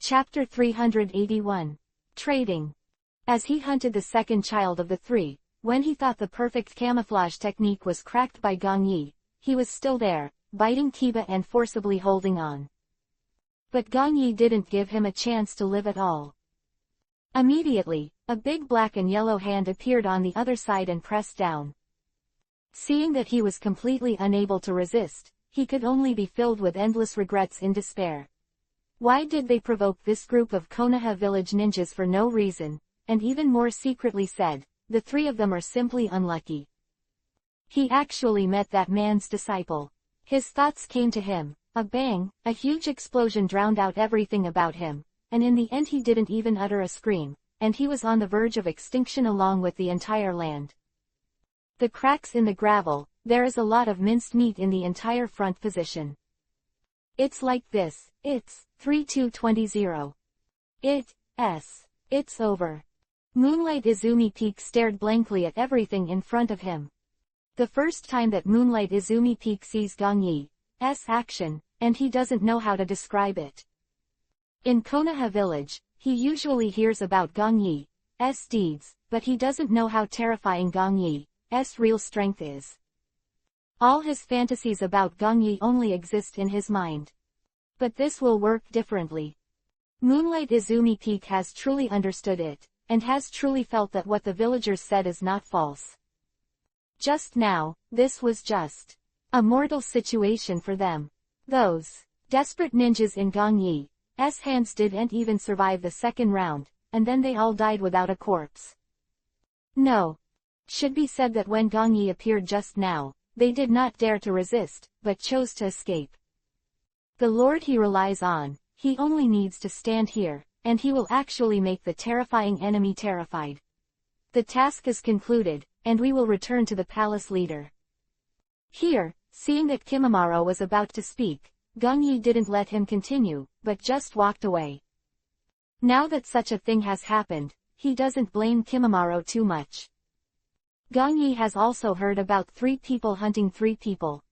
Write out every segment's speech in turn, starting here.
Chapter 381. Trading. As he hunted the second child of the three, when he thought the perfect camouflage technique was cracked by Gong Yi, he was still there, biting Kiba and forcibly holding on. But Gong Yi didn't give him a chance to live at all. Immediately, a big black and yellow hand appeared on the other side and pressed down. Seeing that he was completely unable to resist, he could only be filled with endless regrets and despair. Why did they provoke this group of Konoha village ninjas for no reason, and even more secretly said, the three of them are simply unlucky. He actually met that man's disciple. His thoughts came to him, a bang, a huge explosion drowned out everything about him, and in the end he didn't even utter a scream, and he was on the verge of extinction along with the entire land. The cracks in the gravel, there is a lot of minced meat in the entire front position. It's like this, it's 3220. It's over. Moonlight Izumi Peak stared blankly at everything in front of him. The first time that Moonlight Izumi Peak sees Gong Yi's action, and he doesn't know how to describe it. In Konoha village, he usually hears about Gong Yi's deeds, but he doesn't know how terrifying Gong Yi's real strength is. All his fantasies about Gong Yi only exist in his mind. But this will work differently. Moonlight Izumi Peak has truly understood it, and has truly felt that what the villagers said is not false. Just now, this was just a mortal situation for them. Those desperate ninjas in Gong Yi's hands didn't even survive the second round, and then they all died without a corpse. No. Should be said that when Gong Yi appeared just now, they did not dare to resist, but chose to escape. The Lord he relies on, he only needs to stand here, and he will actually make the terrifying enemy terrified. The task is concluded, and we will return to the palace leader. Here, seeing that Kimimaro was about to speak, Gong Yi didn't let him continue, but just walked away. Now that such a thing has happened, he doesn't blame Kimimaro too much. Gong Yi has also heard about 3 people hunting 3 people.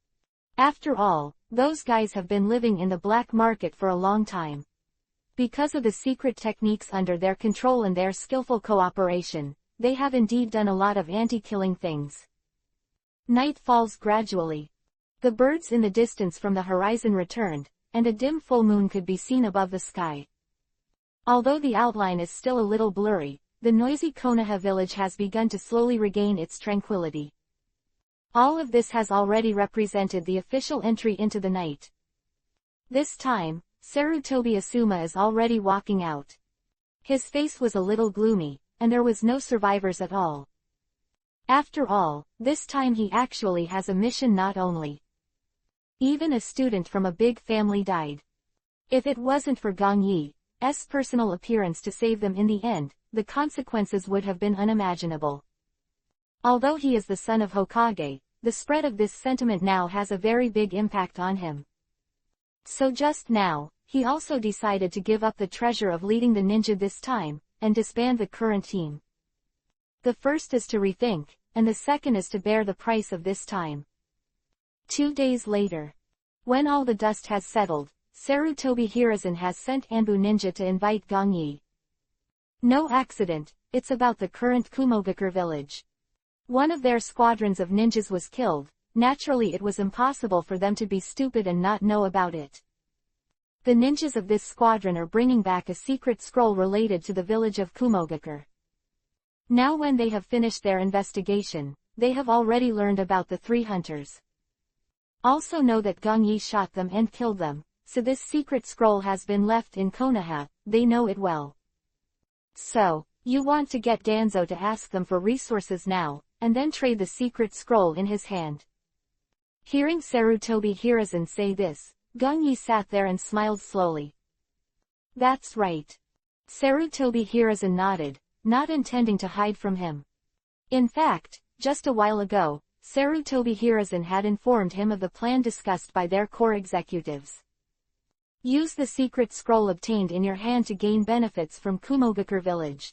After all, those guys have been living in the black market for a long time. Because of the secret techniques under their control and their skillful cooperation, they have indeed done a lot of anti-killing things. Night falls gradually. The birds in the distance from the horizon returned, and a dim full moon could be seen above the sky. Although the outline is still a little blurry, the noisy Konoha village has begun to slowly regain its tranquility. All of this has already represented the official entry into the night. This time, Sarutobi Asuma is already walking out. His face was a little gloomy, and there was no survivors at all. After all, this time he actually has a mission not only. Even a student from a big family died. If it wasn't for Gong Yi's personal appearance to save them in the end, the consequences would have been unimaginable. Although he is the son of Hokage, the spread of this sentiment now has a very big impact on him. So just now, he also decided to give up the treasure of leading the ninja this time, and disband the current team. The first is to rethink, and the second is to bear the price of this time. 2 days later. When all the dust has settled, Sarutobi Hiruzen has sent Anbu Ninja to invite Gong Yi. No accident, it's about the current Kumogakure village. One of their squadrons of ninjas was killed, naturally it was impossible for them to be stupid and not know about it. The ninjas of this squadron are bringing back a secret scroll related to the village of Kumogakure. Now when they have finished their investigation, they have already learned about the 3 hunters. Also know that Gong Yi shot them and killed them, so this secret scroll has been left in Konoha, they know it well. So, you want to get Danzo to ask them for resources now, and then trade the secret scroll in his hand. Hearing Sarutobi Hiruzen say this, Gong Yi sat there and smiled slowly. That's right. Sarutobi Hiruzen nodded, not intending to hide from him. In fact, just a while ago, Sarutobi Hiruzen had informed him of the plan discussed by their core executives. Use the secret scroll obtained in your hand to gain benefits from Kumogakure village.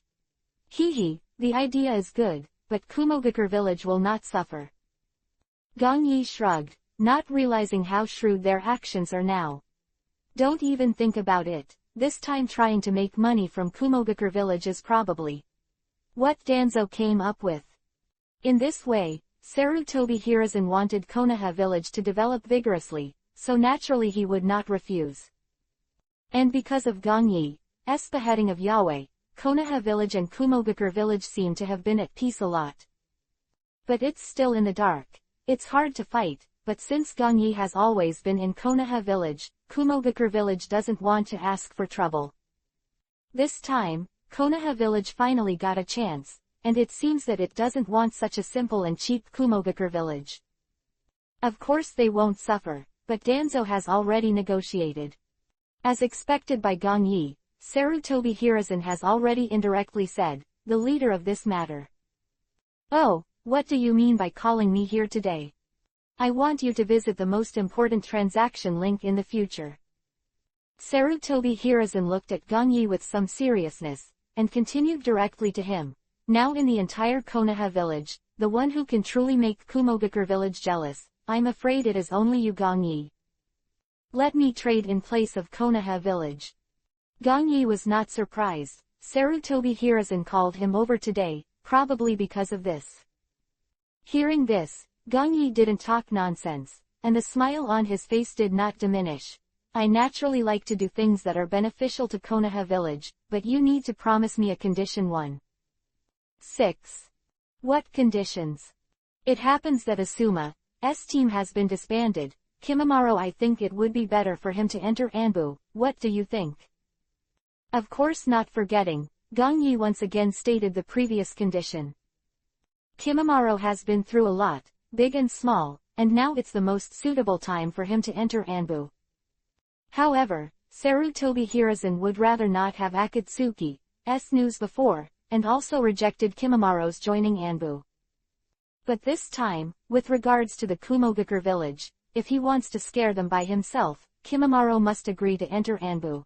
Hehe, the idea is good, but Kumogakure village will not suffer. Gong Yi shrugged, not realizing how shrewd their actions are now. Don't even think about it, this time trying to make money from Kumogakure village is probably what Danzo came up with. In this way, Sarutobi Hiruzen wanted Konoha village to develop vigorously, so naturally he would not refuse. And because of Gongyi's beheading of Yahweh, Konoha village and Kumogakure village seem to have been at peace a lot. But it's still in the dark. It's hard to fight, but since Gongyi has always been in Konoha village, Kumogakure village doesn't want to ask for trouble. This time, Konoha village finally got a chance, and it seems that it doesn't want such a simple and cheap Kumogakure village. Of course they won't suffer, but Danzo has already negotiated. As expected by Gongyi, Sarutobi Hiruzen has already indirectly said, the leader of this matter. Oh, what do you mean by calling me here today? I want you to visit the most important transaction link in the future. Sarutobi Hiruzen looked at Gongyi with some seriousness, and continued directly to him. Now in the entire Konoha village, the one who can truly make Kumogakure village jealous, I'm afraid it is only you Gongyi. Let me trade in place of Konoha village. Gongyi was not surprised. Sarutobi Hiruzen called him over today, probably because of this. Hearing this, Gongyi didn't talk nonsense, and the smile on his face did not diminish. I naturally like to do things that are beneficial to Konoha village, but you need to promise me a condition 1. 6. What conditions? It happens that Asuma's team has been disbanded. Kimimaro, I think it would be better for him to enter Anbu. What do you think? Of course, not forgetting, Gongyi once again stated the previous condition. Kimimaro has been through a lot, big and small, and now it's the most suitable time for him to enter Anbu. However, Sarutobi Hiruzen would rather not have Akatsuki's news before, and also rejected Kimimaro's joining Anbu. But this time, with regards to the Kumogakure village, if he wants to scare them by himself, Kimimaro must agree to enter Anbu.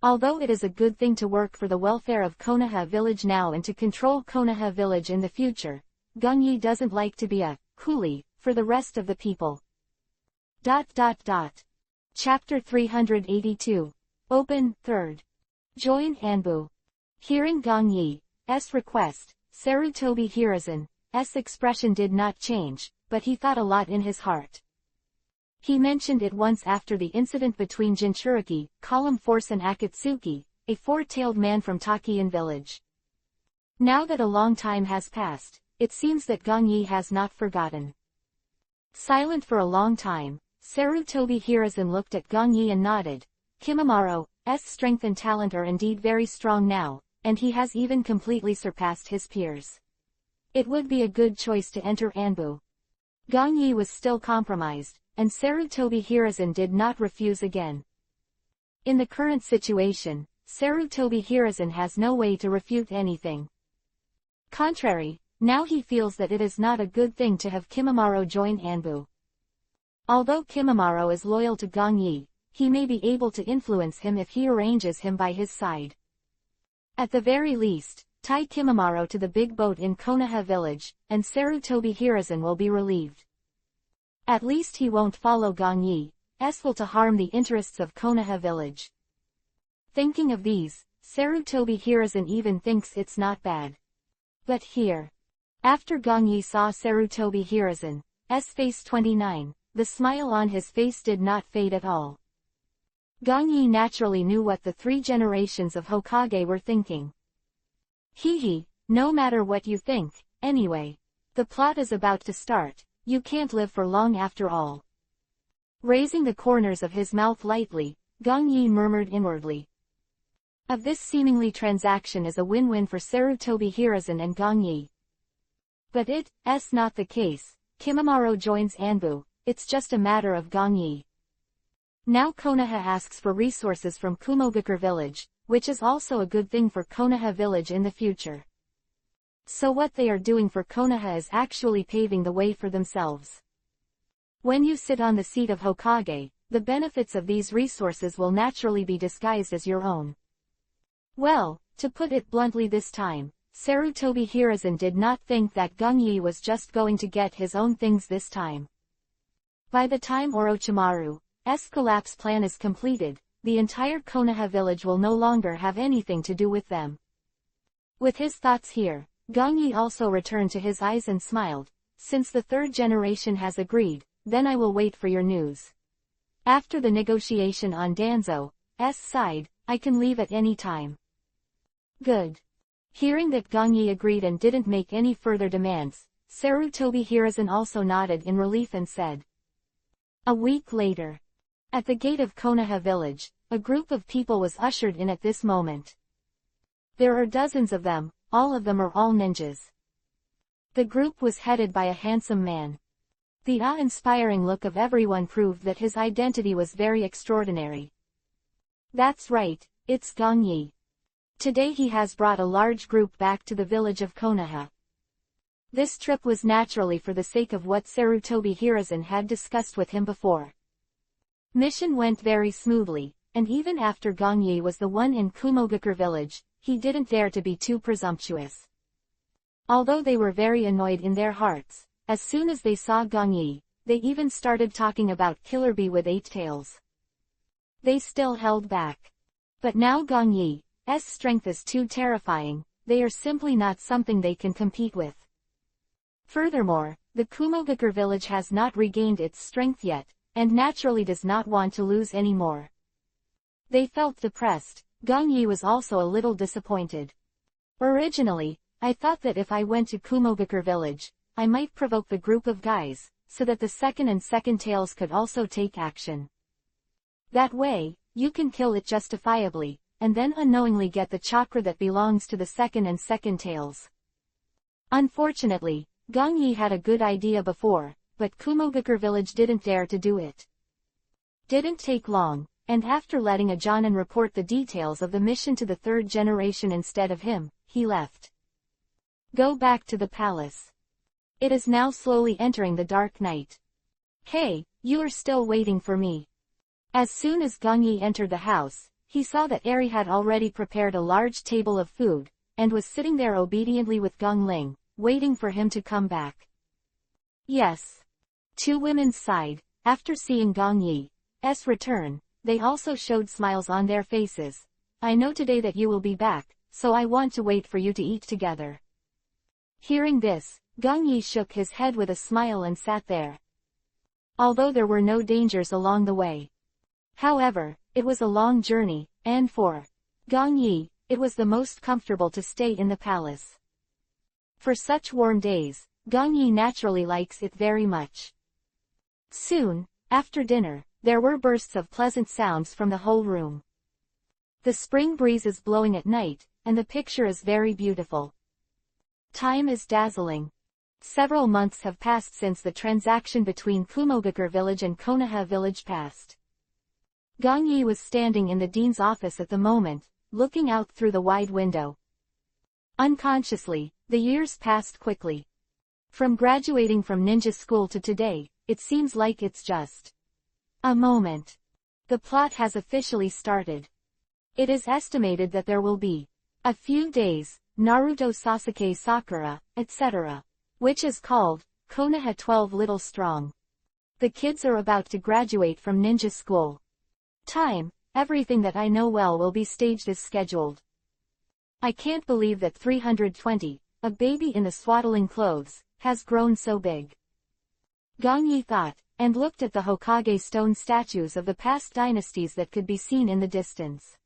Although it is a good thing to work for the welfare of Konoha village now and to control Konoha village in the future, Gongyi doesn't like to be a coolie for the rest of the people. Chapter 382. Open, 3rd. Join Anbu. Hearing Gongyi's request, Sarutobi Hiruzen's expression did not change, but he thought a lot in his heart. He mentioned it once after the incident between Jinchuriki, Column Force and Akatsuki, a four-tailed man from Takian village. Now that a long time has passed, it seems that Gongyi has not forgotten. Silent for a long time, Sarutobi Hiruzen looked at Gongyi and nodded. Kimimaro's strength and talent are indeed very strong now, and he has even completely surpassed his peers. It would be a good choice to enter Anbu. Gongyi was still compromised, and Sarutobi Hiruzen did not refuse again. In the current situation, Sarutobi Hiruzen has no way to refute anything. Contrary, now he feels that it is not a good thing to have Kimimaro join Anbu. Although Kimimaro is loyal to Gongyi, he may be able to influence him if he arranges him by his side. At the very least, tie Kimimaro to the big boat in Konoha village, and Sarutobi Hiruzen will be relieved. At least he won't follow Gongyi's will to harm the interests of Konoha village. Thinking of these, Sarutobi Hiruzen even thinks it's not bad. But here. After Gongyi saw Sarutobi Hiruzen's face 29, the smile on his face did not fade at all. Gongyi naturally knew what the 3 generations of Hokage were thinking. Hee, no matter what you think, anyway. The plot is about to start, you can't live for long after all. Raising the corners of his mouth lightly, Gongyi murmured inwardly. Of this seemingly transaction is a win-win for Sarutobi Hiruzen and Gongyi. But it's not the case. Kimimaro joins Anbu, it's just a matter of Gongyi. Now Konoha asks for resources from Kumogakure village, which is also a good thing for Konoha village in the future. So what they are doing for Konoha is actually paving the way for themselves. When you sit on the seat of Hokage, the benefits of these resources will naturally be disguised as your own. Well, to put it bluntly this time, Sarutobi Hiruzen did not think that Gongyi was just going to get his own things this time. By the time Orochimaru's collapse plan is completed, the entire Konoha village will no longer have anything to do with them. With his thoughts here, Gongyi also returned to his eyes and smiled. Since the third generation has agreed, then I will wait for your news. After the negotiation on Danzo's side, I can leave at any time. Good. Hearing that Gongyi agreed and didn't make any further demands, Sarutobi Hiruzen also nodded in relief and said. A week later. At the gate of Konoha village, a group of people was ushered in at this moment. There are dozens of them, all of them are all ninjas. The group was headed by a handsome man. The awe-inspiring look of everyone proved that his identity was very extraordinary. That's right, it's Gongyi. Today he has brought a large group back to the village of Konoha. This trip was naturally for the sake of what Sarutobi Hiruzen had discussed with him before. Mission went very smoothly, and even after Gongyi was the one in Kumogakure village, he didn't dare to be too presumptuous. Although they were very annoyed in their hearts, as soon as they saw Gongyi, they even started talking about Killer Bee with 8 tails. They still held back. But now Gongyi's strength is too terrifying, they are simply not something they can compete with. Furthermore, the Kumogakure village has not regained its strength yet, and naturally does not want to lose any more. They felt depressed. Gongyi was also a little disappointed. Originally, I thought that if I went to Kumogakure village, I might provoke the group of guys, so that the second and second tails could also take action. That way, you can kill it justifiably, and then unknowingly get the chakra that belongs to the second and second tails. Unfortunately, Gongyi had a good idea before, but Kumogakure village didn't dare to do it. Didn't take long, and after letting a Jonin report the details of the mission to the third generation instead of him, he left. Go back to the palace. It is now slowly entering the dark night. Hey, you are still waiting for me. As soon as Gongyi entered the house, he saw that Eri had already prepared a large table of food, and was sitting there obediently with Gongling, waiting for him to come back. Yes. Two women sighed. After seeing Gongyi's return, they also showed smiles on their faces. I know today that you will be back, so I want to wait for you to eat together. Hearing this, Gongyi shook his head with a smile and sat there. Although there were no dangers along the way. However, it was a long journey, and for Gongyi, it was the most comfortable to stay in the palace. For such warm days, Gongyi naturally likes it very much. Soon, after dinner, there were bursts of pleasant sounds from the whole room. The spring breeze is blowing at night, and the picture is very beautiful. Time is dazzling. Several months have passed since the transaction between Kumogakure village and Konoha village passed. Gongyi was standing in the dean's office at the moment, looking out through the wide window. Unconsciously, the years passed quickly. From graduating from ninja school to today, it seems like it's just a moment. The plot has officially started. It is estimated that there will be a few days, Naruto Sasuke Sakura, etc. Which is called Konoha 12 Little Strong. The kids are about to graduate from ninja school. Time, everything that I know well will be staged as scheduled. I can't believe that 320, a baby in the swaddling clothes, has grown so big. Gongyi thought, and looked at the Hokage stone statues of the past dynasties that could be seen in the distance.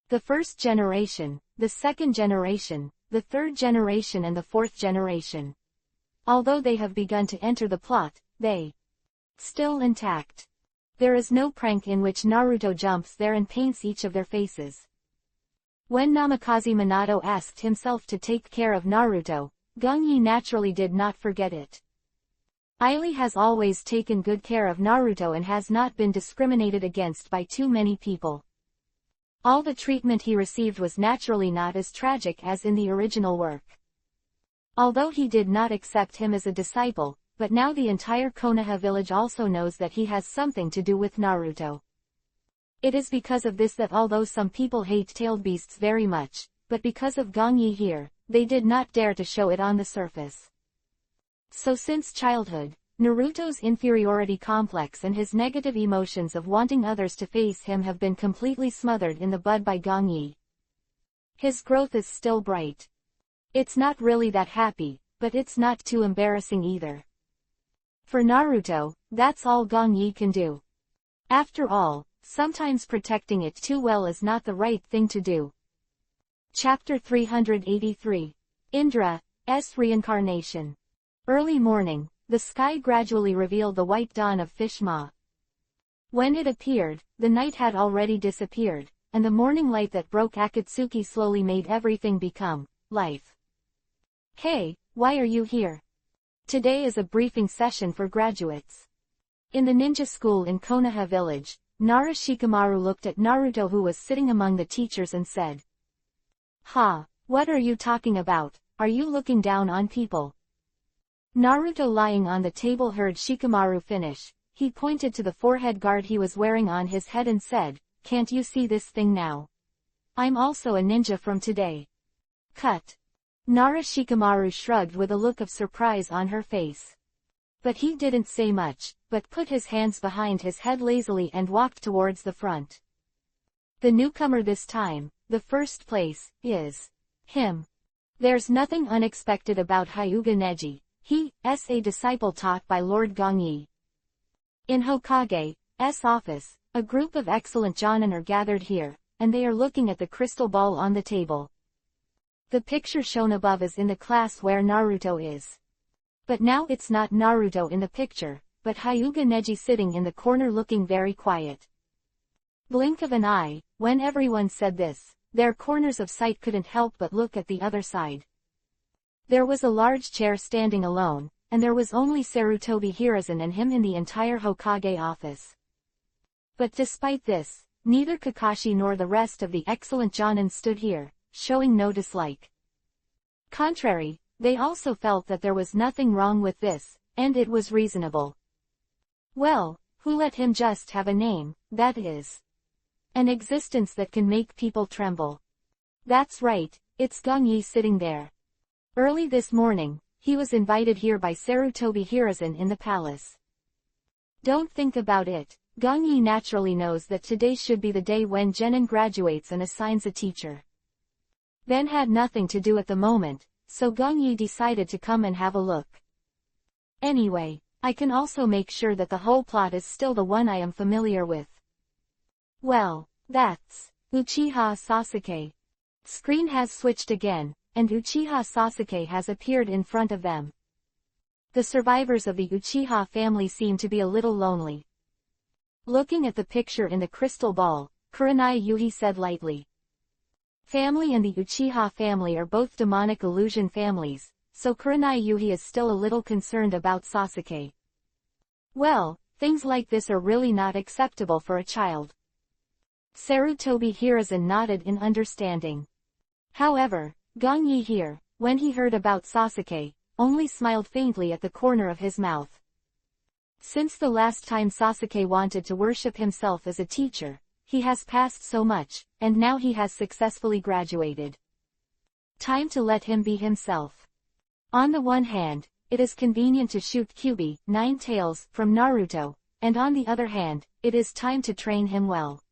The first generation, the second generation, the third generation and the fourth generation. Although they have begun to enter the plot, they still intact. There is no prank in which Naruto jumps there and paints each of their faces. When Namikaze Minato asked himself to take care of Naruto, Gongyi naturally did not forget it. Aili has always taken good care of Naruto and has not been discriminated against by too many people. All the treatment he received was naturally not as tragic as in the original work. Although he did not accept him as a disciple, but now the entire Konoha village also knows that he has something to do with Naruto. It is because of this that although some people hate tailed beasts very much, but because of Gongyi here, they did not dare to show it on the surface. So since childhood, Naruto's inferiority complex and his negative emotions of wanting others to face him have been completely smothered in the bud by Gong Yi. His growth is still bright. It's not really that happy, but it's not too embarrassing either. For Naruto, that's all Gong Yi can do. After all, sometimes protecting it too well is not the right thing to do. Chapter 383. Indra's Reincarnation. Early morning, the sky gradually revealed the white dawn of Fishma. When it appeared, the night had already disappeared, and the morning light that broke Akatsuki slowly made everything become life. Hey, why are you here? Today is a briefing session for graduates. In the ninja school in Konoha village, Nara Shikamaru looked at Naruto who was sitting among the teachers and said, "Ha, what are you talking about? Are you looking down on people?" Naruto lying on the table heard Shikamaru finish. He pointed to the forehead guard he was wearing on his head and said, "Can't you see this thing now? I'm also a ninja from today." Cut. Nara Shikamaru shrugged with a look of surprise on her face. But he didn't say much, but put his hands behind his head lazily and walked towards the front. The newcomer this time, the first place, is him. There's nothing unexpected about Hyuga Neji. He is a disciple taught by Lord Gong Yi. In Hokage's office, a group of excellent jonin are gathered here, and they are looking at the crystal ball on the table. The picture shown above is in the class where Naruto is. But now it's not Naruto in the picture, but Hyuga Neji sitting in the corner looking very quiet. Blink of an eye, when everyone said this, their corners of sight couldn't help but look at the other side. There was a large chair standing alone, and there was only Sarutobi Hiruzen and him in the entire Hokage office. But despite this, neither Kakashi nor the rest of the excellent jonin stood here, showing no dislike. Contrary, they also felt that there was nothing wrong with this, and it was reasonable. Well, who let him just have a name, that is? An existence that can make people tremble. That's right, it's Gong Yi sitting there. Early this morning, he was invited here by Sarutobi Hiruzen in the palace. Don't think about it, Gong Yi naturally knows that today should be the day when Genin graduates and assigns a teacher. Ben had nothing to do at the moment, so Gong Yi decided to come and have a look. Anyway, I can also make sure that the whole plot is still the one I am familiar with. Well, that's Uchiha Sasuke. Screen has switched again, and Uchiha Sasuke has appeared in front of them. The survivors of the Uchiha family seem to be a little lonely. Looking at the picture in the crystal ball, Kurenai Yuhi said lightly. Family and the Uchiha family are both demonic illusion families, so Kurenai Yuhi is still a little concerned about Sasuke. Well, things like this are really not acceptable for a child. Sarutobi Hiruzen nodded in understanding. However, Gong Yi here, when he heard about Sasuke, only smiled faintly at the corner of his mouth. Since the last time Sasuke wanted to worship himself as a teacher, he has passed so much, and now he has successfully graduated. Time to let him be himself. On the one hand, it is convenient to shoot Kyuubi, 9 tails, from Naruto, and on the other hand, it is time to train him well.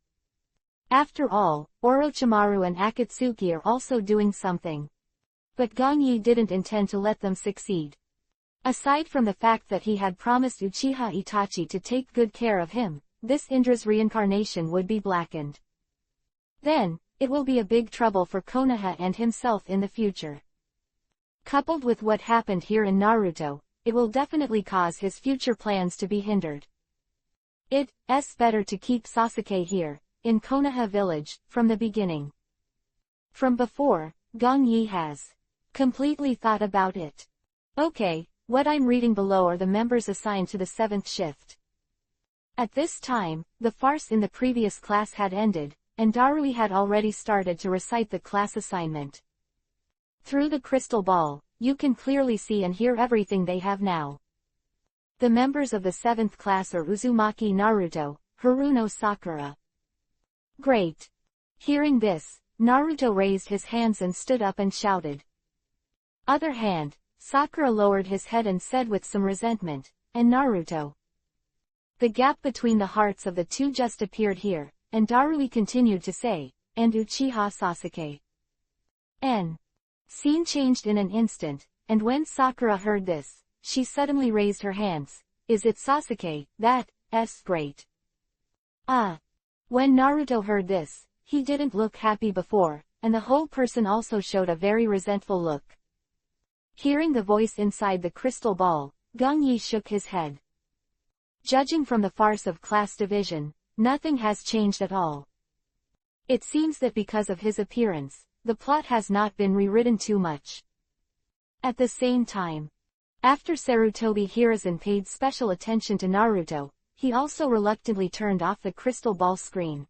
After all, Orochimaru and Akatsuki are also doing something. But Gong Yi didn't intend to let them succeed. Aside from the fact that he had promised Uchiha Itachi to take good care of him, this Indra's reincarnation would be blackened. Then, it will be a big trouble for Konoha and himself in the future. Coupled with what happened here in Naruto, it will definitely cause his future plans to be hindered. It's better to keep Sasuke here, in Konoha village, from the beginning. From before, Gong Yi has completely thought about it. Okay, what I'm reading below are the members assigned to the 7th shift. At this time, the farce in the previous class had ended, and Darui had already started to recite the class assignment. Through the crystal ball, you can clearly see and hear everything they have now. The members of the 7th class are Uzumaki Naruto, Haruno Sakura. Great. Hearing this, Naruto raised his hands and stood up and shouted. Other hand, Sakura lowered his head and said with some resentment, and Naruto. The gap between the hearts of the two just appeared here, and Darui continued to say, and Uchiha Sasuke. Scene changed in an instant, and when Sakura heard this, she suddenly raised her hands. Is it Sasuke? That's great. When Naruto heard this, he didn't look happy before, and the whole person also showed a very resentful look. Hearing the voice inside the crystal ball, Gong Yi shook his head. Judging from the farce of class division, nothing has changed at all. It seems that because of his appearance, the plot has not been rewritten too much. At the same time, after Sarutobi Hiruzen paid special attention to Naruto, he also reluctantly turned off the crystal ball screen.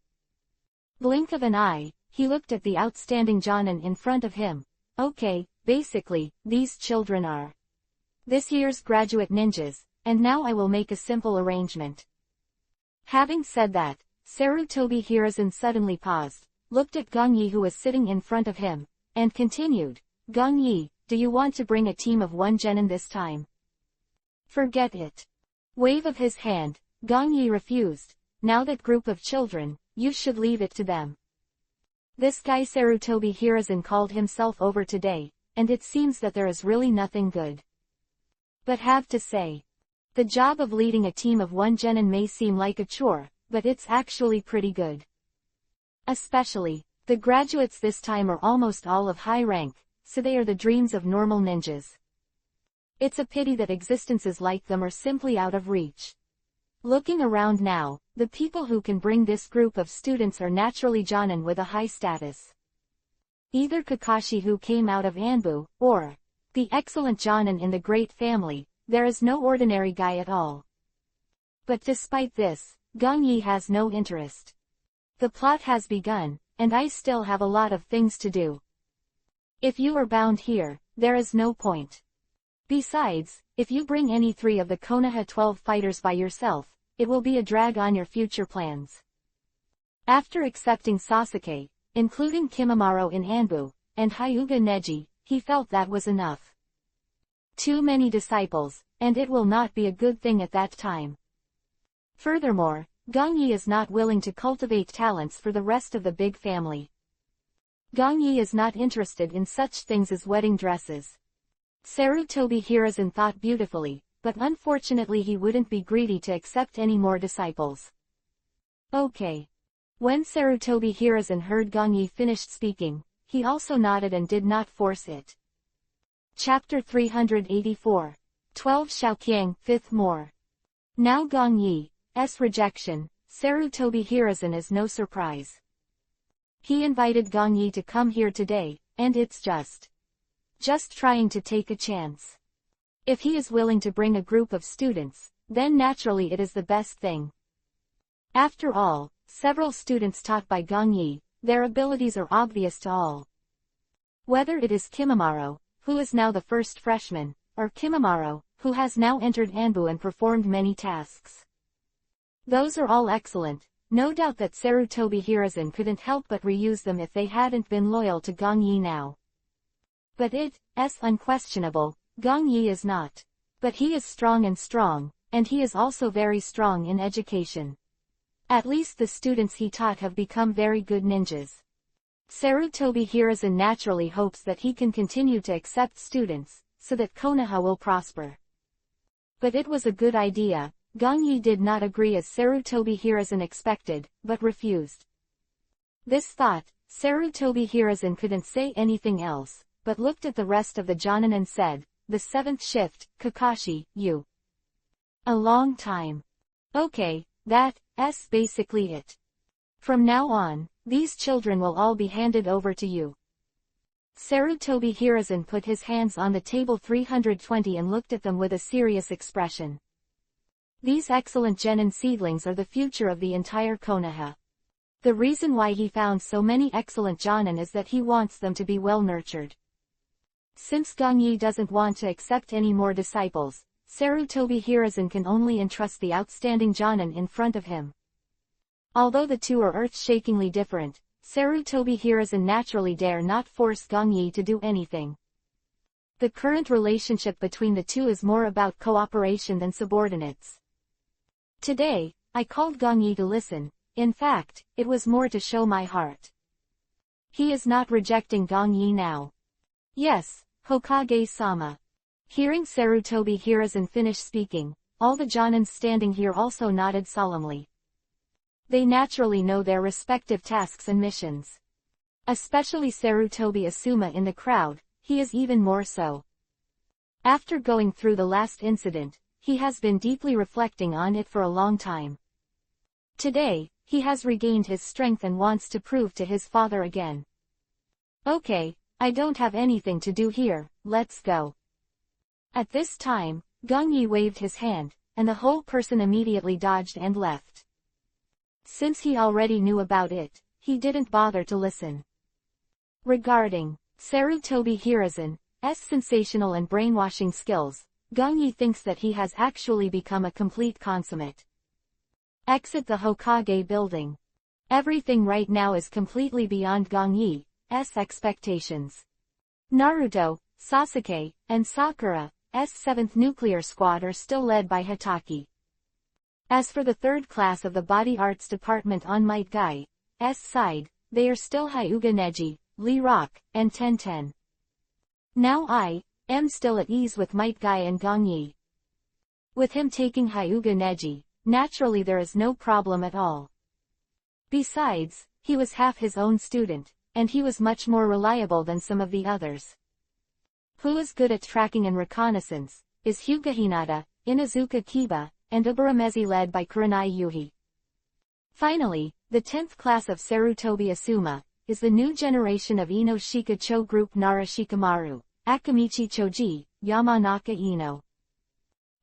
Blink of an eye, he looked at the outstanding Jonin in front of him. Okay, basically, these children are this year's graduate ninjas, and now I will make a simple arrangement. Having said that, Sarutobi Hiruzen suddenly paused, looked at Gong Yi who was sitting in front of him, and continued, Gong Yi, do you want to bring a team of 1 genin this time? Forget it. Wave of his hand, Gong Yi refused. Now that group of children, you should leave it to them. This guy Sarutobi Hiruzen called himself over today, and it seems that there is really nothing good. But have to say, the job of leading a team of 1 genin may seem like a chore, but it's actually pretty good. Especially, the graduates this time are almost all of high rank, so they are the dreams of normal ninjas. It's a pity that existences like them are simply out of reach. Looking around now, the people who can bring this group of students are naturally Jonin with a high status. Either Kakashi who came out of Anbu, or the excellent Jonin in the great family. There is no ordinary guy at all. But despite this, Gong Yi has no interest. The plot has begun, and I still have a lot of things to do. If you are bound here, there is no point. Besides, if you bring any 3 of the Konoha 12 fighters by yourself, it will be a drag on your future plans. After accepting Sasuke, including Kimimaro in Anbu, and Hyuga Neji, he felt that was enough. Too many disciples, and it will not be a good thing at that time. Furthermore, Gong Yi is not willing to cultivate talents for the rest of the big family. Gong Yi is not interested in such things as wedding dresses. Sarutobi Hiruzen thought beautifully, but unfortunately he wouldn't be greedy to accept any more disciples. Okay. When Sarutobi Hiruzen heard Gong Yi finished speaking, he also nodded and did not force it. Chapter 384. 12 Xiaoqiang, 5th more. Now Gong Yi's rejection, Sarutobi Hiruzen is no surprise. He invited Gong Yi to come here today, and it's just trying to take a chance. If he is willing to bring a group of students, then naturally it is the best thing. After all, several students taught by Gong Yi, their abilities are obvious to all. Whether it is Kimimaro, who is now the first freshman, or Kimimaro, who has now entered Anbu and performed many tasks. Those are all excellent. No doubt that Sarutobi Hiruzen couldn't help but reuse them if they hadn't been loyal to Gong Yi now. But it's unquestionable, Gong Yi is not. But he is strong, and he is also very strong in education. At least the students he taught have become very good ninjas. Sarutobi Hiruzen naturally hopes that he can continue to accept students, so that Konoha will prosper. But it was a good idea. Gong Yi did not agree as Sarutobi Hiruzen expected, but refused. This thought, Sarutobi Hiruzen couldn't say anything else, but looked at the rest of the Jonin and said, the 7th shift, Kakashi, you. A long time. Okay, that's basically it. From now on, these children will all be handed over to you. Sarutobi Hiruzen put his hands on the table 320 and looked at them with a serious expression. These excellent genin seedlings are the future of the entire Konoha. The reason why he found so many excellent Jonin is that he wants them to be well nurtured. Since Gong Yi doesn't want to accept any more disciples, Sarutobi Hiruzen can only entrust the outstanding Jonin in front of him. Although the two are earth-shakingly different, Sarutobi Hiruzen naturally dare not force Gong Yi to do anything. The current relationship between the two is more about cooperation than subordinates. Today, I called Gongyi to listen. In fact, it was more to show my heart. He is not rejecting Gongyi now. Yes, Hokage-sama. Hearing Sarutobi Hiruzen finish speaking, all the Jonins standing here also nodded solemnly. They naturally know their respective tasks and missions. Especially Sarutobi Asuma in the crowd, he is even more so. After going through the last incident, he has been deeply reflecting on it for a long time. Today, he has regained his strength and wants to prove to his father again. Okay, I don't have anything to do here, let's go. At this time, Gongyi waved his hand, and the whole person immediately dodged and left. Since he already knew about it, he didn't bother to listen. Regarding Sarutobi Hiruzen's sensational and brainwashing skills, Gongyi thinks that he has actually become a complete consummate. Exit the Hokage building. Everything right now is completely beyond Gongyi's expectations. Naruto, Sasuke, and Sakura's 7th Nuclear Squad are still led by Hitaki. As for the third class of the Body Arts Department on Might Guy's side, they are still Hyuga Neji, Lee Rock, and Tenten. Now I am still at ease with Might Guy and Gongyi. With him taking Hyuga Neji, naturally there is no problem at all. Besides, he was half his own student, and he was much more reliable than some of the others. Who is good at tracking and reconnaissance, is Hyuga Hinata, Inazuka Kiba, and Uburamezi led by Kurenai Yuhi. Finally, the 10th class of Sarutobi Asuma, is the new generation of Ino Shika Cho group Nara Shikamaru, Akamichi Choji, Yamanaka Ino.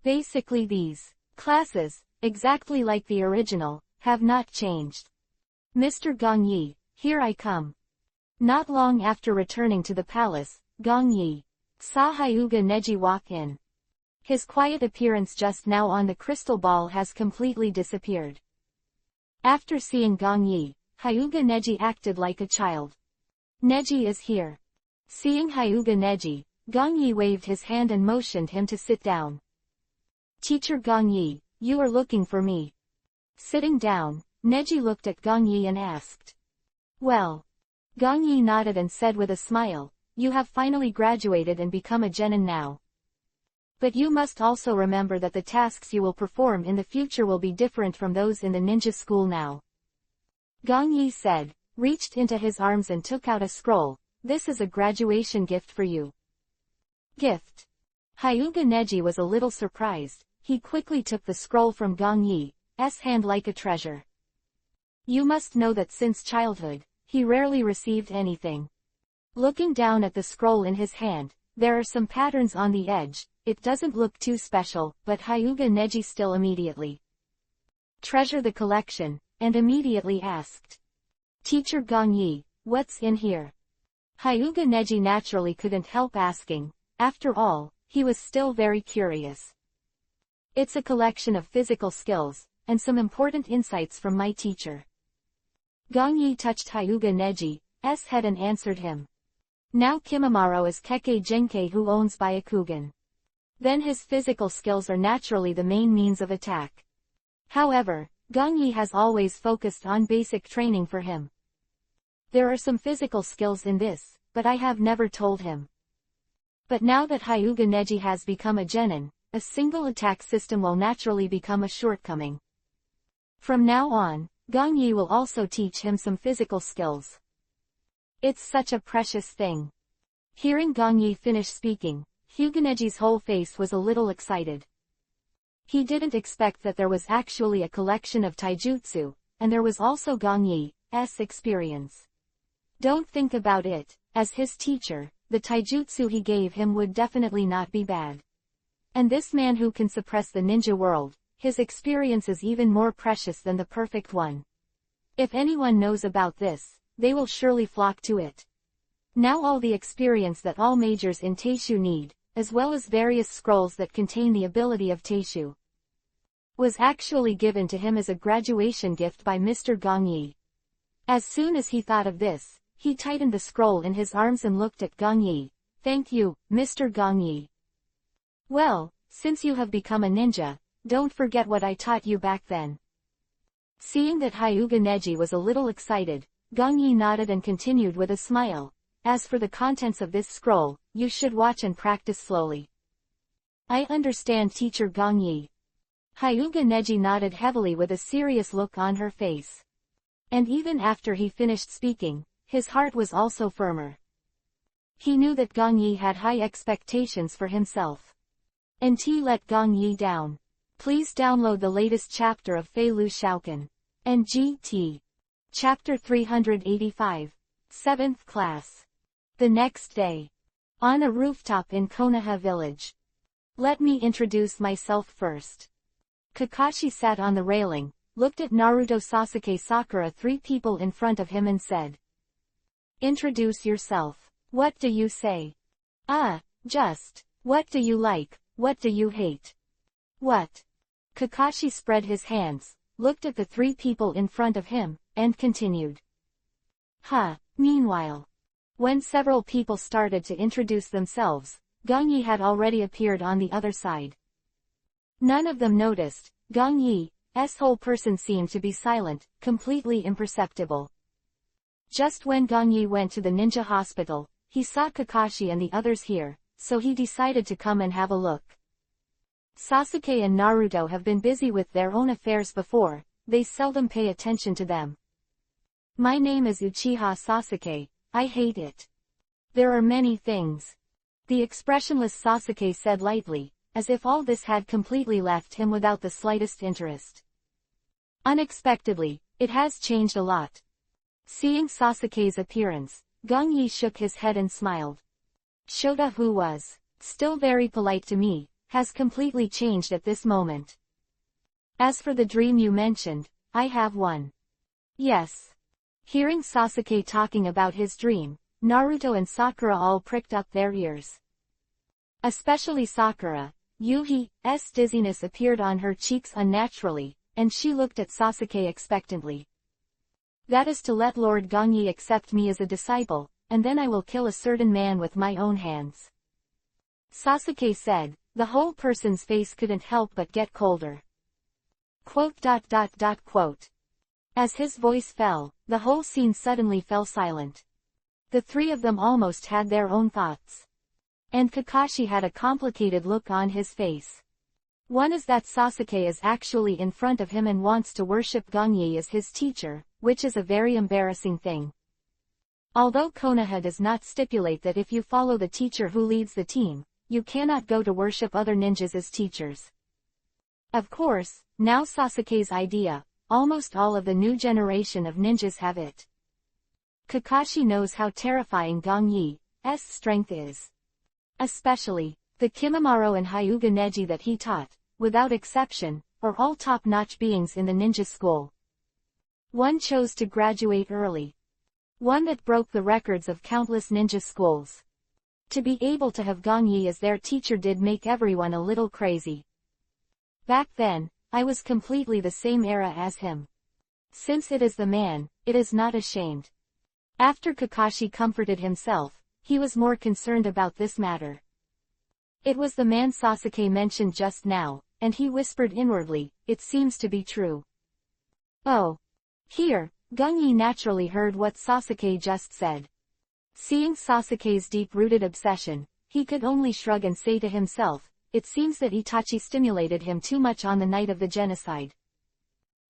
Basically these classes, exactly like the original, have not changed. Mr. Gongyi, here I come. Not long after returning to the palace, Gongyi saw Hyuga Neji walk in. His quiet appearance just now on the crystal ball has completely disappeared. After seeing Gongyi, Hyuga Neji acted like a child. Neji is here. Seeing Hyuga Neji, Gongyi waved his hand and motioned him to sit down. Teacher Gongyi, you are looking for me. Sitting down, Neji looked at Gongyi and asked. Well. Gongyi nodded and said with a smile, you have finally graduated and become a genin now. But you must also remember that the tasks you will perform in the future will be different from those in the ninja school now. Gongyi said, reached into his arms and took out a scroll. This is a graduation gift for you. Gift. Hyuga Neji was a little surprised. He quickly took the scroll from Gongyi's hand like a treasure. You must know that since childhood, he rarely received anything. Looking down at the scroll in his hand, there are some patterns on the edge. It doesn't look too special, but Hyuga Neji still immediately treasured the collection, and immediately asked. Teacher Gongyi, what's in here? Hyuga Neji naturally couldn't help asking. After all, he was still very curious. It's a collection of physical skills, and some important insights from my teacher. Gongyi touched Hyuga Neji's head and answered him. Now Kimimaro is Kekkei Genkei who owns Byakugan. Then his physical skills are naturally the main means of attack. However, Gongyi has always focused on basic training for him. There are some physical skills in this, but I have never told him. But now that Hyuga Neji has become a genin, a single attack system will naturally become a shortcoming. From now on, Gongyi will also teach him some physical skills. It's such a precious thing. Hearing Gongyi finish speaking, Hyuga Neji's whole face was a little excited. He didn't expect that there was actually a collection of taijutsu, and there was also Gongyi's experience. Don't think about it, as his teacher, the taijutsu he gave him would definitely not be bad. And this man who can suppress the ninja world, his experience is even more precious than the perfect one. If anyone knows about this, they will surely flock to it. Now all the experience that all majors in Teishu need, as well as various scrolls that contain the ability of Teishu, was actually given to him as a graduation gift by Mr. Gongyi. As soon as he thought of this, he tightened the scroll in his arms and looked at Gongyi, Thank you, Mr. Gongyi. Well, since you have become a ninja, don't forget what I taught you back then. Seeing that Hyuga Neji was a little excited, Gongyi nodded and continued with a smile. As for the contents of this scroll, you should watch and practice slowly. I understand, Teacher Gongyi. Hyuga Neji nodded heavily with a serious look on her face. And even after he finished speaking, his heart was also firmer. He knew that Gongyi had high expectations for himself. And he let Gongyi down. Please download the latest chapter of Fei Lu Shaokan. And GT. Chapter 385. 7th class. The next day. On a rooftop in Konoha village. Let me introduce myself first. Kakashi sat on the railing, looked at Naruto, Sasuke, Sakura, 3 people in front of him, and said, Introduce yourself. What do you say? Just. What do you like, what do you hate? What? Kakashi spread his hands, looked at the 3 people in front of him, and continued. Meanwhile, when several people started to introduce themselves, Gongyi had already appeared on the other side. None of them noticed. Gongyi's whole person seemed to be silent, completely imperceptible. Just when Gongyi went to the ninja hospital, he saw Kakashi and the others here, so he decided to come and have a look. Sasuke and Naruto have been busy with their own affairs before, they seldom pay attention to them. My name is Uchiha Sasuke, I hate it. There are many things. The expressionless Sasuke said lightly, as if all this had completely left him without the slightest interest. Unexpectedly, it has changed a lot. Seeing Sasuke's appearance, Gongyi shook his head and smiled. Shota, who was still very polite to me, has completely changed at this moment. As for the dream you mentioned, I have one. Yes. Hearing Sasuke talking about his dream, Naruto and Sakura all pricked up their ears. Especially Sakura. Yuhi's dizziness appeared on her cheeks unnaturally, and she looked at Sasuke expectantly. That is to let Lord Gongyi accept me as a disciple, and then I will kill a certain man with my own hands. Sasuke said, the whole person's face couldn't help but get colder. Quote. As his voice fell, the whole scene suddenly fell silent. The 3 of them almost had their own thoughts. And Kakashi had a complicated look on his face. One is that Sasuke is actually in front of him and wants to worship Gongyi as his teacher, which is a very embarrassing thing. Although Konoha does not stipulate that if you follow the teacher who leads the team, you cannot go to worship other ninjas as teachers. Of course, now Sasuke's idea, almost all of the new generation of ninjas have it. Kakashi knows how terrifying Gongyi's strength is. Especially, the Kimimaro and Hyuga Neji that he taught, without exception, are all top-notch beings in the ninja school. One chose to graduate early. One that broke the records of countless ninja schools. To be able to have Gongyi as their teacher did make everyone a little crazy. Back then, I was completely the same era as him. Since it is the man, it is not ashamed. After Kakashi comforted himself, he was more concerned about this matter. It was the man Sasuke mentioned just now, and he whispered inwardly, it seems to be true. Oh. Here, Gongyi naturally heard what Sasuke just said. Seeing Sasuke's deep-rooted obsession, he could only shrug and say to himself, it seems that Itachi stimulated him too much on the night of the genocide.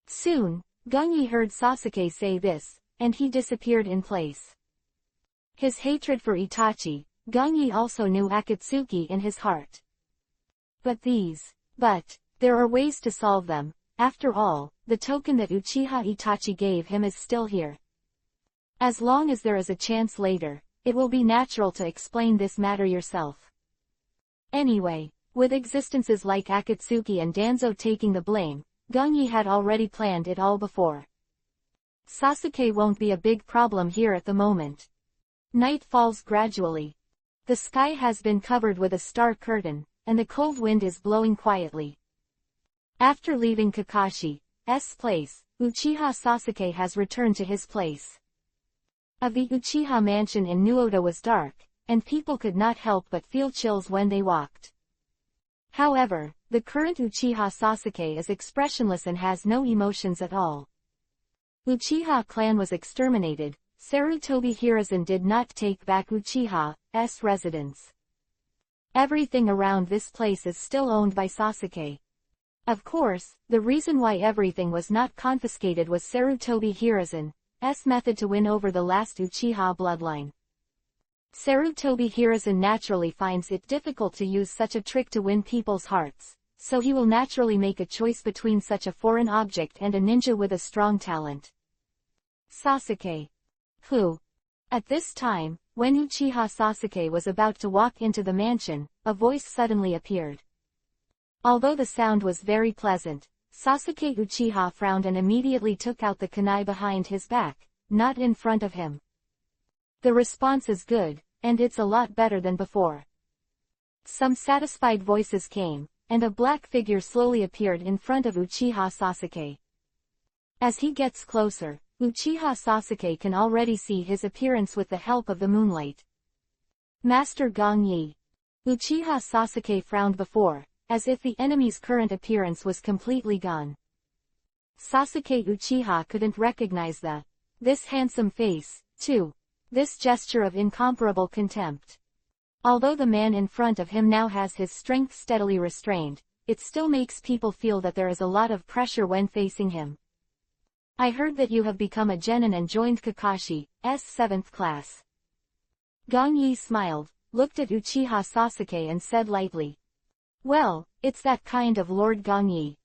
Soon, Gongyi heard Sasuke say this, and he disappeared in place. His hatred for Itachi, Gongyi also knew Akatsuki in his heart. But there are ways to solve them. After all, the token that Uchiha Itachi gave him is still here. As long as there is a chance later, it will be natural to explain this matter yourself. Anyway, with existences like Akatsuki and Danzo taking the blame, Gongyi had already planned it all before. Sasuke won't be a big problem here at the moment. Night falls gradually. The sky has been covered with a star curtain, and the cold wind is blowing quietly. After leaving Kakashi's place, Uchiha Sasuke has returned to his place. Of the Uchiha mansion in Nuoda was dark, and people could not help but feel chills when they walked. However, the current Uchiha Sasuke is expressionless and has no emotions at all. Uchiha clan was exterminated. Sarutobi Hiruzen did not take back Uchiha's residence. Everything around this place is still owned by Sasuke. Of course, the reason why everything was not confiscated was Sarutobi Hiruzen's method to win over the last Uchiha bloodline. Sarutobi Hiruzen naturally finds it difficult to use such a trick to win people's hearts, so he will naturally make a choice between such a foreign object and a ninja with a strong talent. Sasuke. Who? At this time, when Uchiha Sasuke was about to walk into the mansion, a voice suddenly appeared. Although the sound was very pleasant, Sasuke Uchiha frowned and immediately took out the kunai behind his back, not in front of him. The response is good, and it's a lot better than before. Some satisfied voices came, and a black figure slowly appeared in front of Uchiha Sasuke. As he gets closer, Uchiha Sasuke can already see his appearance with the help of the moonlight. Master Gong Yi. Uchiha Sasuke frowned before, as if the enemy's current appearance was completely gone. Sasuke Uchiha couldn't recognize this handsome face, too. This gesture of incomparable contempt. Although the man in front of him now has his strength steadily restrained, it still makes people feel that there is a lot of pressure when facing him. I heard that you have become a genin and joined Kakashi's 7th class. Gong Yi smiled, looked at Uchiha Sasuke and said lightly. Well, it's that kind of Lord Gong Yi.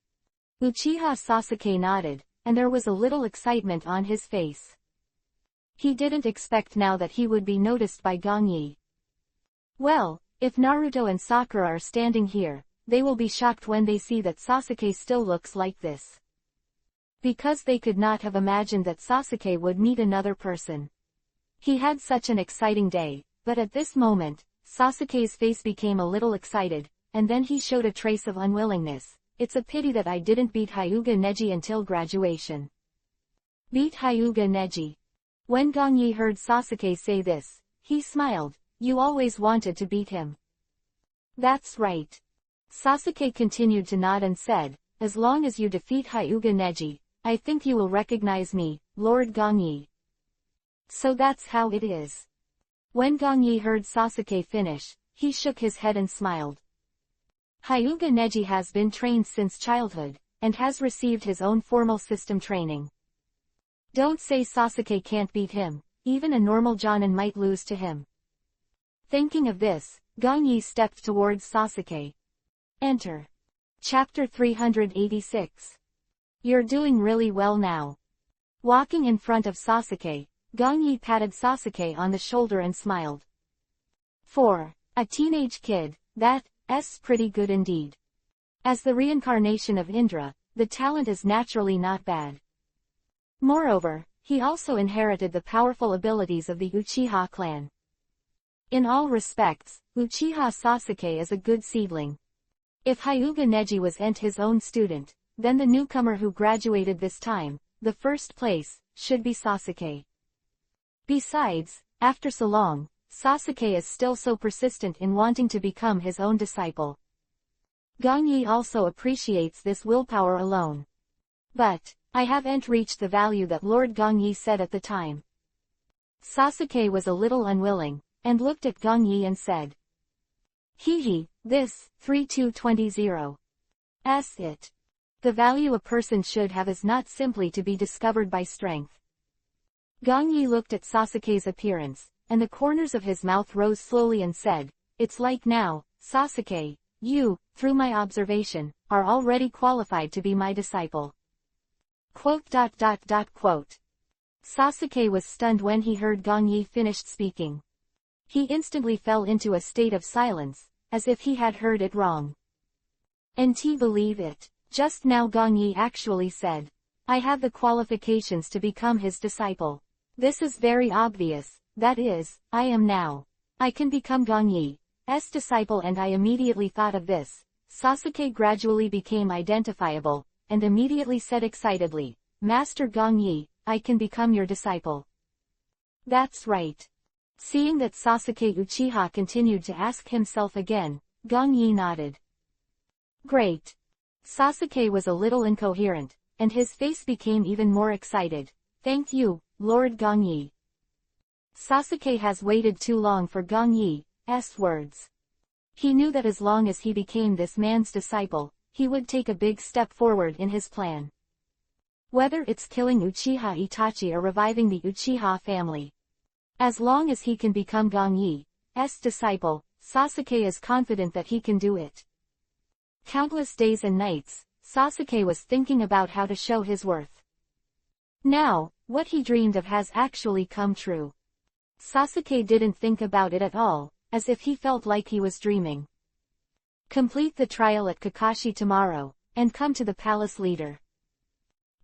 Uchiha Sasuke nodded, and there was a little excitement on his face. He didn't expect now that he would be noticed by Gong Yi. Well, if Naruto and Sakura are standing here, they will be shocked when they see that Sasuke still looks like this. Because they could not have imagined that Sasuke would meet another person. He had such an exciting day, but at this moment, Sasuke's face became a little excited, and then he showed a trace of unwillingness. It's a pity that I didn't beat Hyuga Neji until graduation. Beat Hyuga Neji. When Gong Yi heard Sasuke say this, he smiled. You always wanted to beat him. That's right. Sasuke continued to nod and said, as long as you defeat Hyuga Neji, I think you will recognize me, Lord Gong Yi. So that's how it is. When Gong Yi heard Sasuke finish, he shook his head and smiled. Hyuga Neji has been trained since childhood, and has received his own formal system training. Don't say Sasuke can't beat him, even a normal jonin might lose to him. Thinking of this, Gong Yi stepped towards Sasuke. Enter. Chapter 386. You're doing really well now. Walking in front of Sasuke, Gong Yi patted Sasuke on the shoulder and smiled. For a teenage kid, that's pretty good indeed. As the reincarnation of Indra, the talent is naturally not bad. Moreover, he also inherited the powerful abilities of the Uchiha clan. In all respects, Uchiha Sasuke is a good seedling. If Hyuga Neji was his own student, then the newcomer who graduated this time, the first place, should be Sasuke. Besides, after so long, Sasuke is still so persistent in wanting to become his own disciple. Gong Yi also appreciates this willpower alone. But, I haven't reached the value that Lord Gong Yi said at the time. Sasuke was a little unwilling, and looked at Gong Yi and said. This, 3220. It. The value a person should have is not simply to be discovered by strength. Gong Yi looked at Sasuke's appearance, and the corners of his mouth rose slowly and said, it's like now, Sasuke, you, through my observation, are already qualified to be my disciple. Quote. Sasuke was stunned when he heard Gong Yi finished speaking. He instantly fell into a state of silence, as if he had heard it wrong. NT believe it. Just now Gong Yi actually said, I have the qualifications to become his disciple. This is very obvious, that is, I am now. I can become Gong Yi's disciple, and I immediately thought of this. Sasuke gradually became identifiable, and immediately said excitedly, Master Gong Yi, I can become your disciple. That's right. Seeing that Sasuke Uchiha continued to ask himself again, Gong Yi nodded. Great. Sasuke was a little incoherent, and his face became even more excited. Thank you, Lord Gong Yi. Sasuke has waited too long for Gong Yi's words. He knew that as long as he became this man's disciple, he would take a big step forward in his plan. Whether it's killing Uchiha Itachi or reviving the Uchiha family. As long as he can become Gong Yi's disciple, Sasuke is confident that he can do it. Countless days and nights, Sasuke was thinking about how to show his worth. Now, what he dreamed of has actually come true. Sasuke didn't think about it at all, as if he felt like he was dreaming. Complete the trial at Kakashi tomorrow, and come to the palace leader.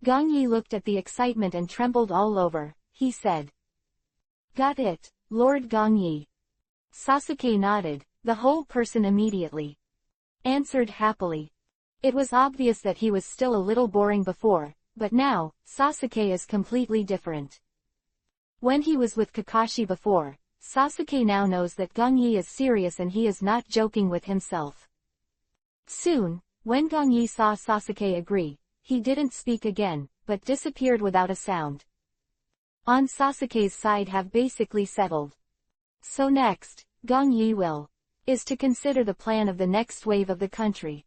Gong Yi looked at the excitement and trembled all over. He said. Got it, Lord Gong Yi. Sasuke nodded, the whole person immediately answered happily. It was obvious that he was still a little boring before, but now, Sasuke is completely different. When he was with Kakashi before, Sasuke now knows that Gong Yi is serious and he is not joking with himself. Soon, when Gong Yi saw Sasuke agree, he didn't speak again, but disappeared without a sound. On Sasuke's side have basically settled. So next, Gong Yi is to consider the plan of the next wave of the country.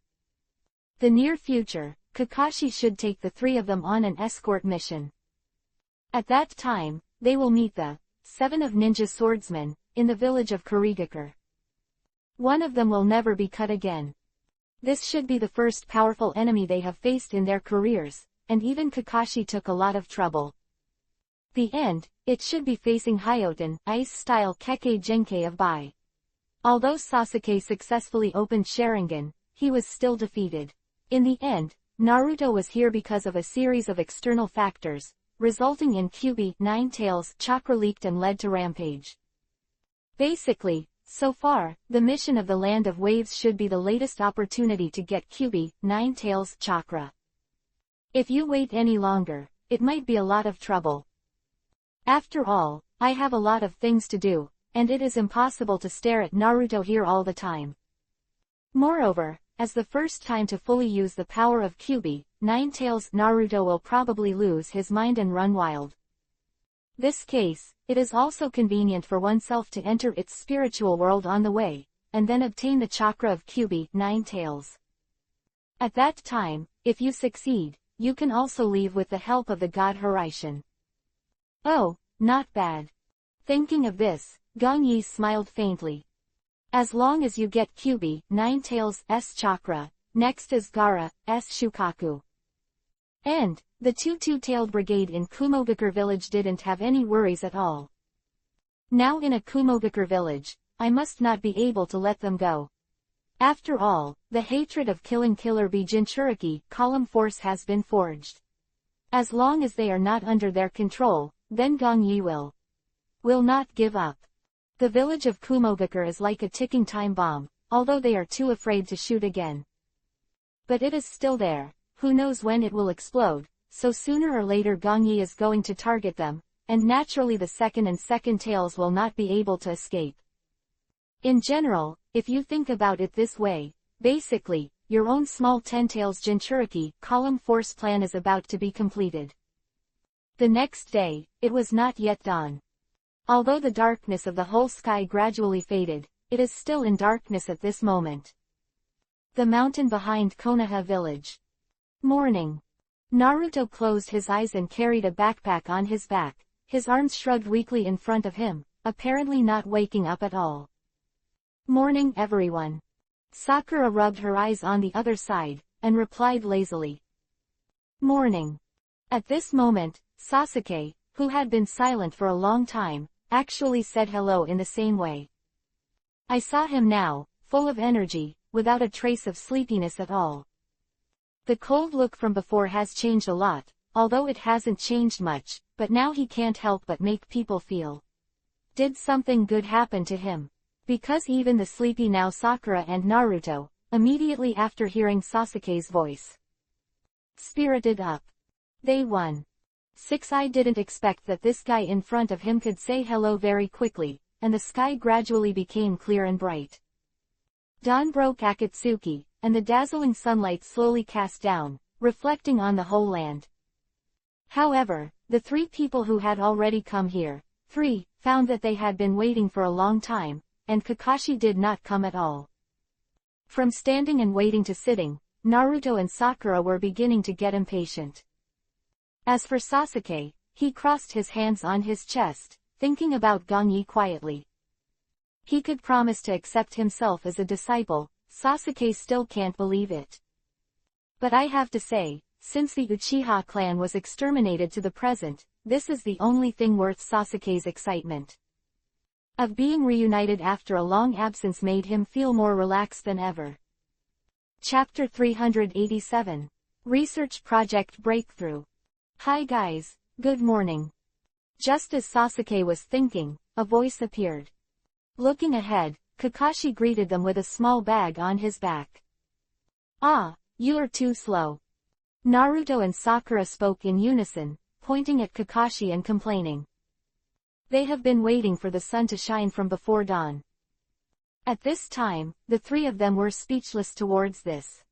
The near future, Kakashi should take the three of them on an escort mission. At that time, they will meet the 7 of ninja swordsmen, in the village of Kurigakure. One of them will never be cut again. This should be the first powerful enemy they have faced in their careers, and even Kakashi took a lot of trouble. The end, it should be facing Hyoten, ice-style Kekkei Genkei of Bai. Although Sasuke successfully opened Sharingan, he was still defeated. In the end, Naruto was here because of a series of external factors, resulting in Kyuubi, Nine Tails, chakra leaked and led to Rampage. Basically, so far, the mission of the Land of Waves should be the latest opportunity to get Kyuubi, Nine Tails, chakra. If you wait any longer, it might be a lot of trouble. After all, I have a lot of things to do, and it is impossible to stare at Naruto here all the time. Moreover, as the first time to fully use the power of Kyuubi, Nine Tails, Naruto will probably lose his mind and run wild. This case, it is also convenient for oneself to enter its spiritual world on the way, and then obtain the chakra of Kyuubi, Nine Tails. At that time, if you succeed, you can also leave with the help of the god Hiraishin. Oh, not bad. Thinking of this, Gong Yi smiled faintly. As long as you get Kyuubi, Nine Tails' chakra, next is Gaara's Shukaku. And, the two-tailed brigade in Kumogakure village didn't have any worries at all. Now in a Kumogakure village, I must not be able to let them go. After all, the hatred of killing Killer Bee Jinchuriki column force has been forged. As long as they are not under their control, then Gong Yi will not give up. The village of Kumogakure is like a ticking time bomb, although they are too afraid to shoot again. But it is still there, who knows when it will explode, so sooner or later Gong Yi is going to target them, and naturally the second tails will not be able to escape. In general, if you think about it this way, basically, your own small 10 tails Jinchuriki column force plan is about to be completed. The next day, it was not yet dawn. Although the darkness of the whole sky gradually faded, it is still in darkness at this moment. The mountain behind Konoha village. Morning. Naruto closed his eyes and carried a backpack on his back, his arms shrugged weakly in front of him, apparently not waking up at all. Morning everyone. Sakura rubbed her eyes on the other side, and replied lazily. Morning. At this moment, Sasuke, who had been silent for a long time, actually said hello in the same way. I saw him now, full of energy, without a trace of sleepiness at all. The cold look from before has changed a lot, although it hasn't changed much, but now he can't help but make people feel. Did something good happen to him? Because even the sleepy now Sakura and Naruto, immediately after hearing Sasuke's voice, spirited up. They won. I didn't expect that this guy in front of him could say hello very quickly, and the sky gradually became clear and bright. Dawn broke Akatsuki, and the dazzling sunlight slowly cast down, reflecting on the whole land. However, the three people who had already come here, found that they had been waiting for a long time, and Kakashi did not come at all. From standing and waiting to sitting, Naruto and Sakura were beginning to get impatient. As for Sasuke, he crossed his hands on his chest, thinking about Gongyi quietly. He could promise to accept himself as a disciple, Sasuke still can't believe it. But I have to say, since the Uchiha clan was exterminated to the present, this is the only thing worth Sasuke's excitement. Of being reunited after a long absence made him feel more relaxed than ever. Chapter 387. Research Project Breakthrough. Hi guys, good morning. Just as Sasuke was thinking, a voice appeared. Looking ahead, Kakashi greeted them with a small bag on his back. Ah, you're too slow. Naruto and Sakura spoke in unison, pointing at Kakashi and complaining. They have been waiting for the sun to shine from before dawn. At this time, the three of them were speechless towards this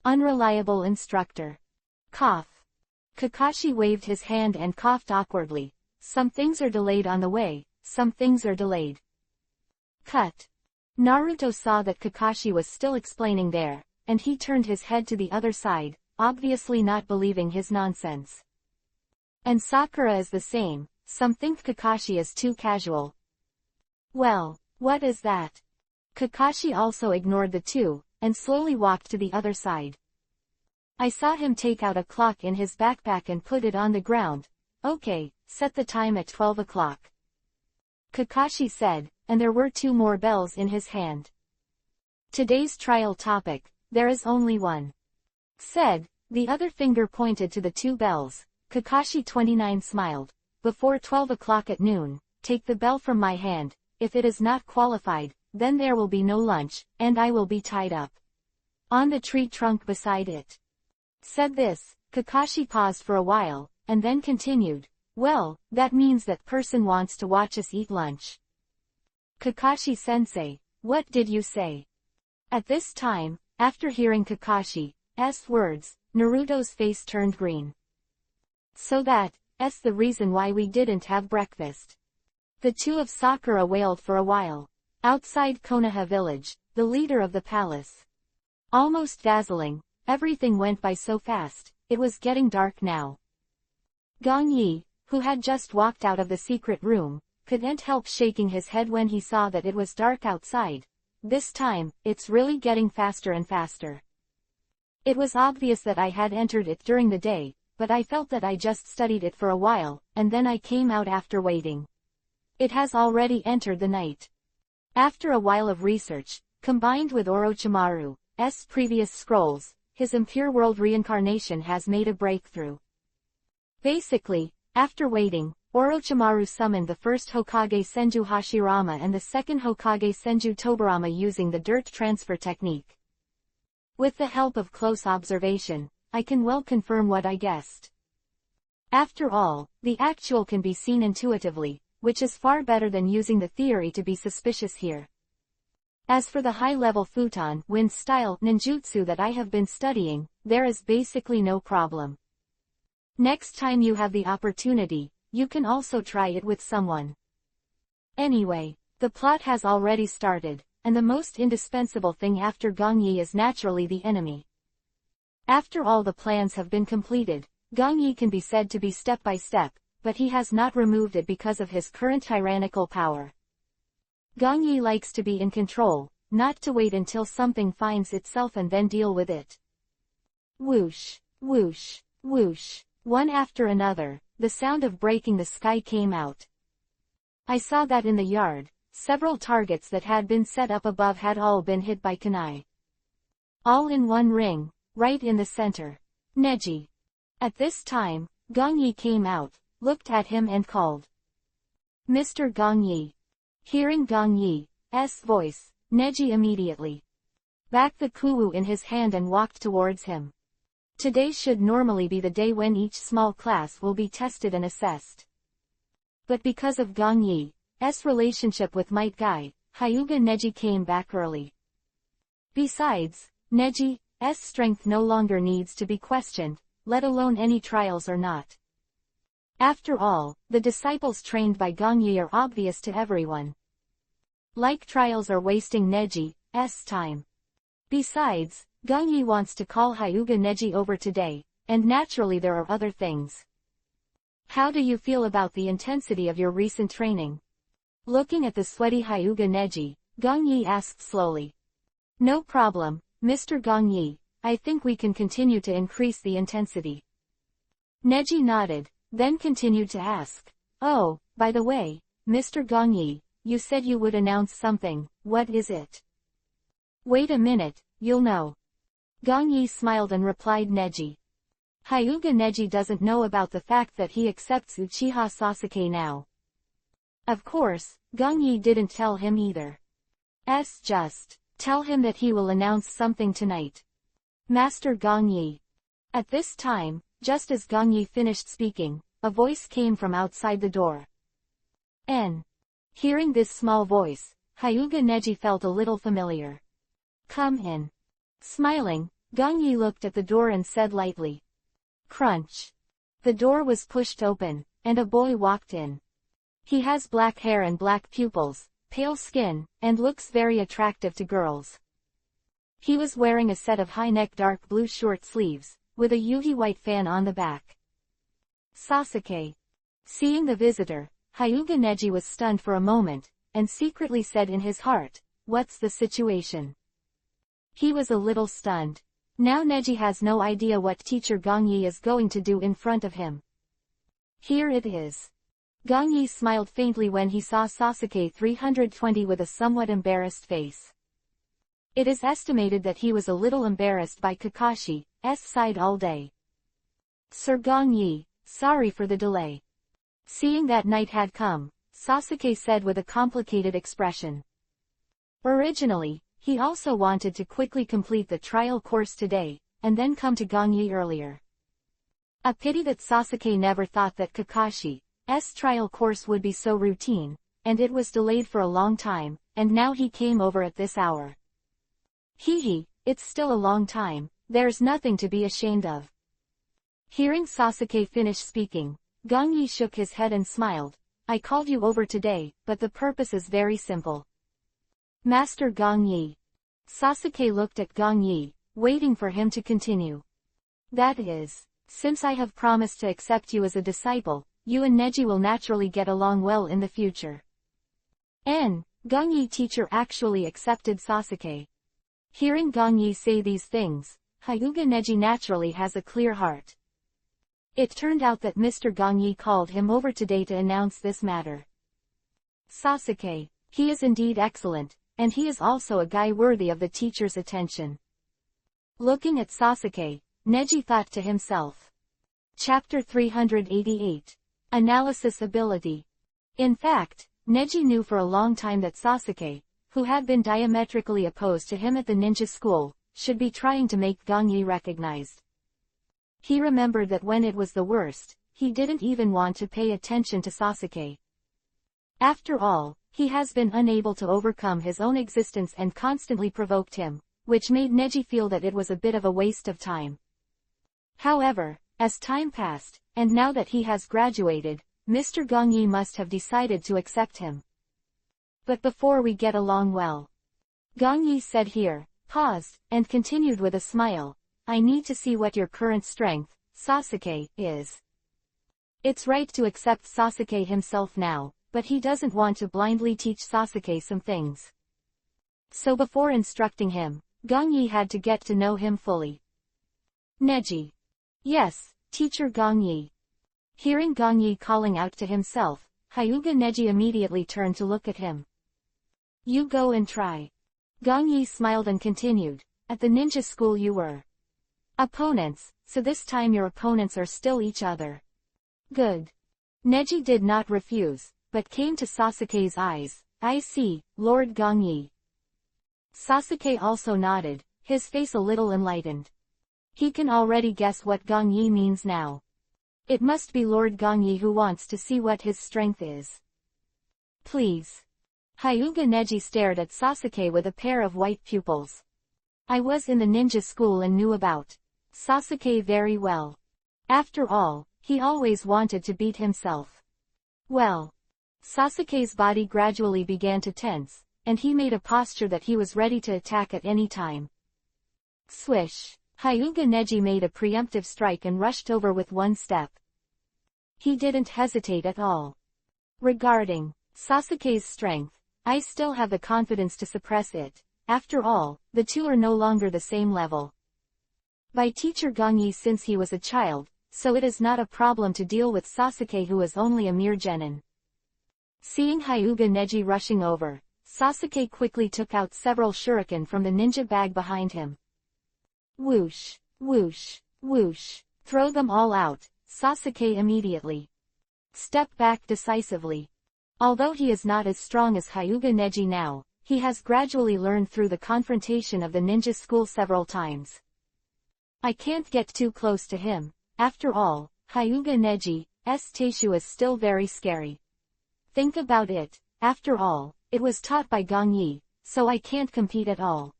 unreliable instructor. Cough. Kakashi waved his hand and coughed awkwardly. Some things are delayed on the way, some things are delayed. Cut. Naruto saw that Kakashi was still explaining there, and he turned his head to the other side, obviously not believing his nonsense. And Sakura is the same, some think Kakashi is too casual. Well, what is that? Kakashi also ignored the two, and slowly walked to the other side. I saw him take out a clock in his backpack and put it on the ground. Okay, set the time at 12 o'clock. Kakashi said, and there were two more bells in his hand. Today's trial topic, there is only one. Said, the other finger pointed to the two bells. Kakashi 29 smiled. Before 12 o'clock at noon, take the bell from my hand, if it is not qualified, then there will be no lunch, and I will be tied up on the tree trunk beside it. Said this, Kakashi paused for a while, and then continued, well, that means that person wants to watch us eat lunch. Kakashi-sensei, what did you say? At this time, after hearing Kakashi's words, Naruto's face turned green. So that's the reason why we didn't have breakfast. The two of Sakura wailed for a while. Outside Konoha village, the leader of the palace. Almost dazzling, everything went by so fast, it was getting dark now. Gongyi, who had just walked out of the secret room, couldn't help shaking his head when he saw that it was dark outside. This time, it's really getting faster and faster. It was obvious that I had entered it during the day, but I felt that I just studied it for a while, and then I came out after waiting. It has already entered the night. After a while of research, combined with Orochimaru's previous scrolls, his impure world reincarnation has made a breakthrough. Basically, after waiting, Orochimaru summoned the first Hokage Senju Hashirama and the second Hokage Senju Tobirama using the dirt transfer technique. With the help of close observation, I can well confirm what I guessed. After all, the actual can be seen intuitively, which is far better than using the theory to be suspicious here. As for the high-level futon wind style ninjutsu that I have been studying, there is basically no problem. Next time you have the opportunity, you can also try it with someone. Anyway, the plot has already started, and the most indispensable thing after Gongyi is naturally the enemy. After all the plans have been completed, Gongyi can be said to be step by step, but he has not removed it because of his current tyrannical power. Gongyi likes to be in control, not to wait until something finds itself and then deal with it. Whoosh, whoosh, whoosh, one after another, the sound of breaking the sky came out. I saw that in the yard, several targets that had been set up above had all been hit by kunai. All in one ring, right in the center. Neji. At this time, Gongyi came out, looked at him and called. Mr. Gongyi. Hearing Gongyi's voice, Neji immediately backed the kuwu in his hand and walked towards him. Today should normally be the day when each small class will be tested and assessed. But because of Gongyi's relationship with Might Guy, Hyuga Neji came back early. Besides, Neji's strength no longer needs to be questioned, let alone any trials or not. After all, the disciples trained by Gongyi are obvious to everyone. Like trials are wasting Neji's time. Besides, Gongyi wants to call Hyuga Neji over today, and naturally there are other things. How do you feel about the intensity of your recent training? Looking at the sweaty Hyuga Neji, Gongyi asked slowly. No problem, Mr. Gongyi, I think we can continue to increase the intensity. Neji nodded, then continued to ask. Oh, by the way, Mr. Gongyi, you said you would announce something, what is it? Wait a minute, you'll know. Gongyi smiled and replied Neji. Hyuga Neji doesn't know about the fact that he accepts Uchiha Sasuke now. Of course, Gongyi didn't tell him either. Just tell him that he will announce something tonight. Master Gongyi. At this time, just as Gongyi finished speaking, a voice came from outside the door. Hearing this small voice, Hyuga Neji felt a little familiar. Come in. Smiling, Gongyi looked at the door and said lightly. Crunch. The door was pushed open, and a boy walked in. He has black hair and black pupils, pale skin, and looks very attractive to girls. He was wearing a set of high-neck dark blue short sleeves, with a Yuhi white fan on the back. Sasuke. Seeing the visitor, Hyuga Neji was stunned for a moment, and secretly said in his heart, what's the situation? He was a little stunned. Now Neji has no idea what teacher Gongyi is going to do in front of him. Here it is. Gongyi smiled faintly when he saw Sasuke 320 with a somewhat embarrassed face. It is estimated that he was a little embarrassed by Kakashi's side all day. Sir Gongyi, sorry for the delay. Seeing that night had come, Sasuke said with a complicated expression. Originally, he also wanted to quickly complete the trial course today, and then come to Gongyi earlier. A pity that Sasuke never thought that Kakashi's trial course would be so routine, and it was delayed for a long time, and now he came over at this hour. Hehe, it's still a long time, there's nothing to be ashamed of. Hearing Sasuke finish speaking, Gongyi shook his head and smiled. I called you over today, but the purpose is very simple. Master Gongyi. Sasuke looked at Gongyi, waiting for him to continue. That is, since I have promised to accept you as a disciple, you and Neji will naturally get along well in the future. Gongyi teacher actually accepted Sasuke. Hearing Gongyi say these things, Hyuga Neji naturally has a clear heart. It turned out that Mr. Gongyi called him over today to announce this matter. Sasuke, he is indeed excellent, and he is also a guy worthy of the teacher's attention. Looking at Sasuke, Neji thought to himself. Chapter 388. Analysis Ability. In fact, Neji knew for a long time that Sasuke, who had been diametrically opposed to him at the ninja school, should be trying to make Gongyi recognized. He remembered that when it was the worst, he didn't even want to pay attention to Sasuke. After all, he has been unable to overcome his own existence and constantly provoked him, which made Neji feel that it was a bit of a waste of time. However, as time passed, and now that he has graduated, Mr. Gongyi must have decided to accept him. But before we get along well, Gongyi said here, paused, and continued with a smile, I need to see what your current strength, Sasuke, is. It's right to accept Sasuke himself now, but he doesn't want to blindly teach Sasuke some things. So before instructing him, Gongyi had to get to know him fully. Neji. Yes, teacher Gongyi. Hearing Gongyi calling out to himself, Hyuga Neji immediately turned to look at him. You go and try. Gongyi smiled and continued, at the ninja school you were opponents, so this time your opponents are still each other. Good. Neji did not refuse, but came to Sasuke's eyes. I see, Lord Gongyi. Sasuke also nodded, his face a little enlightened. He can already guess what Gongyi means now. It must be Lord Gongyi who wants to see what his strength is. Please. Hyuga Neji stared at Sasuke with a pair of white pupils. I was in the ninja school and knew about Sasuke very well. After all, he always wanted to beat himself. Well. Sasuke's body gradually began to tense, and he made a posture that he was ready to attack at any time. Swish. Hyuga Neji made a preemptive strike and rushed over with one step. He didn't hesitate at all. Regarding Sasuke's strength, I still have the confidence to suppress it. After all, the two are no longer the same level. By teacher Gongyi since he was a child, so it is not a problem to deal with Sasuke who is only a mere genin. Seeing Hyuga Neji rushing over, Sasuke quickly took out several shuriken from the ninja bag behind him. Whoosh, whoosh, whoosh. Throw them all out, Sasuke immediately. Step back decisively. Although he is not as strong as Hyuga Neji now, he has gradually learned through the confrontation of the ninja school several times. I can't get too close to him. After all, Hyuga Neji's Teishu is still very scary. Think about it, after all, it was taught by Gongyi, so I can't compete at all.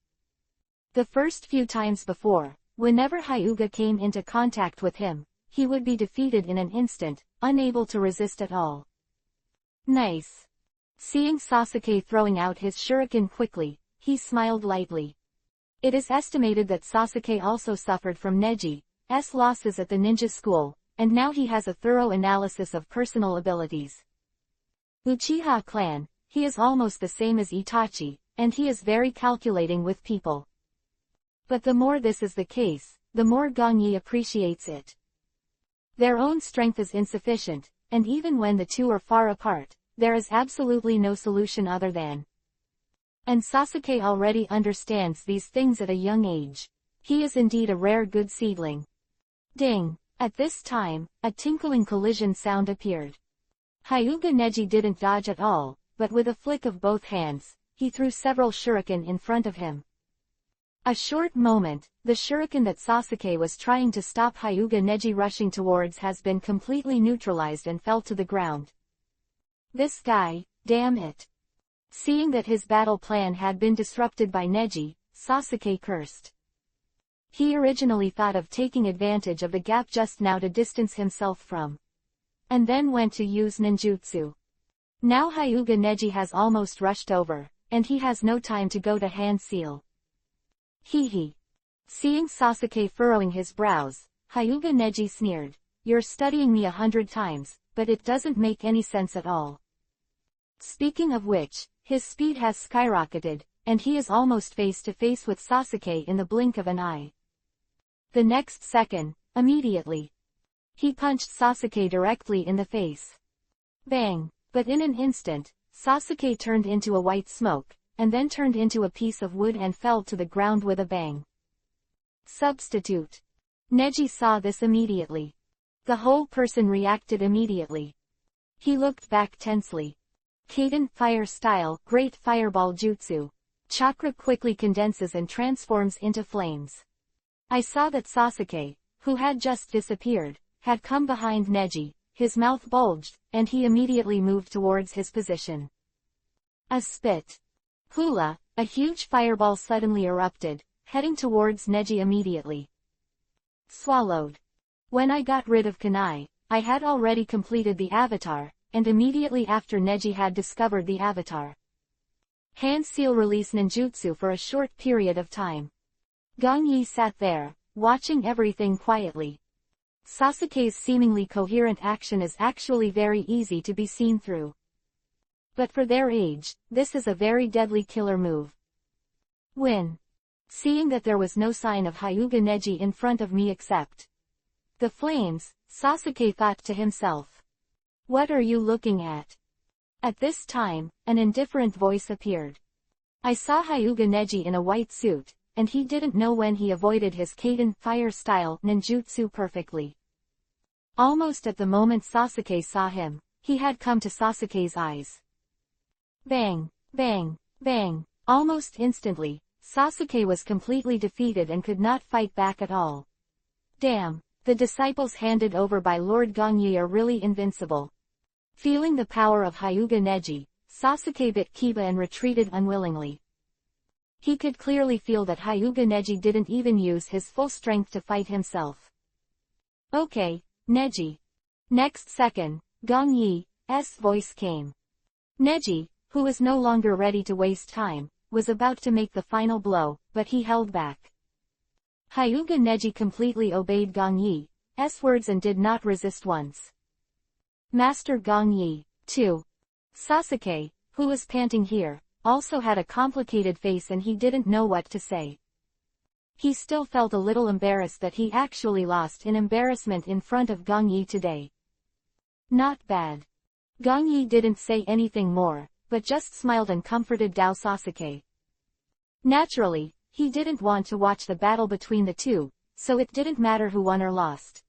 The first few times before, whenever Hyuga came into contact with him, he would be defeated in an instant, unable to resist at all. Nice. Seeing Sasuke throwing out his shuriken quickly, he smiled lightly. It is estimated that Sasuke also suffered from Neji's losses at the ninja school, and now he has a thorough analysis of personal abilities. Uchiha clan, he is almost the same as Itachi, and he is very calculating with people. But the more this is the case, the more Gongyi appreciates it. Their own strength is insufficient, and even when the two are far apart, there is absolutely no solution other than. And Sasuke already understands these things at a young age. He is indeed a rare good seedling. Ding! At this time, a tinkling collision sound appeared. Hyuga Neji didn't dodge at all, but with a flick of both hands, he threw several shuriken in front of him. A short moment, the shuriken that Sasuke was trying to stop Hyuga Neji rushing towards has been completely neutralized and fell to the ground. This guy, damn it. Seeing that his battle plan had been disrupted by Neji, Sasuke cursed. He originally thought of taking advantage of the gap just now to distance himself from. And then went to use ninjutsu. Now Hyuga Neji has almost rushed over, and he has no time to go to hand seal. Hee. Seeing Sasuke furrowing his brows, Hyuga Neji sneered. You're studying me 100 times, but it doesn't make any sense at all. Speaking of which, his speed has skyrocketed, and he is almost face to face with Sasuke in the blink of an eye. The next second, immediately, he punched Sasuke directly in the face. Bang! But in an instant, Sasuke turned into a white smoke, and then turned into a piece of wood and fell to the ground with a bang. Substitute. Neji saw this immediately. The whole person reacted immediately. He looked back tensely. Kaden fire style, great fireball jutsu. Chakra quickly condenses and transforms into flames. I saw that Sasuke, who had just disappeared, had come behind Neji, his mouth bulged, and he immediately moved towards his position. A spit. Hula, a huge fireball suddenly erupted, heading towards Neji immediately. Swallowed. When I got rid of Kunai, I had already completed the avatar, and immediately after Neji had discovered the avatar. Hand seal release ninjutsu for a short period of time. Gongyi sat there, watching everything quietly. Sasuke's seemingly coherent action is actually very easy to be seen through. But for their age, this is a very deadly killer move. Win. Seeing that there was no sign of Hyuga Neji in front of me except the flames, Sasuke thought to himself. What are you looking at? At this time, an indifferent voice appeared. I saw Hyuga Neji in a white suit, and he didn't know when he avoided his Kaden fire style ninjutsu perfectly. Almost at the moment Sasuke saw him, he had come to Sasuke's eyes. Bang, bang, bang. Almost instantly, Sasuke was completely defeated and could not fight back at all. Damn, the disciples handed over by Lord Gongyi are really invincible. Feeling the power of Hyuga Neji, Sasuke bit Kiba and retreated unwillingly. He could clearly feel that Hyuga Neji didn't even use his full strength to fight himself. Okay, Neji. Next second, Gong Yi's voice came. Neji, who was no longer ready to waste time, was about to make the final blow, but he held back. Hyuga Neji completely obeyed Gong Yi's words and did not resist once. Master Gong Yi, too. Sasuke, who was panting here, also had a complicated face and he didn't know what to say. He still felt a little embarrassed that he actually lost in embarrassment in front of Gong Yi today. Not bad. Gong Yi didn't say anything more, but just smiled and comforted Dao Sasuke. Naturally, he didn't want to watch the battle between the two, so it didn't matter who won or lost.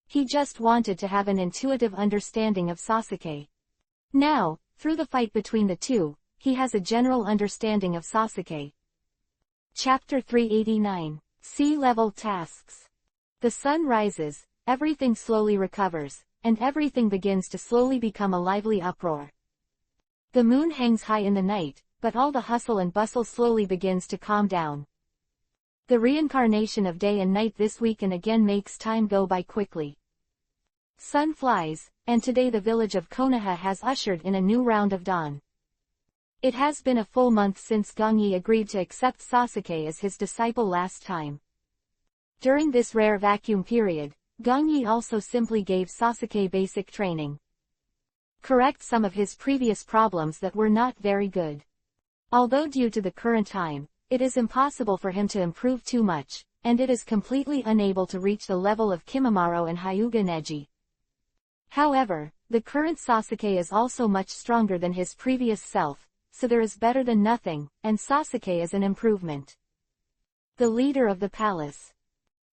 He just wanted to have an intuitive understanding of Sasuke. Now, through the fight between the two, he has a general understanding of Sasuke. Chapter 389. Sea-level tasks. The sun rises, everything slowly recovers, and everything begins to slowly become a lively uproar. The moon hangs high in the night, but all the hustle and bustle slowly begins to calm down. The reincarnation of day and night this weekend again makes time go by quickly. Sun flies, and today the village of Konoha has ushered in a new round of dawn. It has been a full month since Gong Yi agreed to accept Sasuke as his disciple last time. During this rare vacuum period, Gong Yi also simply gave Sasuke basic training. Correct some of his previous problems that were not very good. Although due to the current time, it is impossible for him to improve too much, and it is completely unable to reach the level of Kimimaro and Hyuga Neji. However, the current Sasuke is also much stronger than his previous self, so there is better than nothing, and Sasuke is an improvement. The leader of the palace.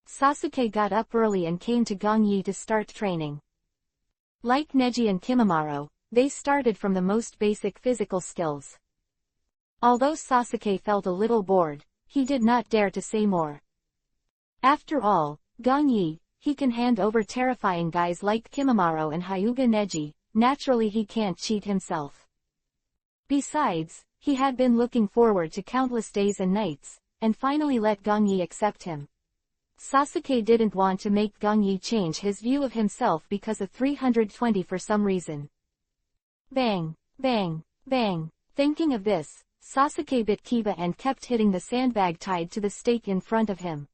Sasuke got up early and came to Gong Yi to start training. Like Neji and Kimimaro, they started from the most basic physical skills. Although Sasuke felt a little bored, he did not dare to say more. After all, Gong Yi, he can hand over terrifying guys like Kimimaro and Hyuga Neji, naturally he can't cheat himself. Besides, he had been looking forward to countless days and nights, and finally let Gong Yi accept him. Sasuke didn't want to make Gong Yi change his view of himself because of 320 for some reason. Bang, bang, bang. Thinking of this, Sasuke bit Kiba and kept hitting the sandbag tied to the stake in front of him.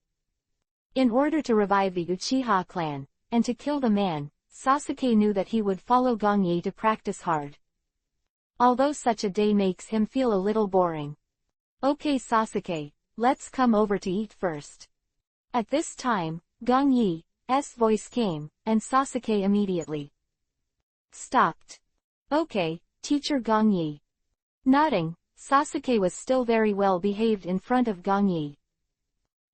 In order to revive the Uchiha clan, and to kill the man, Sasuke knew that he would follow Gong Yi to practice hard. Although such a day makes him feel a little boring. Okay Sasuke, let's come over to eat first. At this time, Gong Yi's voice came, and Sasuke immediately stopped. Okay, teacher Gong Yi. Nodding, Sasuke was still very well behaved in front of Gong Yi.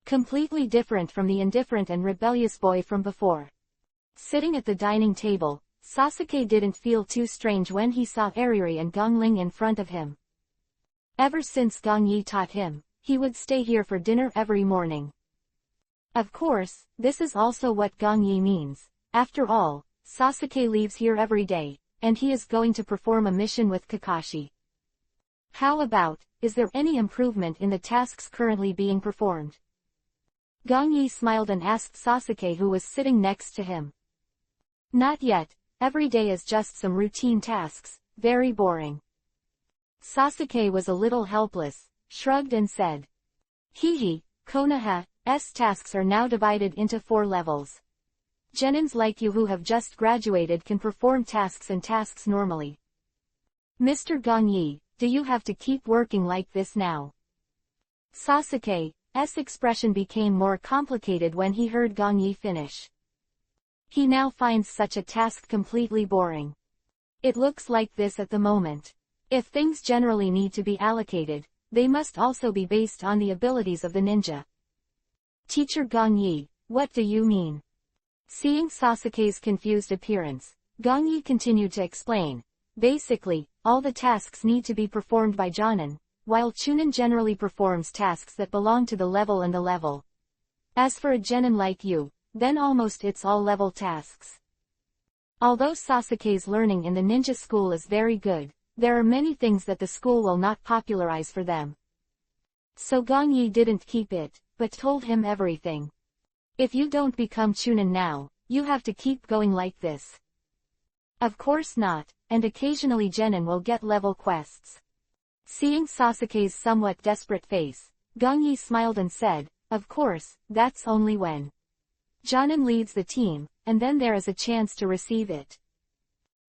Completely different from the indifferent and rebellious boy from before. Sitting at the dining table, Sasuke didn't feel too strange when he saw Ariri and Gongling in front of him. Ever since Gong Yi taught him, he would stay here for dinner every morning. Of course, this is also what Gong Yi means. After all, Sasuke leaves here every day, and he is going to perform a mission with Kakashi. How about, is there any improvement in the tasks currently being performed? Gong Yi smiled and asked Sasuke who was sitting next to him. Not yet, every day is just some routine tasks, very boring. Sasuke was a little helpless, shrugged and said. Hehe, Konoha's tasks are now divided into 4 levels. Genins like you who have just graduated can perform tasks and tasks normally. Mr. Gong Yi, do you have to keep working like this now? Sasuke's expression became more complicated when he heard Gong Yi finish. He now finds such a task completely boring. It looks like this at the moment. If things generally need to be allocated, they must also be based on the abilities of the ninja. Teacher Gong Yi, what do you mean? Seeing Sasuke's confused appearance, Gong Yi continued to explain. Basically, all the tasks need to be performed by Jonin, while Chunin generally performs tasks that belong to the level and the level. As for a genin like you, then almost it's all level tasks. Although Sasuke's learning in the ninja school is very good, there are many things that the school will not popularize for them. So Gong Yi didn't keep it, but told him everything. If you don't become Chunin now, you have to keep going like this. Of course not, and occasionally genin will get level quests. Seeing Sasuke's somewhat desperate face, Gong Yi smiled and said, of course, that's only when Jonin leads the team, and then there is a chance to receive it.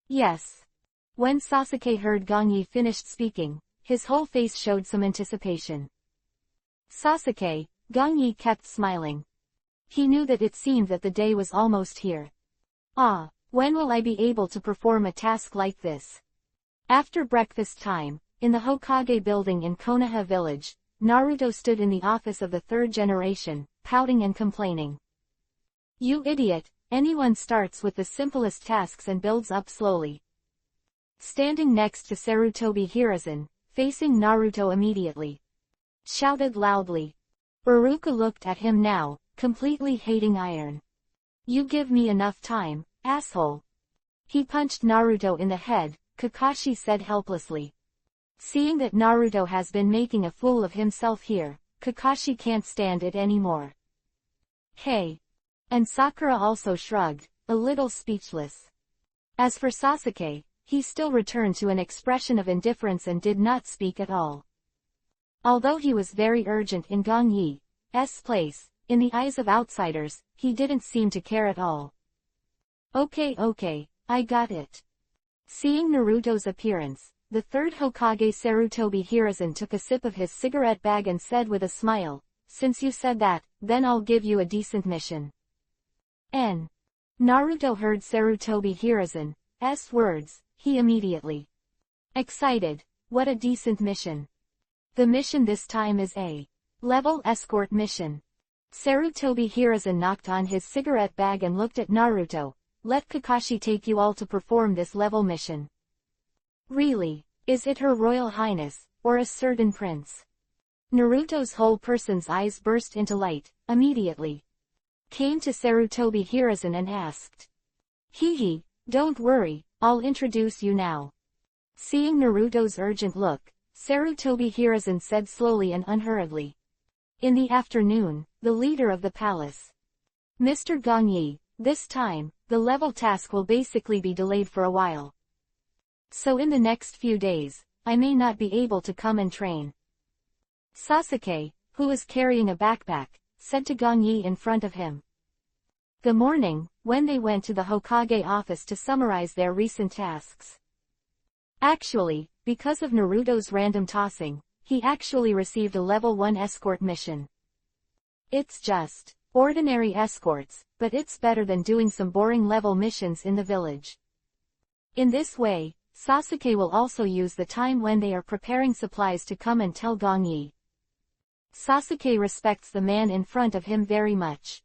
Yes. When Sasuke heard Gong Yi finished speaking, his whole face showed some anticipation. Sasuke, Gong Yi kept smiling. He knew that it seemed that the day was almost here. Ah, when will I be able to perform a task like this? After breakfast time, in the Hokage building in Konoha village, Naruto stood in the office of the third generation, pouting and complaining. You idiot, anyone starts with the simplest tasks and builds up slowly. Standing next to Sarutobi Hiruzen, facing Naruto immediately, shouted loudly. Iruka looked at him now, completely hating iron. You give me enough time, asshole. He punched Naruto in the head, Kakashi said helplessly. Seeing that Naruto has been making a fool of himself here, Kakashi can't stand it anymore. Hey. And Sakura also shrugged, a little speechless. As for Sasuke, he still returned to an expression of indifference and did not speak at all. Although he was very urgent in Gong Yi's place, in the eyes of outsiders, he didn't seem to care at all. Okay, I got it. Seeing Naruto's appearance, the third Hokage Sarutobi Hiruzen took a sip of his cigarette bag and said with a smile, since you said that, then I'll give you a decent mission. Naruto heard Sarutobi Hiruzen's words, he immediately excited. What a decent mission. The mission this time is a level escort mission. Sarutobi Hiruzen knocked on his cigarette bag and looked at Naruto. Let Kakashi take you all to perform this level mission. Really? Is it Her Royal Highness, or a certain prince? Naruto's whole person's eyes burst into light, immediately. Came to Sarutobi Hiruzen and asked. Hee, don't worry, I'll introduce you now. Seeing Naruto's urgent look, Sarutobi Hiruzen said slowly and unhurriedly. In the afternoon, the leader of the palace. Mr. Gong Yi, this time, the level task will basically be delayed for a while. So in the next few days, I may not be able to come and train. Sasuke, who was carrying a backpack, said to Gong Yi in front of him. The morning, when they went to the Hokage office to summarize their recent tasks. Actually, because of Naruto's random tossing, he actually received a level 1 escort mission. It's just ordinary escorts, but it's better than doing some boring level missions in the village. In this way, Sasuke will also use the time when they are preparing supplies to come and tell Gong Yi. Sasuke respects the man in front of him very much.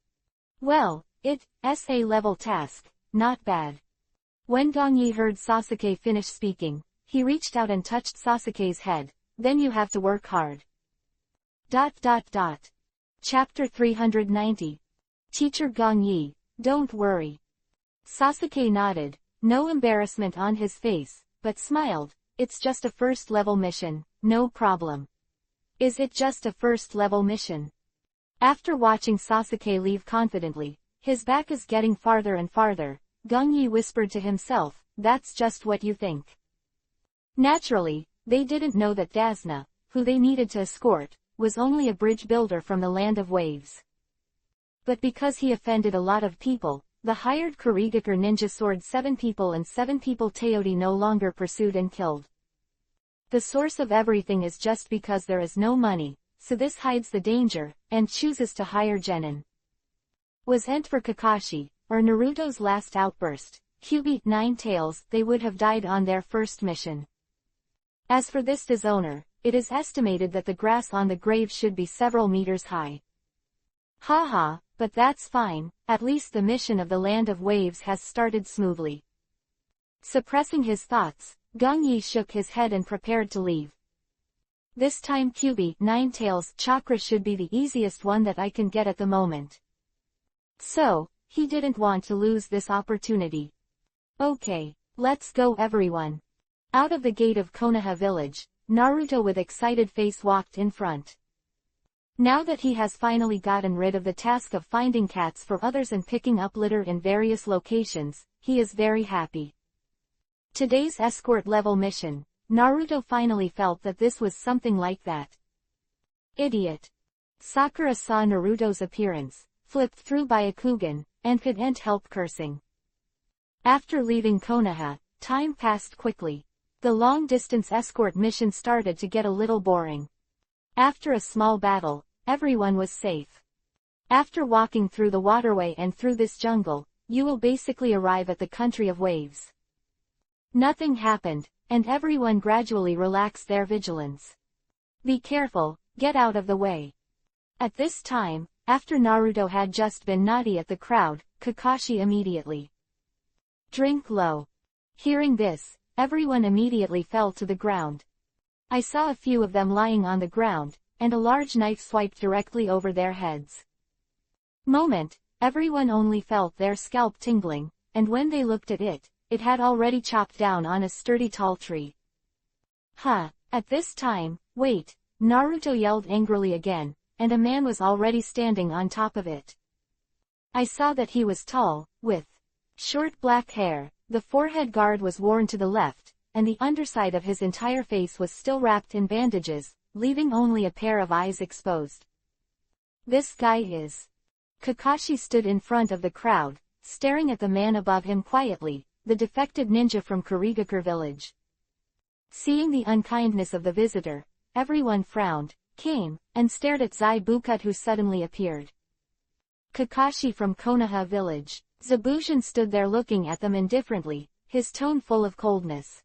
Well, it's a level task, not bad. When Gong Yi heard Sasuke finish speaking, he reached out and touched Sasuke's head. Then you have to work hard. ... Chapter 390. Teacher Gong Yi, don't worry. Sasuke nodded, no embarrassment on his face, but smiled. It's just a first level mission, no problem. Is it just a first level mission? After watching Sasuke leave confidently, his back is getting farther and farther, Gong Yi whispered to himself, that's just what you think. Naturally, they didn't know that Dasna, who they needed to escort, was only a bridge builder from the land of waves. But because he offended a lot of people, the hired Kurigaker ninja sword 7 people and 7 people Teodi no longer pursued and killed. The source of everything is just because there is no money, so this hides the danger, and chooses to hire genin. Was it for Kakashi, or Naruto's last outburst, Kyuubi 9 tails, they would have died on their first mission. As for this dishonor, it is estimated that the grass on the grave should be several meters high. Haha, but that's fine, at least the mission of the Land of Waves has started smoothly. Suppressing his thoughts, Gong Yi shook his head and prepared to leave. This time Kyuubi 9 tails chakra should be the easiest one that I can get at the moment. So, he didn't want to lose this opportunity. Okay, let's go everyone. Out of the gate of Konoha village, Naruto with excited face walked in front. Now that he has finally gotten rid of the task of finding cats for others and picking up litter in various locations, he is very happy. Today's escort level mission, Naruto finally felt that this was something like that. Idiot. Sakura saw Naruto's appearance, flipped through Byakugan, and couldn't help cursing. After leaving Konoha, time passed quickly. The long-distance escort mission started to get a little boring. After a small battle, everyone was safe. After walking through the waterway and through this jungle, you will basically arrive at the country of waves. Nothing happened, and everyone gradually relaxed their vigilance. Be careful, get out of the way. At this time, after Naruto had just been naughty at the crowd, Kakashi immediately drink low. Hearing this, everyone immediately fell to the ground. I saw a few of them lying on the ground, and a large knife swiped directly over their heads. Moment, everyone only felt their scalp tingling, and when they looked at it, it had already chopped down on a sturdy tall tree. Huh, at this time, wait, Naruto yelled angrily again, and a man was already standing on top of it. I saw that he was tall, with short black hair, the forehead guard was worn to the left, and the underside of his entire face was still wrapped in bandages, leaving only a pair of eyes exposed. This guy is... Kakashi stood in front of the crowd, staring at the man above him quietly, the defected ninja from Kurigakure village. Seeing the unkindness of the visitor, everyone frowned, came, and stared at Zaibukut who suddenly appeared. Kakashi from Konoha village. Zabujan stood there looking at them indifferently, his tone full of coldness.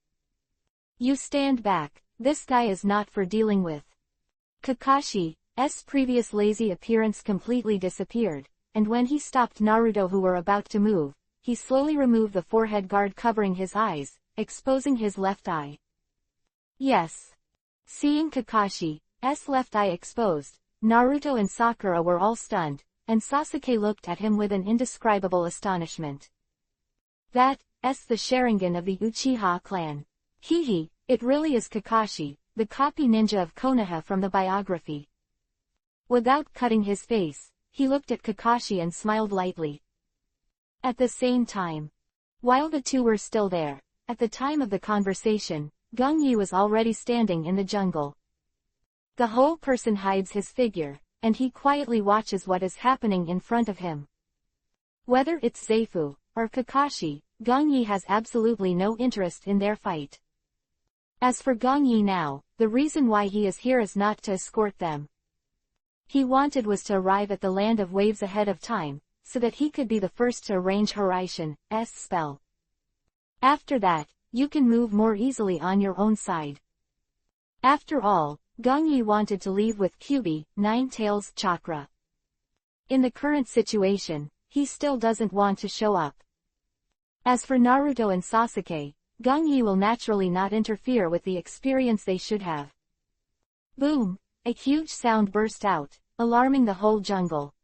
You stand back, this guy is not for dealing with. Kakashi's previous lazy appearance completely disappeared, and when he stopped Naruto who were about to move, he slowly removed the forehead guard covering his eyes, exposing his left eye. Yes. Seeing Kakashi's left eye exposed, Naruto and Sakura were all stunned, and Sasuke looked at him with an indescribable astonishment. That's the Sharingan of the Uchiha clan. Hehe, it really is Kakashi, the copy ninja of Konoha from the biography. Without cutting his face, he looked at Kakashi and smiled lightly. At the same time, while the two were still there, at the time of the conversation, Gongyi was already standing in the jungle. The whole person hides his figure, and he quietly watches what is happening in front of him. Whether it's Zaifu or Kakashi, Gongyi has absolutely no interest in their fight. As for Gongyi now, the reason why he is here is not to escort them. He wanted was to arrive at the land of waves ahead of time, so that he could be the first to arrange Hiraishin's spell. After that, you can move more easily on your own side. After all, Gongyi wanted to leave with Kyuubi, Nine-Tails chakra. In the current situation, he still doesn't want to show up. As for Naruto and Sasuke, Gongyi will naturally not interfere with the experience they should have. Boom! A huge sound burst out, alarming the whole jungle.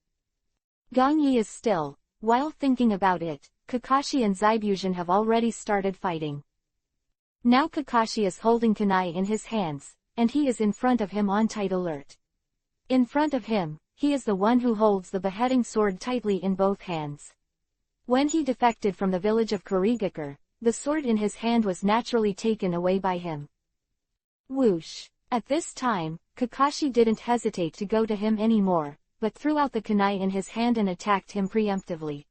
Gongyi is still. While thinking about it, Kakashi and Zaibujin have already started fighting. Now Kakashi is holding kunai in his hands, and he is in front of him on tight alert. In front of him, he is the one who holds the beheading sword tightly in both hands. When he defected from the village of Kurigakure, the sword in his hand was naturally taken away by him. Whoosh! At this time, Kakashi didn't hesitate to go to him anymore, but threw out the kunai in his hand and attacked him preemptively.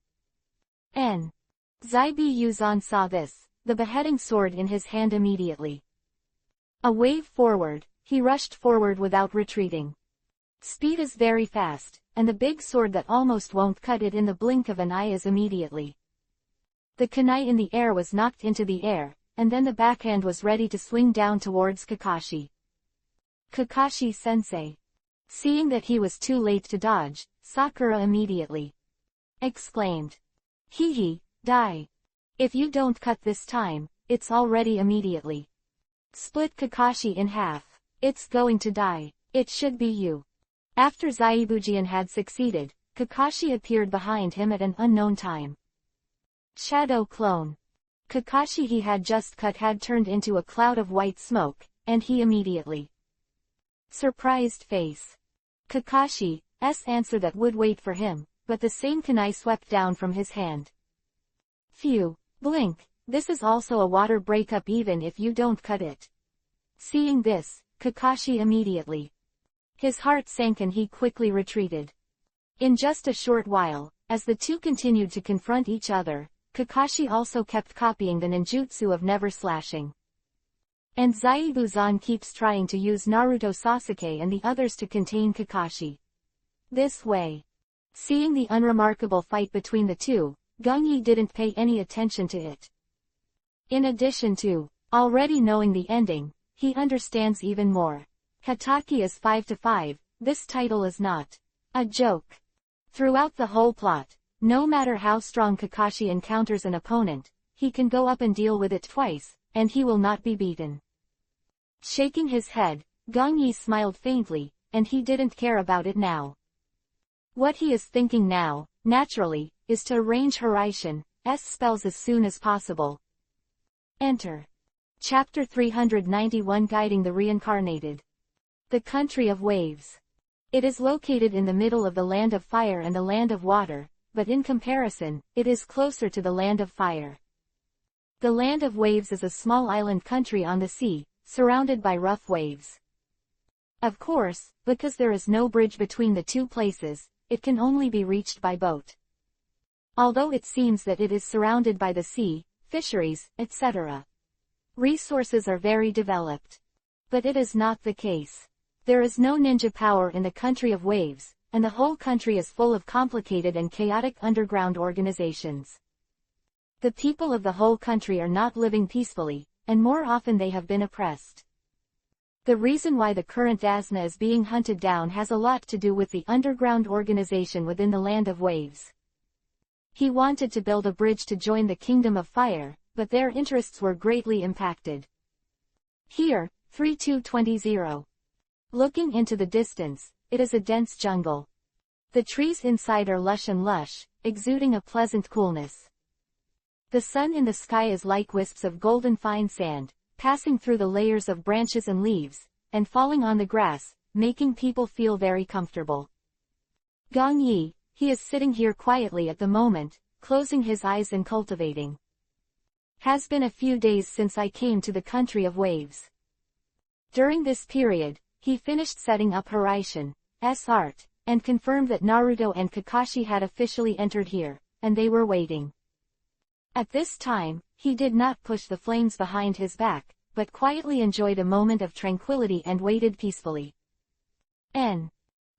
Zaibuzan saw this, the beheading sword in his hand immediately. A wave forward, he rushed forward without retreating. Speed is very fast, and the big sword that almost won't cut it in the blink of an eye is immediately. The kunai in the air was knocked into the air, and then the backhand was ready to swing down towards Kakashi. Kakashi-sensei. Seeing that he was too late to dodge, Sakura immediately exclaimed. Hehe, die. If you don't cut this time, it's already immediately. Split Kakashi in half. It's going to die. It should be you. After Zaibujin had succeeded, Kakashi appeared behind him at an unknown time. Shadow clone. Kakashi he had just cut had turned into a cloud of white smoke, and he immediately surprised face. Kakashi's answer that would wait for him, but the same kunai swept down from his hand. Phew, blink, this is also a water breakup even if you don't cut it. Seeing this, Kakashi immediately. His heart sank and he quickly retreated. In just a short while, as the two continued to confront each other, Kakashi also kept copying the ninjutsu of never slashing. And Zaibuzan keeps trying to use Naruto Sasuke and the others to contain Kakashi. This way. Seeing the unremarkable fight between the two, Gongyi didn't pay any attention to it. In addition to already knowing the ending, he understands even more. Hataki is 5-5, this title is not a joke. Throughout the whole plot, no matter how strong Kakashi encounters an opponent, he can go up and deal with it twice, and he will not be beaten. Shaking his head, Gongyi smiled faintly, and he didn't care about it now. What he is thinking now, naturally, is to arrange Hiraishin's spells as soon as possible. Enter. Chapter 391 Guiding the Reincarnated. The Country of Waves. It is located in the middle of the Land of Fire and the Land of Water, but in comparison, it is closer to the Land of Fire. The Land of Waves is a small island country on the sea, surrounded by rough waves. Of course, because there is no bridge between the two places, it can only be reached by boat. Although it seems that it is surrounded by the sea, fisheries, etc. Resources are very developed. But it is not the case. There is no ninja power in the country of waves, and the whole country is full of complicated and chaotic underground organizations. The people of the whole country are not living peacefully, and more often they have been oppressed. The reason why the current Asuna is being hunted down has a lot to do with the underground organization within the Land of Waves. He wanted to build a bridge to join the Kingdom of Fire, but their interests were greatly impacted. Here, 3220. Looking into the distance, it is a dense jungle. The trees inside are lush and lush, exuding a pleasant coolness. The sun in the sky is like wisps of golden fine sand, passing through the layers of branches and leaves, and falling on the grass, making people feel very comfortable. Gongyi, he is sitting here quietly at the moment, closing his eyes and cultivating. Has been a few days since I came to the country of waves. During this period, he finished setting up Hiraishin's art, and confirmed that Naruto and Kakashi had officially entered here, and they were waiting. At this time, he did not push the flames behind his back, but quietly enjoyed a moment of tranquility and waited peacefully.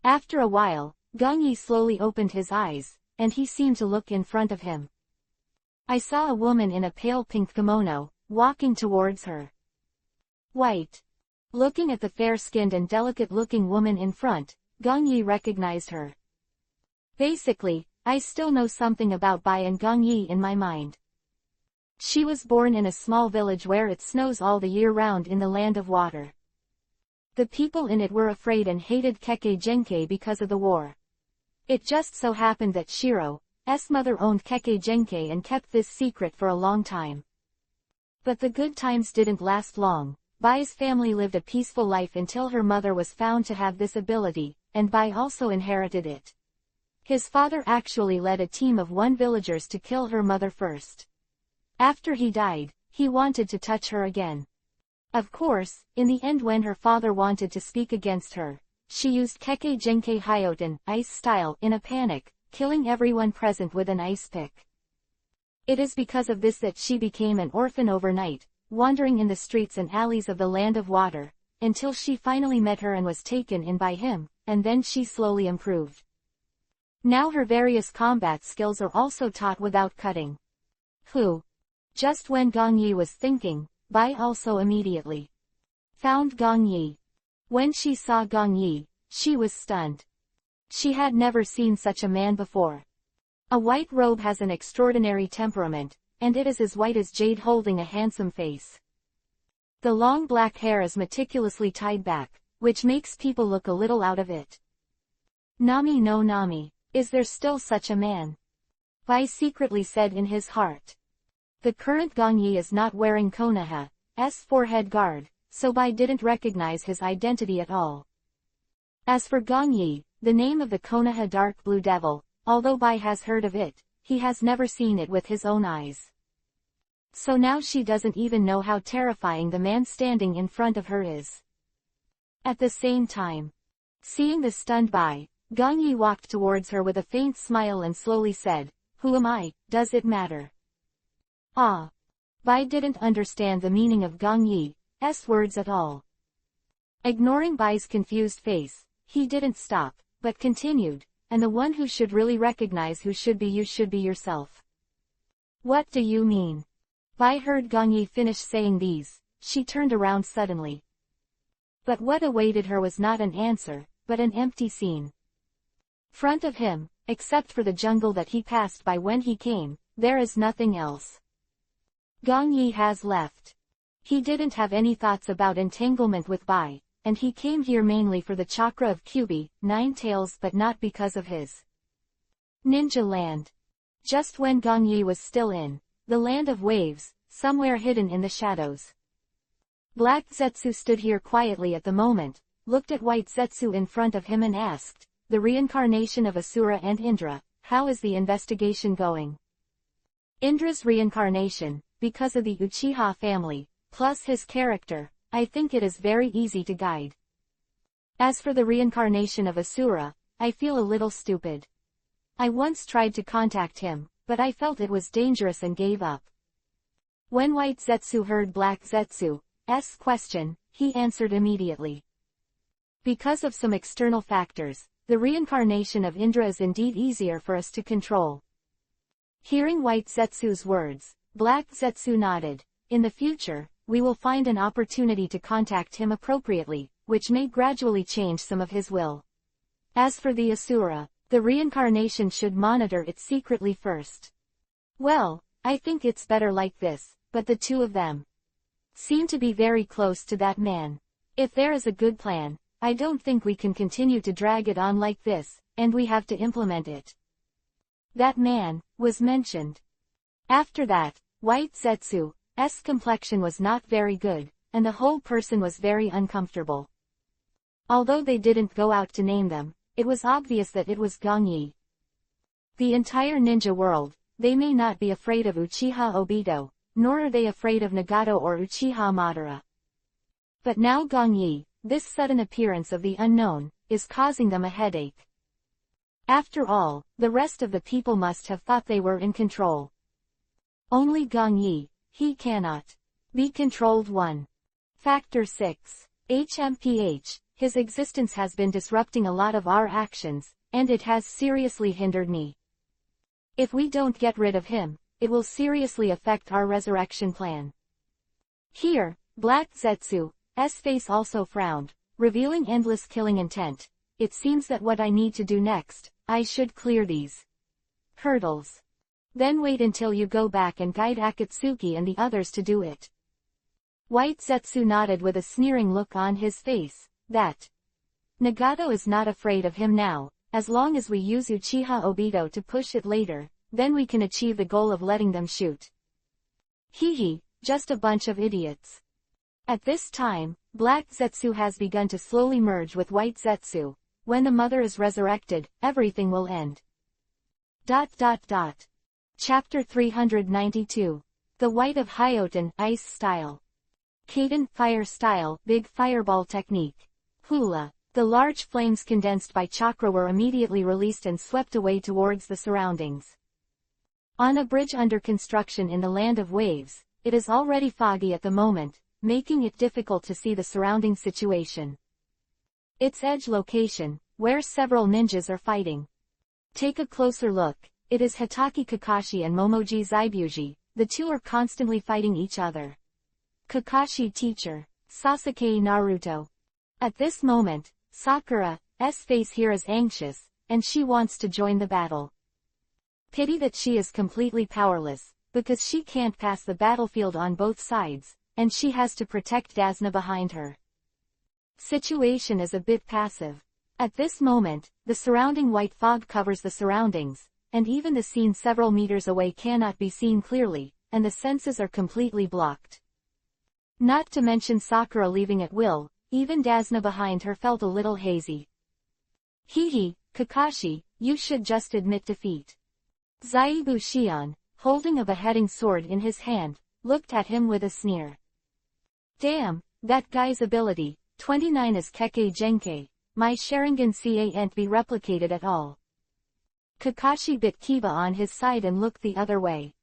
After a while, Gongyi slowly opened his eyes, and he seemed to look in front of him. I saw a woman in a pale pink kimono, walking towards her. White. Looking at the fair-skinned and delicate-looking woman in front, Gongyi recognized her. Basically, I still know something about Bai and Gongyi in my mind. She was born in a small village where it snows all the year round in the Land of Water. The people in it were afraid and hated Kekkei Genkei because of the war. It just so happened that Shiro's mother owned Kekkei Genkei and kept this secret for a long time. But the good times didn't last long. Bai's family lived a peaceful life until her mother was found to have this ability, and Bai also inherited it. His father actually led a team of 1 villagers to kill her mother first. After he died, he wanted to touch her again. Of course, in the end when her father wanted to speak against her, she used Kekkei Genkei Hyoten, ice style, in a panic, killing everyone present with an ice pick. It is because of this that she became an orphan overnight, wandering in the streets and alleys of the Land of Water, until she finally met her and was taken in by him, and then she slowly improved. Now her various combat skills are also taught without cutting. Just when Gongyi was thinking, Bai also immediately found Gongyi. When she saw Gongyi, she was stunned. She had never seen such a man before. A white robe has an extraordinary temperament, and it is as white as jade holding a handsome face. The long black hair is meticulously tied back, which makes people look a little out of it. Nami no Nami, is there still such a man? Bai secretly said in his heart. The current Gongyi is not wearing Konoha's forehead guard, so Bai didn't recognize his identity at all. As for Gongyi, the name of the Konoha Dark Blue Devil, although Bai has heard of it, he has never seen it with his own eyes. So now she doesn't even know how terrifying the man standing in front of her is. At the same time, seeing the stunned Bai, Gongyi walked towards her with a faint smile and slowly said, "Who am I, does it matter?" Ah. Bai didn't understand the meaning of Gongyi's words at all. Ignoring Bai's confused face, he didn't stop, but continued, "And the one who should really recognize who should be you should be yourself." "What do you mean?" Bai heard Gongyi finish saying these. She turned around suddenly. But what awaited her was not an answer, but an empty scene. Front of him, except for the jungle that he passed by when he came, there is nothing else. Gongyi has left. He didn't have any thoughts about entanglement with Bai, and he came here mainly for the chakra of Kyubi, 9 tails, but not because of his ninja land. Just when Gongyi was still in the land of waves, somewhere hidden in the shadows. Black Zetsu stood here quietly at the moment, looked at White Zetsu in front of him and asked, "The reincarnation of Asura and Indra, how is the investigation going?" Indra's reincarnation, because of the Uchiha family, plus his character, I think it is very easy to guide. As for the reincarnation of Asura, I feel a little stupid. I once tried to contact him, but I felt it was dangerous and gave up. When White Zetsu heard Black Zetsu's question, he answered immediately. Because of some external factors, the reincarnation of Indra is indeed easier for us to control. Hearing White Zetsu's words, Black Zetsu nodded. In the future, we will find an opportunity to contact him appropriately, which may gradually change some of his will. As for the Asura, the reincarnation should monitor it secretly first. Well, I think it's better like this, but the two of them seem to be very close to that man. If there is a good plan, I don't think we can continue to drag it on like this, and we have to implement it. That man was mentioned. After that, White Zetsu's complexion was not very good, and the whole person was very uncomfortable. Although they didn't go out to name them, it was obvious that it was Gongyi. The entire ninja world, they may not be afraid of Uchiha Obito, nor are they afraid of Nagato or Uchiha Madara. But now Gongyi, this sudden appearance of the unknown, is causing them a headache. After all, the rest of the people must have thought they were in control. Only Gongyi, he cannot be controlled. 1. Factor 6. HMPH, his existence has been disrupting a lot of our actions, and it has seriously hindered me. If we don't get rid of him, it will seriously affect our resurrection plan. Here, Black Zetsu's face also frowned, revealing endless killing intent. It seems that what I need to do next, I should clear these hurdles. Then wait until you go back and guide Akatsuki and the others to do it. White Zetsu nodded with a sneering look on his face. That Nagato is not afraid of him now. As long as we use Uchiha Obito to push it later, then we can achieve the goal of letting them shoot. Hehe, just a bunch of idiots. At this time, Black Zetsu has begun to slowly merge with White Zetsu. When the mother is resurrected, everything will end. Chapter 392. The White of Hyoten, Ice Style. Kaden, Fire Style, Big Fireball Technique. Hula. The large flames condensed by chakra were immediately released and swept away towards the surroundings. On a bridge under construction in the land of waves, it is already foggy at the moment, making it difficult to see the surrounding situation. Its edge location, where several ninjas are fighting. Take a closer look, it is Hitaki Kakashi and Momoji Zaibuji, the two are constantly fighting each other. Kakashi teacher, Sasuke Naruto. At this moment, Sakura's face here is anxious, and she wants to join the battle. Pity that she is completely powerless, because she can't pass the battlefield on both sides, and she has to protect Dasna behind her. Situation is a bit passive. At this moment, the surrounding white fog covers the surroundings, and even the scene several meters away cannot be seen clearly, and the senses are completely blocked. Not to mention Sakura leaving at will, even Dasna behind her felt a little hazy. Hee, Kakashi, you should just admit defeat. Zaibu Shion, holding a beheading sword in his hand, looked at him with a sneer. Damn, that guy's ability, 29 is Kekkei Genkei, my Sharingan can't be replicated at all. Kakashi bit Kiba on his side and looked the other way.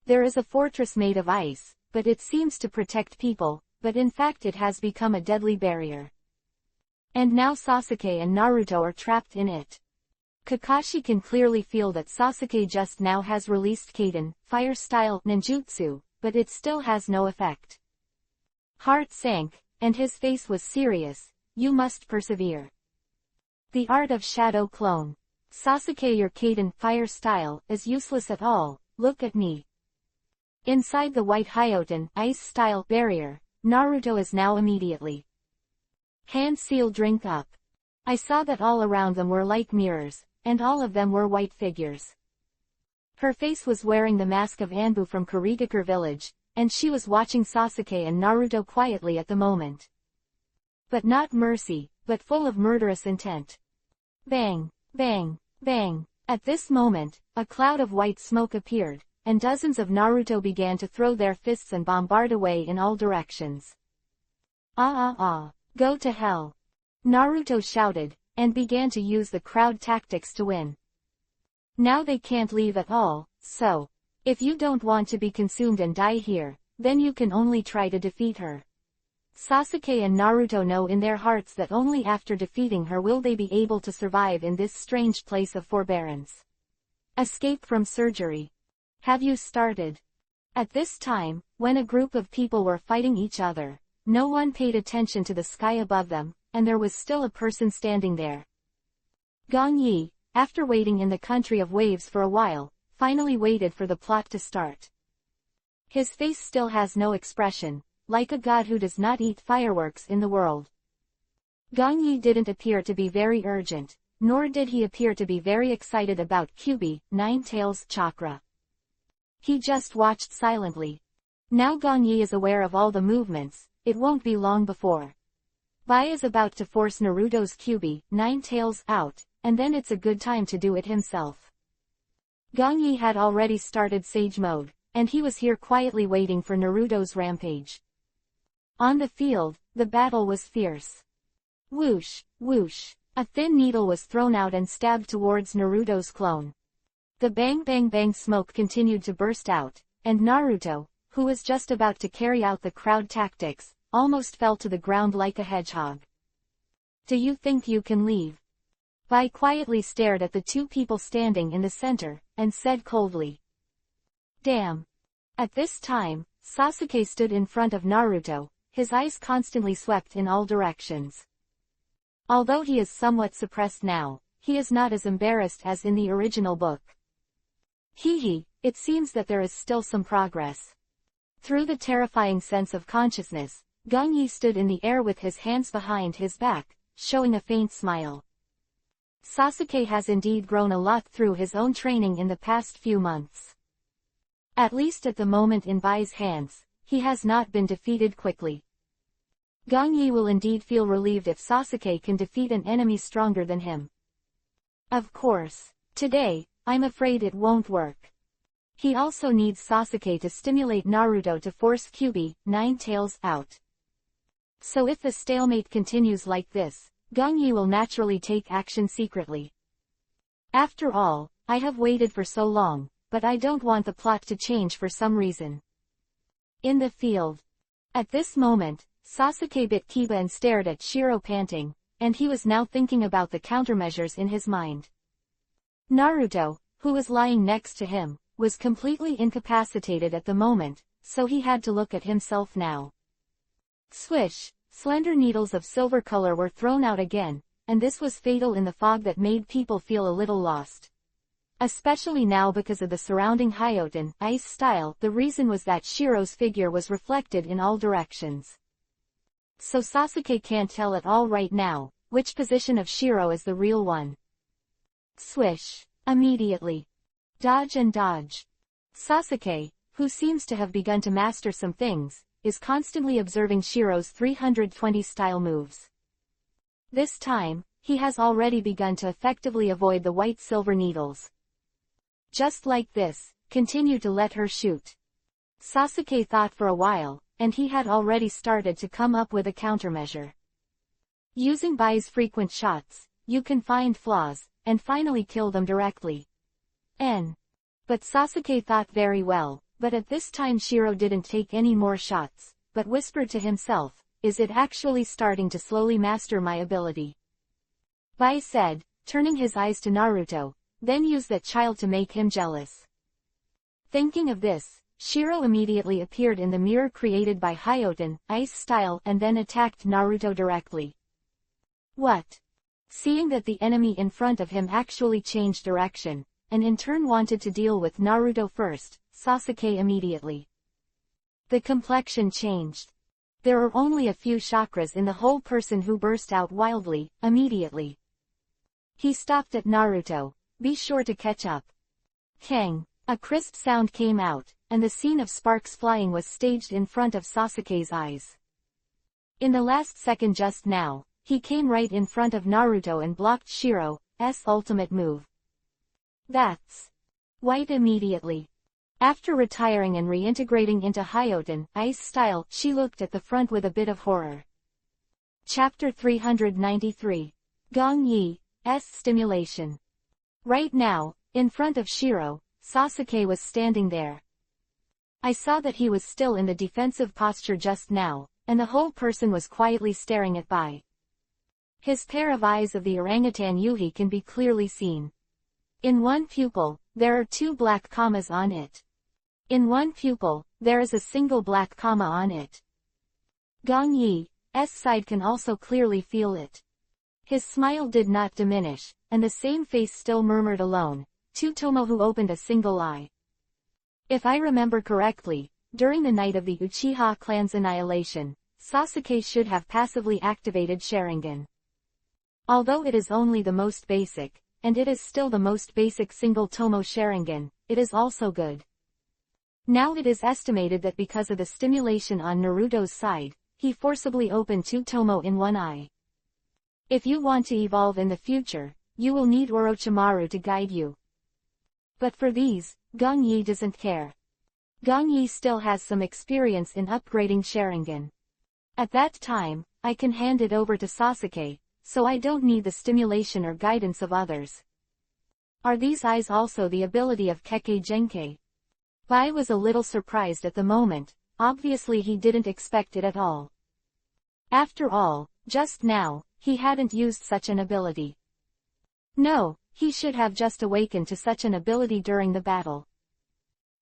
There is a fortress made of ice, but it seems to protect people, but in fact it has become a deadly barrier. And now Sasuke and Naruto are trapped in it. Kakashi can clearly feel that Sasuke just now has released Kaden, fire-style ninjutsu, but it still has no effect. Heart sank, and his face was serious. You must persevere. The art of shadow clone. Sasuke, your Kaden fire style is useless at all, look at me. Inside the white Hyoten ice-style barrier, Naruto is now immediately. Hand seal drink up. I saw that all around them were like mirrors, and all of them were white figures. Her face was wearing the mask of Anbu from Kurigakure village, and she was watching Sasuke and Naruto quietly at the moment. But not mercy, but full of murderous intent. Bang, bang, bang. At this moment, a cloud of white smoke appeared, and dozens of Naruto began to throw their fists and bombard away in all directions. Go to hell. Naruto shouted, and began to use the crowd tactics to win. Now they can't leave at all, so, if you don't want to be consumed and die here, then you can only try to defeat her. Sasuke and Naruto know in their hearts that only after defeating her will they be able to survive in this strange place of forbearance. Escape from surgery. Have you started? At this time, when a group of people were fighting each other, no one paid attention to the sky above them, and there was still a person standing there. Gong Yi, after waiting in the country of waves for a while, finally waited for the plot to start. His face still has no expression, like a god who does not eat fireworks in the world. Gong Yi didn't appear to be very urgent, nor did he appear to be very excited about Kyuubi, Nine-Tails chakra. He just watched silently. Now Gong Yi is aware of all the movements, it won't be long before Bai is about to force Naruto's Kyuubi, Nine-Tails out, and then it's a good time to do it himself. Gong Yi had already started Sage Mode, and he was here quietly waiting for Naruto's rampage. On the field, the battle was fierce. Whoosh, whoosh. A thin needle was thrown out and stabbed towards Naruto's clone. The bang bang bang smoke continued to burst out, and Naruto, who was just about to carry out the crowd tactics, almost fell to the ground like a hedgehog. Do you think you can leave? Bai quietly stared at the two people standing in the center, and said coldly. Damn. At this time, Sasuke stood in front of Naruto, his eyes constantly swept in all directions. Although he is somewhat suppressed now, he is not as embarrassed as in the original book. It seems that there is still some progress. Through the terrifying sense of consciousness, Gong Yi stood in the air with his hands behind his back, showing a faint smile. Sasuke has indeed grown a lot through his own training in the past few months. At least at the moment in Bai's hands, he has not been defeated quickly. Gong Yi will indeed feel relieved if Sasuke can defeat an enemy stronger than him. Of course, today, I'm afraid it won't work. He also needs Sasuke to stimulate Naruto to force Kyuubi, Nine-Tails out. So if the stalemate continues like this, Gong Yi will naturally take action secretly. After all, I have waited for so long, but I don't want the plot to change for some reason. In the field. At this moment, Sasuke bit Kiba and stared at Shiro panting, and he was now thinking about the countermeasures in his mind. Naruto, who was lying next to him, was completely incapacitated at the moment, so he had to look at himself now. Swish, slender needles of silver color were thrown out again, and this was fatal in the fog that made people feel a little lost. Especially now because of the surrounding Hyoten ice style. The reason was that Shiro's figure was reflected in all directions. So Sasuke can't tell at all right now, which position of Shiro is the real one. Swish. Immediately. Dodge and dodge. Sasuke, who seems to have begun to master some things, is constantly observing Shiro's 320 style moves. This time, he has already begun to effectively avoid the white silver needles. Just like this, continue to let her shoot. Sasuke thought for a while, and he had already started to come up with a countermeasure. Using Bai's frequent shots, you can find flaws, and finally kill them directly. But Sasuke thought very well, but at this time Shiro didn't take any more shots, but whispered to himself, is it actually starting to slowly master my ability? Bai said, turning his eyes to Naruto, then use that child to make him jealous. Thinking of this, Shiro immediately appeared in the mirror created by Hyoten, ice style, and then attacked Naruto directly. What? Seeing that the enemy in front of him actually changed direction, and in turn wanted to deal with Naruto first, Sasuke immediately. The complexion changed. There are only a few chakras in the whole person who burst out wildly, immediately. He stopped at Naruto, be sure to catch up. Kang, a crisp sound came out, and the scene of sparks flying was staged in front of Sasuke's eyes. In the last second just now, he came right in front of Naruto and blocked Shiro's ultimate move. That's white immediately. After retiring and reintegrating into Hyoten, ice style, she looked at the front with a bit of horror. Chapter 393. Gong Yi's Stimulation. Right now, in front of Shiro, Sasuke was standing there. I saw that he was still in the defensive posture just now, and the whole person was quietly staring at Bai. His pair of eyes of the orangutan Yuhi can be clearly seen. In one pupil, there are 2 black commas on it. In one pupil, there is a single black comma on it. Gong Yi's side can also clearly feel it. His smile did not diminish, and the same face still murmured alone, to Tomo who opened a single eye. If I remember correctly, during the night of the Uchiha clan's annihilation, Sasuke should have passively activated Sharingan. Although it is only the most basic, and it is still the most basic single Tomo Sharingan, it is also good. Now it is estimated that because of the stimulation on Naruto's side, he forcibly opened 2 Tomo in one eye. If you want to evolve in the future, you will need Orochimaru to guide you. But for these, Gong Yi doesn't care. Gong Yi still has some experience in upgrading Sharingan. At that time, I can hand it over to Sasuke, so I don't need the stimulation or guidance of others. Are these eyes also the ability of Kekkei Genkei? Bai was a little surprised at the moment, obviously he didn't expect it at all. After all, just now, he hadn't used such an ability. No, he should have just awakened to such an ability during the battle.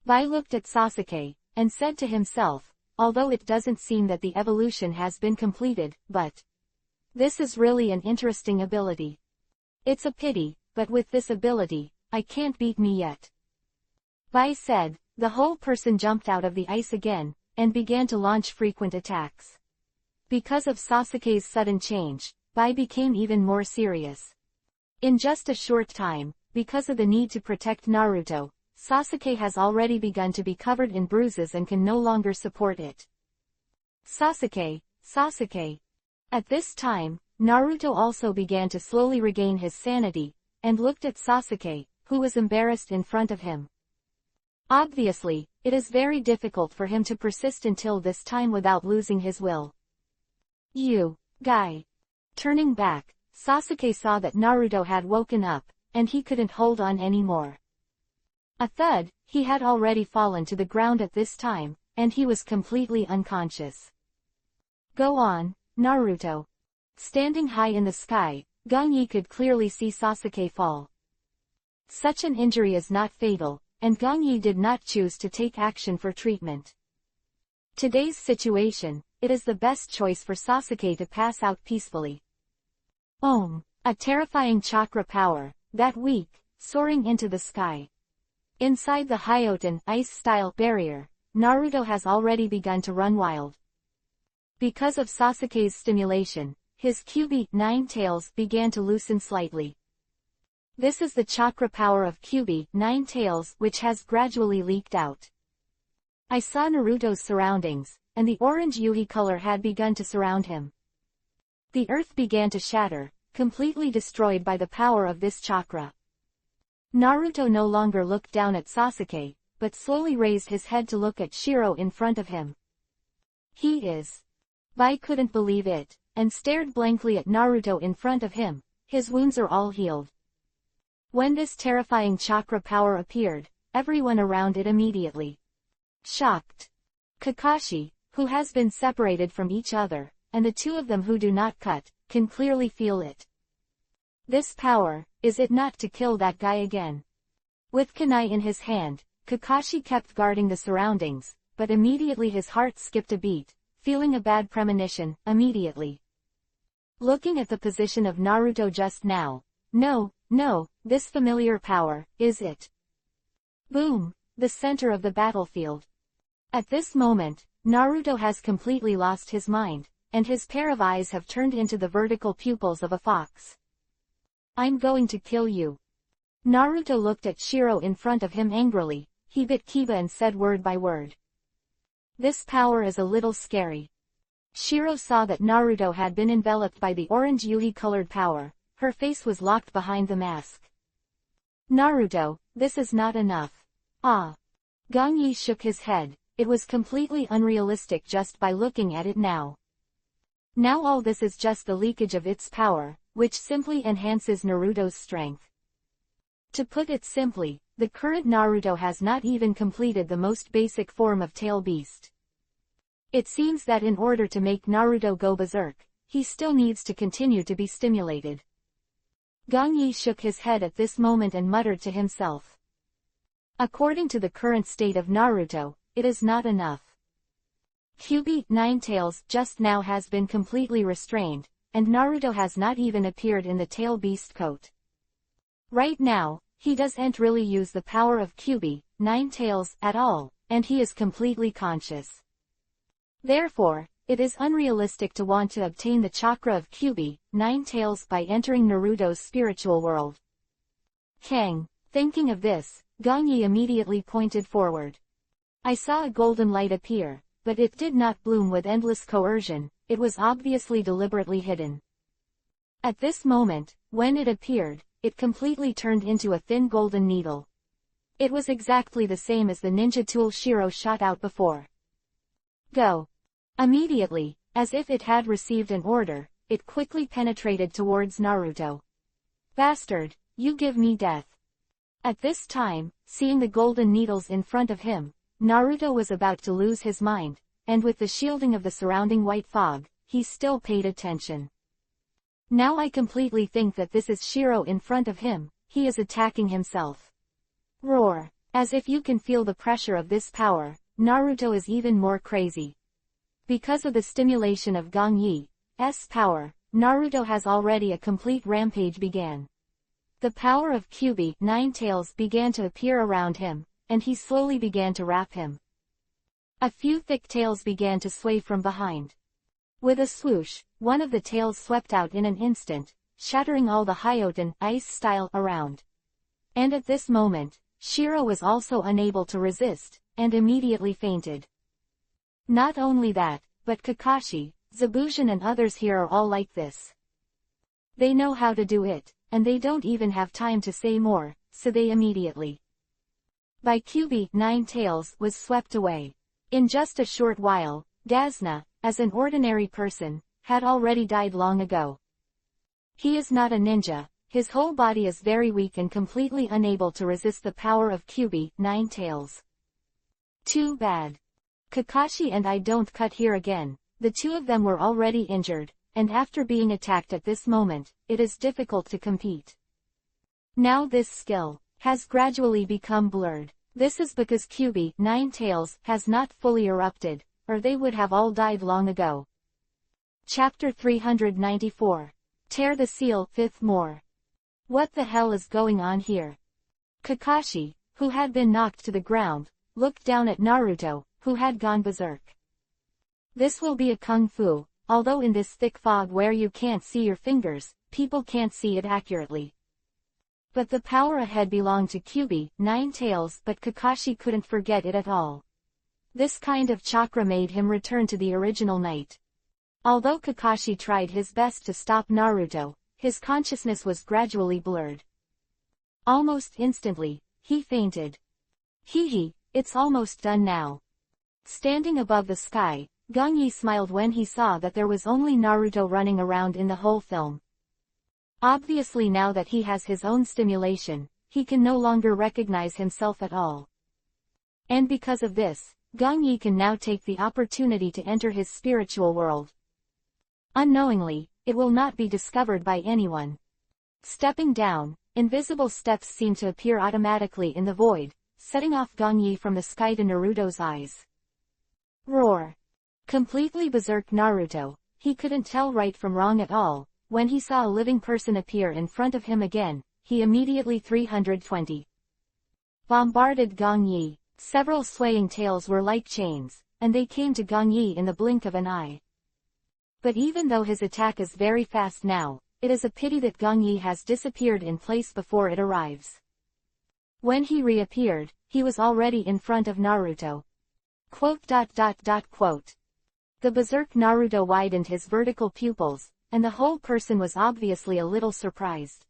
Bai looked at Sasuke, and said to himself, although it doesn't seem that the evolution has been completed, but this is really an interesting ability. It's a pity, but with this ability, I can't beat me yet. Bai said. The whole person jumped out of the ice again, and began to launch frequent attacks. Because of Sasuke's sudden change, Bai became even more serious. In just a short time, because of the need to protect Naruto, Sasuke has already begun to be covered in bruises and can no longer support it. Sasuke, Sasuke. At this time, Naruto also began to slowly regain his sanity, and looked at Sasuke, who was embarrassed in front of him. Obviously, it is very difficult for him to persist until this time without losing his will. You, guy. Turning back, Sasuke saw that Naruto had woken up, and he couldn't hold on anymore. A thud, he had already fallen to the ground at this time, and he was completely unconscious. Go on, Naruto. Standing high in the sky, Gong Yi could clearly see Sasuke fall. Such an injury is not fatal, and Gong Yi did not choose to take action for treatment. Today's situation, it is the best choice for Sasuke to pass out peacefully. A terrifying chakra power, that weak, soaring into the sky. Inside the Hyoten ice-style barrier, Naruto has already begun to run wild. Because of Sasuke's stimulation, his Kyuubi 9 tails began to loosen slightly. This is the chakra power of Kyuubi 9 tails which has gradually leaked out. I saw Naruto's surroundings, and the orange Yuhi color had begun to surround him. The earth began to shatter, completely destroyed by the power of this chakra. Naruto no longer looked down at Sasuke, but slowly raised his head to look at Shiro in front of him. He is. Bai couldn't believe it, and stared blankly at Naruto in front of him. His wounds are all healed. When this terrifying chakra power appeared, everyone around it immediately shocked. Kakashi, who has been separated from each other, and the two of them who do not cut, can clearly feel it. This power, is it not to kill that guy again? With kunai in his hand, Kakashi kept guarding the surroundings, but immediately his heart skipped a beat, feeling a bad premonition, immediately. Looking at the position of Naruto just now, no, this familiar power, is it? Boom! The center of the battlefield. At this moment, Naruto has completely lost his mind, and his pair of eyes have turned into the vertical pupils of a fox. I'm going to kill you. Naruto looked at Shiro in front of him angrily. He bit Kiba and said word by word. This power is a little scary. Shiro saw that Naruto had been enveloped by the orange Yuhi-colored power. Her face was locked behind the mask. Naruto, this is not enough. Ah. Gangyi shook his head. It was completely unrealistic just by looking at it now. Now all this is just the leakage of its power, which simply enhances Naruto's strength. To put it simply, the current Naruto has not even completed the most basic form of tail beast. It seems that in order to make Naruto go berserk, he still needs to continue to be stimulated. Gangyi shook his head at this moment and muttered to himself. According to the current state of Naruto, it is not enough. Kyuubi, Ninetales, just now has been completely restrained, and Naruto has not even appeared in the tail beast coat. Right now, he doesn't really use the power of Kyuubi, Ninetales, at all, and he is completely conscious. Therefore, it is unrealistic to want to obtain the chakra of Kyuubi, Ninetales by entering Naruto's spiritual world. Kang. Thinking of this, Gangyi immediately pointed forward. I saw a golden light appear, but it did not bloom with endless coercion, it was obviously deliberately hidden. At this moment, when it appeared, it completely turned into a thin golden needle. It was exactly the same as the ninja tool Shiro shot out before. Go! Immediately, as if it had received an order, it quickly penetrated towards Naruto. Bastard, you give me death. At this time, seeing the golden needles in front of him, Naruto was about to lose his mind, and with the shielding of the surrounding white fog, he still paid attention. Now I completely think that this is Shiro in front of him, he is attacking himself. Roar! As if you can feel the pressure of this power, Naruto is even more crazy. Because of the stimulation of Gangyi's power, Naruto has already a complete rampage began. The power of Kyuubi, Ninetales, began to appear around him, and he slowly began to wrap him. A few thick tails began to sway from behind. With a swoosh, one of the tails swept out in an instant, shattering all the Hyoten ice style around. And at this moment, Shiro was also unable to resist, and immediately fainted. Not only that, but Kakashi, Zabujan and others here are all like this. They know how to do it, and they don't even have time to say more, so they immediately. By Kyuubi, Ninetales was swept away. In just a short while, Dazna, as an ordinary person, had already died long ago. He is not a ninja, his whole body is very weak and completely unable to resist the power of Kyuubi, Ninetales. Too bad. Kakashi and I don't cut here again, the two of them were already injured, and after being attacked at this moment, it is difficult to compete. Now this skill has gradually become blurred. This is because Kyuubi, Ninetales, has not fully erupted, or they would have all died long ago. Chapter 394. Tear the Seal, 5th more. What the hell is going on here? Kakashi, who had been knocked to the ground, looked down at Naruto, who had gone berserk. This will be a kung fu, although in this thick fog where you can't see your fingers, people can't see it accurately. But the power ahead belonged to Kyuubi, Ninetales, but Kakashi couldn't forget it at all. This kind of chakra made him return to the original night. Although Kakashi tried his best to stop Naruto, his consciousness was gradually blurred. Almost instantly, he fainted. Hee, it's almost done now. Standing above the sky, Gangyi smiled when he saw that there was only Naruto running around in the whole film. Obviously now that he has his own stimulation, he can no longer recognize himself at all. And because of this, Gangyi can now take the opportunity to enter his spiritual world. Unknowingly, it will not be discovered by anyone. Stepping down, invisible steps seem to appear automatically in the void, setting off Gangyi from the sky to Naruto's eyes. Roar! Completely berserk Naruto, he couldn't tell right from wrong at all. When he saw a living person appear in front of him again, he immediately 320. Bombarded Gangyi. Several swaying tails were like chains, and they came to Gangyi in the blink of an eye. But even though his attack is very fast now, it is a pity that Gangyi has disappeared in place before it arrives. When he reappeared, he was already in front of Naruto. Quote. The berserk Naruto widened his vertical pupils, and the whole person was obviously a little surprised.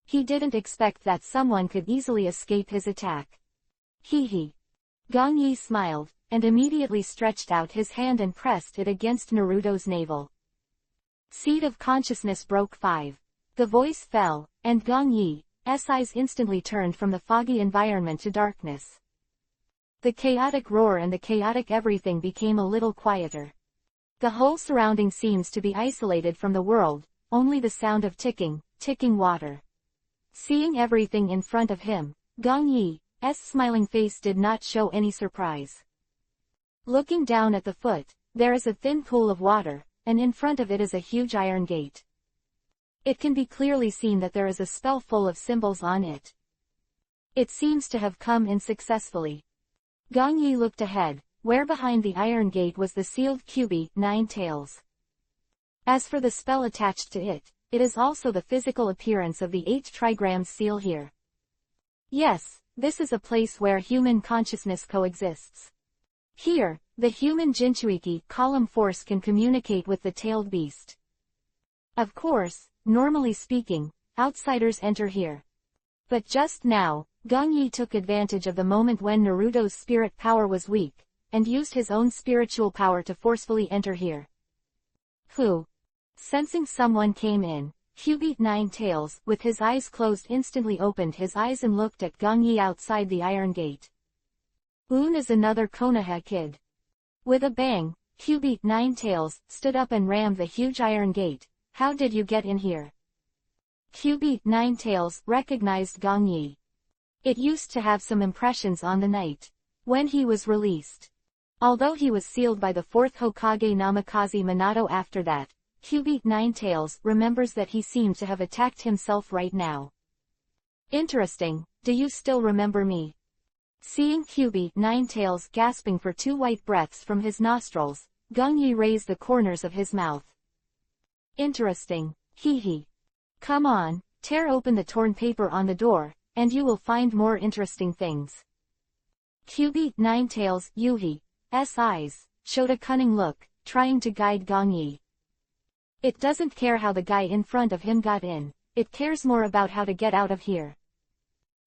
He didn't expect that someone could easily escape his attack. Hee. Gangyi smiled, and immediately stretched out his hand and pressed it against Naruto's navel. Seed of consciousness broke 5. The voice fell, and Gangyi's eyes instantly turned from the foggy environment to darkness. The chaotic roar and the chaotic everything became a little quieter. The whole surrounding seems to be isolated from the world, only the sound of ticking water. Seeing everything in front of him, Gangyi's smiling face did not show any surprise. Looking down at the foot, there is a thin pool of water, and in front of it is a huge iron gate. It can be clearly seen that there is a spell full of symbols on it. It seems to have come in successfully. Gangyi looked ahead, where behind the iron gate was the sealed Kyubi, 9 tails. As for the spell attached to it, it is also the physical appearance of the 8 trigrams seal here. Yes, this is a place where human consciousness coexists. Here, the human Jinchuiki column force can communicate with the tailed beast. Of course, normally speaking, outsiders enter here. But just now, Gangyi took advantage of the moment when Naruto's spirit power was weak, and used his own spiritual power to forcefully enter here. Who? Sensing someone came in, Kyubi 9 tails, with his eyes closed, instantly opened his eyes and looked at Gangyi outside the iron gate. Is another Konoha kid. With a bang, Kyubi 9 tails stood up and rammed the huge iron gate. How did you get in here? Kyubi 9 tails recognized Gangyi. It used to have some impressions on the night when he was released. Although he was sealed by the 4th Hokage Namikaze Minato after that, Kyubi 9 tails remembers that he seemed to have attacked himself right now. Interesting, do you still remember me? Seeing Kyubi 9 tails gasping for 2 white breaths from his nostrils, Gangyi raised the corners of his mouth. Interesting, hee. Come on, tear open the torn paper on the door, and you will find more interesting things. Kyubi 9 tails Yuhi's eyes showed a cunning look, trying to guide Gangyi. It doesn't care how the guy in front of him got in, it cares more about how to get out of here.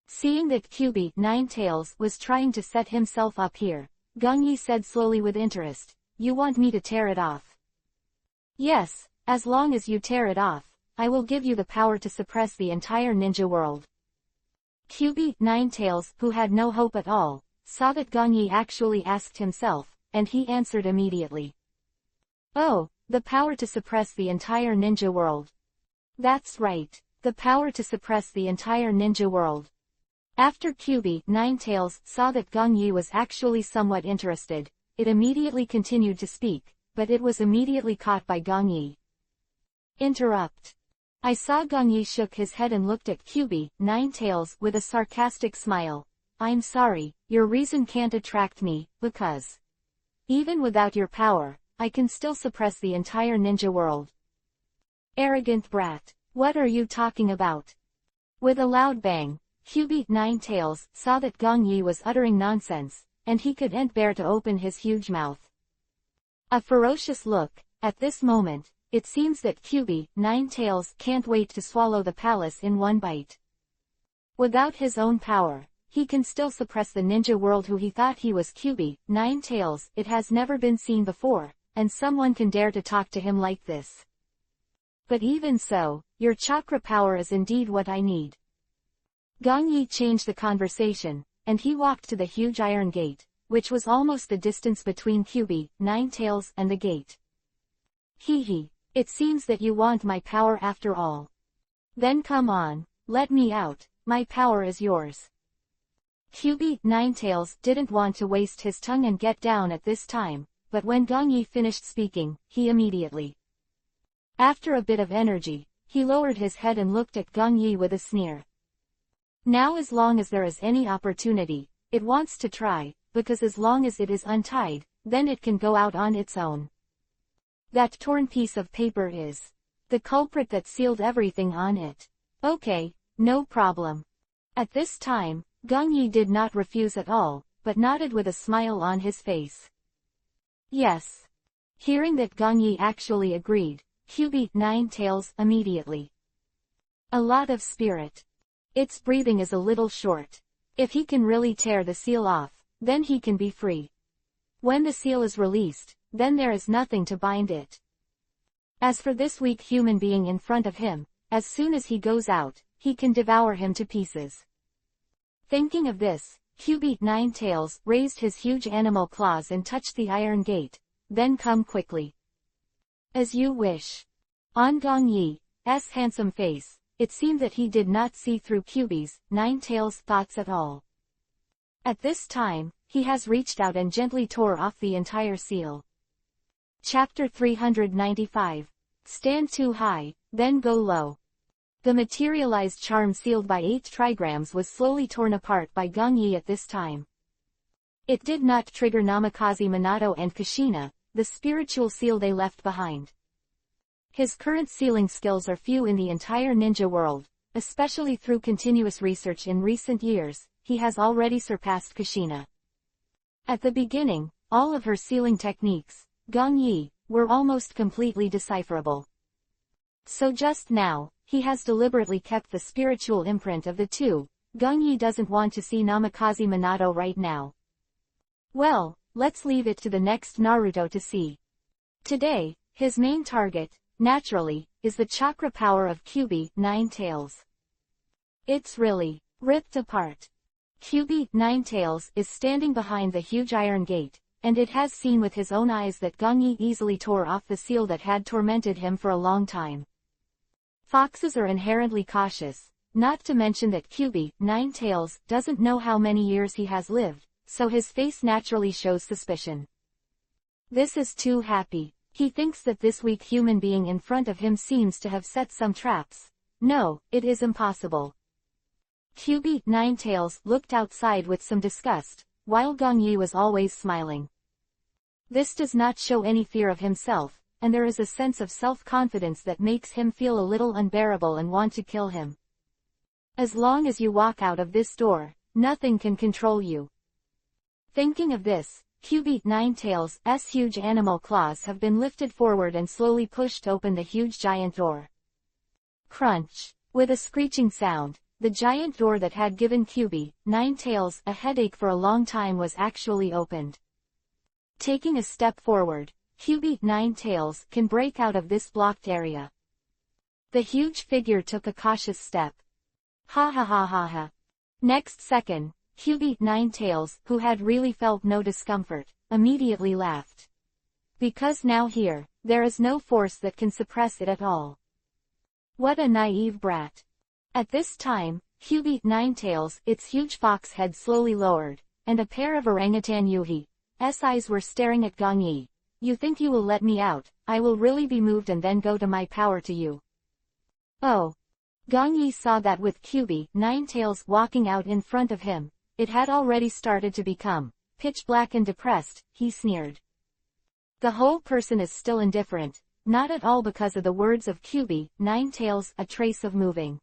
Seeing that Kyubi 9 tails was trying to set himself up here, Gangyi said slowly with interest, "You want me to tear it off?" "Yes, as long as you tear it off, I will give you the power to suppress the entire ninja world." Kyubi 9 tails, who had no hope at all, saw that Gangyi actually asked himself, and he answered immediately. "Oh, the power to suppress the entire ninja world. That's right, the power to suppress the entire ninja world." After Kyubi 9 tails saw that Gangyi was actually somewhat interested, it immediately continued to speak, but it was immediately caught by Gangyi. Interrupt. I saw Gangyi shook his head and looked at Kyubi 9 tails with a sarcastic smile. "I'm sorry, your reason can't attract me, because even without your power, I can still suppress the entire ninja world." Arrogant brat. What are you talking about? With a loud bang, Kyubi 9 tails saw that Gangyi was uttering nonsense, and he couldn't bear to open his huge mouth. A ferocious look. At this moment, it seems that QB, Ninetales, can't wait to swallow the palace in one bite. Without his own power, he can still suppress the ninja world who he thought he was. QB, Ninetales, it has never been seen before, and someone can dare to talk to him like this. But even so, your chakra power is indeed what I need. Gong Yi changed the conversation, and he walked to the huge iron gate, which was almost the distance between QB, Ninetales, and the gate. Hee, it seems that you want my power after all. Then come on, let me out, my power is yours. QB, Ninetales, didn't want to waste his tongue and get down at this time, but when Gong Yi finished speaking, he immediately. After a bit of energy, he lowered his head and looked at Gong Yi with a sneer. Now as long as there is any opportunity, it wants to try, because as long as it is untied, then it can go out on its own. That torn piece of paper is the culprit that sealed everything on it. Okay, no problem. At this time, Gong Yi did not refuse at all, but nodded with a smile on his face. Yes. Hearing that Gong Yi actually agreed, QB, Ninetales, immediately. A lot of spirit. Its breathing is a little short. If he can really tear the seal off, then he can be free. When the seal is released, then there is nothing to bind it. As for this weak human being in front of him, as soon as he goes out, he can devour him to pieces. Thinking of this, QB, Ninetales, raised his huge animal claws and touched the iron gate. Then come quickly. As you wish. On Gong Yi's handsome face, it seemed that he did not see through QB's, Ninetales' thoughts at all. At this time, he has reached out and gently tore off the entire seal. Chapter 395. Stand too high, then go low. The materialized charm sealed by 8 trigrams was slowly torn apart by Gong Yi at this time. It did not trigger Namikaze Minato and Kushina, the spiritual seal they left behind. His current sealing skills are few in the entire ninja world, especially through continuous research in recent years, he has already surpassed Kushina. At the beginning, all of her sealing techniques, Gong Yi, were almost completely decipherable. So just now, he has deliberately kept the spiritual imprint of the two. Gong Yi doesn't want to see Namikaze Minato right now. Well, let's leave it to the next Naruto to see. Today, his main target, naturally, is the chakra power of QB, Ninetales. It's really ripped apart. QB, Ninetales, is standing behind the huge iron gate, and it has seen with his own eyes that Gong Yi easily tore off the seal that had tormented him for a long time. Foxes are inherently cautious, not to mention that QB, Ninetales, doesn't know how many years he has lived, so his face naturally shows suspicion. This is too happy. He thinks that this weak human being in front of him seems to have set some traps. No, it is impossible. QB, Ninetales, looked outside with some disgust, while Gong Yi was always smiling. This does not show any fear of himself, and there is a sense of self-confidence that makes him feel a little unbearable and want to kill him. As long as you walk out of this door, nothing can control you. Thinking of this, QB, Ninetales' huge animal claws have been lifted forward and slowly pushed open the huge giant door. Crunch. With a screeching sound, the giant door that had given QB, Ninetales, a headache for a long time was actually opened. Taking a step forward, QB, Ninetales, can break out of this blocked area. The huge figure took a cautious step. Ha ha ha ha ha. Next second, QB, Ninetales, who had really felt no discomfort, immediately laughed. Because now here, there is no force that can suppress it at all. What a naive brat. At this time, QB, Ninetales, its huge fox head slowly lowered, and a pair of orangutan Yuhi's eyes were staring at Gong Yi. You think you will let me out? I will really be moved and then go to my power to you. Oh. Gong Yi saw that with QB, Ninetales, walking out in front of him, it had already started to become pitch black and depressed. He sneered. The whole person is still indifferent, not at all because of the words of QB, Ninetales, a trace of moving.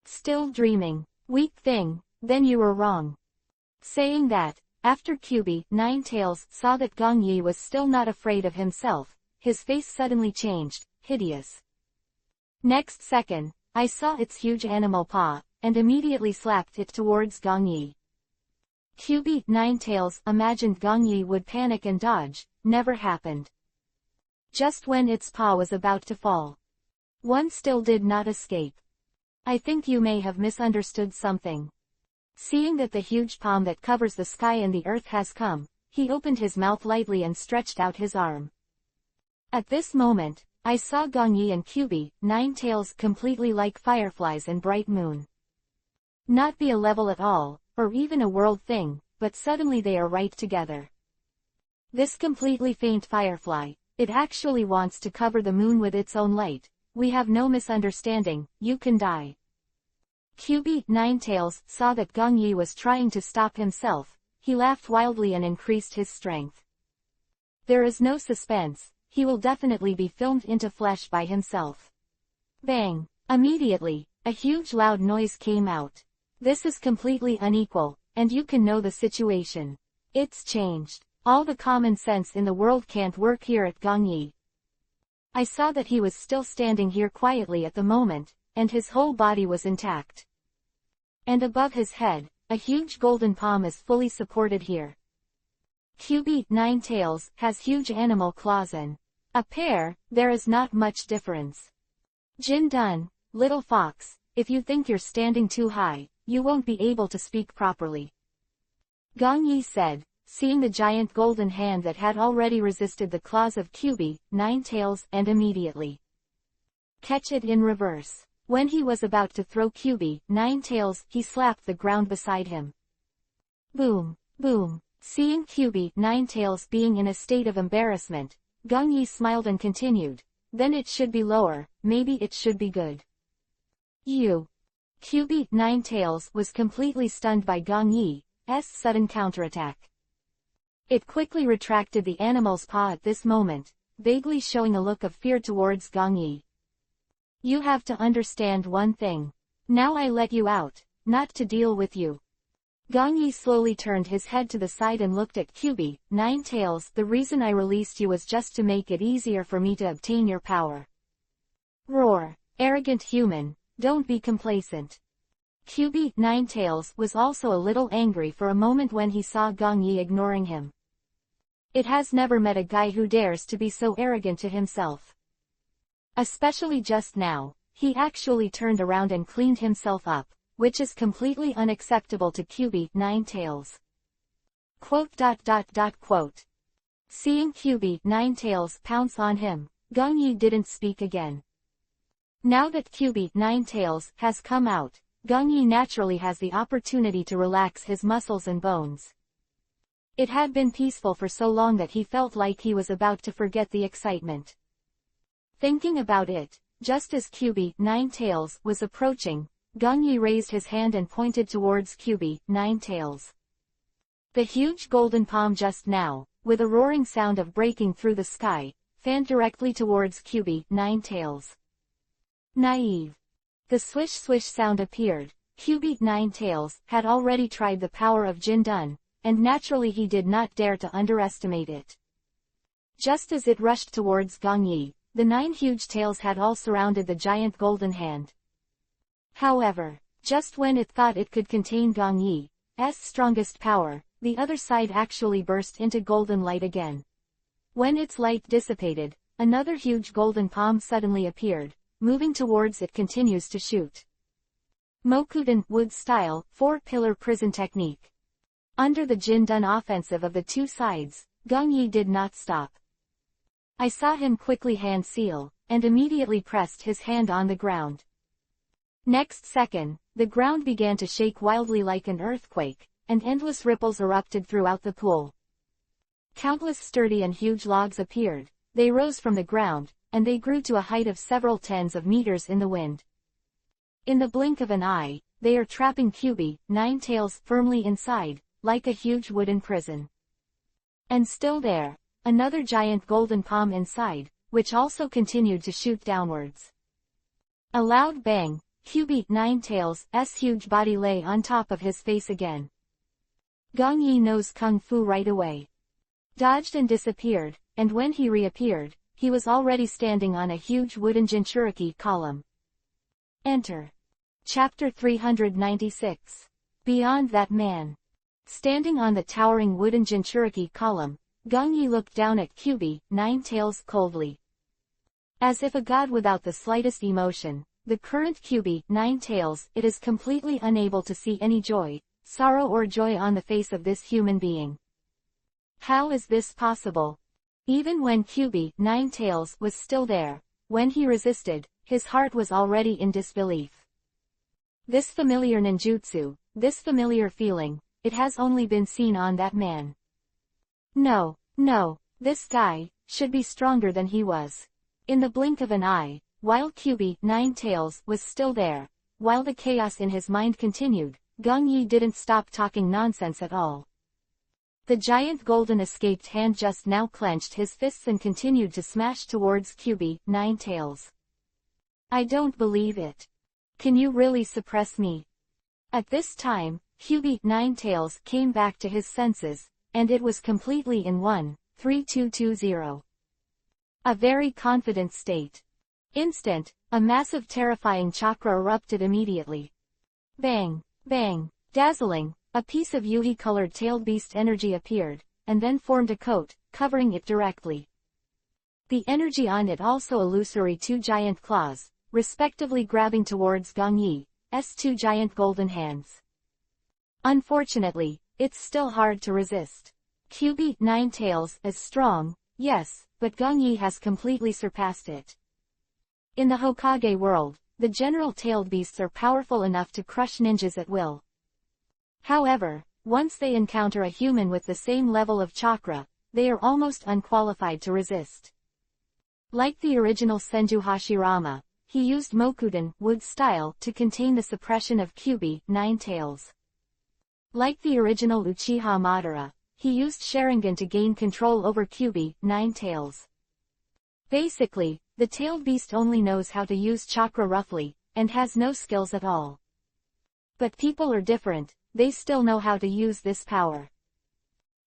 Still dreaming. Weak thing, then you were wrong. Saying that, After QB, Ninetails saw that Gong Yi was still not afraid of himself, his face suddenly changed, hideous. Next second, I saw its huge animal paw, and immediately slapped it towards Gong Yi. QB, Ninetails imagined Gong Yi would panic and dodge, never happened. Just when its paw was about to fall, one still did not escape. I think you may have misunderstood something. Seeing that the huge palm that covers the sky and the earth has come, he opened his mouth lightly and stretched out his arm. At this moment, I saw Gong Yi and QB, Ninetails completely like fireflies and bright moon. Not be a level at all, or even a world thing, but suddenly they are right together. This completely faint firefly, it actually wants to cover the moon with its own light. We have no misunderstanding, you can die. QB, Ninetails saw that Gong Yi was trying to stop himself, he laughed wildly and increased his strength. There is no suspense, he will definitely be filmed into flesh by himself. Bang! Immediately, a huge loud noise came out. This is completely unequal, and you can know the situation. It's changed. All the common sense in the world can't work here at Gong Yi. I saw that he was still standing here quietly at the moment, and his whole body was intact. And above his head, a huge golden palm is fully supported here. QB, Ninetails has huge animal claws and a pair, there is not much difference. Jin Dun, little fox, if you think you're standing too high, you won't be able to speak properly. Gong Yi said, seeing the giant golden hand that had already resisted the claws of QB, Ninetails, and immediately catch it in reverse. When he was about to throw QB, Ninetails, he slapped the ground beside him. Boom, boom. Seeing QB, Ninetails being in a state of embarrassment, Gong Yi smiled and continued, then it should be lower, maybe it should be good. You. QB, Ninetails was completely stunned by Gong Yi's sudden counterattack. It quickly retracted the animal's paw at this moment, vaguely showing a look of fear towards Gong Yi. You have to understand one thing. Now I let you out, not to deal with you. Gong Yi slowly turned his head to the side and looked at QB, Ninetails. The reason I released you was just to make it easier for me to obtain your power. Roar. Arrogant human, don't be complacent. QB, Ninetails was also a little angry for a moment when he saw Gong Yi ignoring him. It has never met a guy who dares to be so arrogant to himself. Especially just now, he actually turned around and cleaned himself up, which is completely unacceptable to QB, Ninetails. Quote. Seeing QB, Ninetails pounce on him, Gong Yi didn't speak again. Now that QB, Ninetails has come out, Gong Yi naturally has the opportunity to relax his muscles and bones. It had been peaceful for so long that he felt like he was about to forget the excitement. Thinking about it, just as QB, Ninetails was approaching, Gong Yi raised his hand and pointed towards QB, Ninetails. The huge golden palm just now, with a roaring sound of breaking through the sky, fanned directly towards QB, Ninetails. Naive. The swish-swish sound appeared. QB, Ninetails had already tried the power of Jin Dun, and naturally he did not dare to underestimate it. Just as it rushed towards Gong Yi, the 9 huge tails had all surrounded the giant golden hand. However, just when it thought it could contain Gong Yi's strongest power, the other side actually burst into golden light again. When its light dissipated, another huge golden palm suddenly appeared, moving towards it continues to shoot. Mokuden wood style, 4-pillar prison technique. Under the Jin Dun offensive of the two sides, Gong Yi did not stop. I saw him quickly hand seal, and immediately pressed his hand on the ground. Next second, the ground began to shake wildly like an earthquake, and endless ripples erupted throughout the pool. Countless sturdy and huge logs appeared, they rose from the ground, and they grew to a height of several tens of meters in the wind. In the blink of an eye, they are trapping QB, Ninetails firmly inside, like a huge wooden prison. And still there, another giant golden palm inside, which also continued to shoot downwards. A loud bang, QB, Ninetails' huge body lay on top of his face again. Gong Yi knows Kung Fu right away. Dodged and disappeared, and when he reappeared, he was already standing on a huge wooden Jinchuriki column. Enter. Chapter 396. Beyond that man. Standing on the towering wooden Jinchuriki column, Gong Yi looked down at Kyubi, Nine-Tails coldly. As if a god without the slightest emotion, the current Kyubi, Nine-Tails, it is completely unable to see any joy, sorrow or joy on the face of this human being. How is this possible? Even when Kyubi, Nine-Tails, was still there, when he resisted, his heart was already in disbelief. This familiar ninjutsu, this familiar feeling, it has only been seen on that man. No, this guy should be stronger than he was. In the blink of an eye, while Kyubi, Nine-Tails, was still there, while the chaos in his mind continued, Gong Yi didn't stop talking nonsense at all. The giant golden escaped hand just now clenched his fists and continued to smash towards Kyubi, Nine-Tails. I don't believe it. Can you really suppress me? At this time, Kyubi, Nine-Tails, came back to his senses, and it was completely in 1-3-2-2-0. A very confident state. Instant, a massive terrifying chakra erupted immediately. Bang, bang, dazzling, a piece of Yuhi-colored tailed beast energy appeared, and then formed a coat, covering it directly. The energy on it also illusory two giant claws, respectively grabbing towards Gong Yi's two giant golden hands. Unfortunately, it's still hard to resist. Kyubi, Nine-Tails, is strong, yes, but Gong Yi has completely surpassed it. In the Hokage world, the general tailed beasts are powerful enough to crush ninjas at will. However, once they encounter a human with the same level of chakra, they are almost unqualified to resist. Like the original Senju Hashirama, he used Mokuden, wood style, to contain the suppression of Kyubi, Nine-Tails. Like the original Uchiha Madara, he used Sharingan to gain control over Kyubi, Nine-Tails. Basically, the tailed beast only knows how to use chakra roughly, and has no skills at all. But people are different, they still know how to use this power.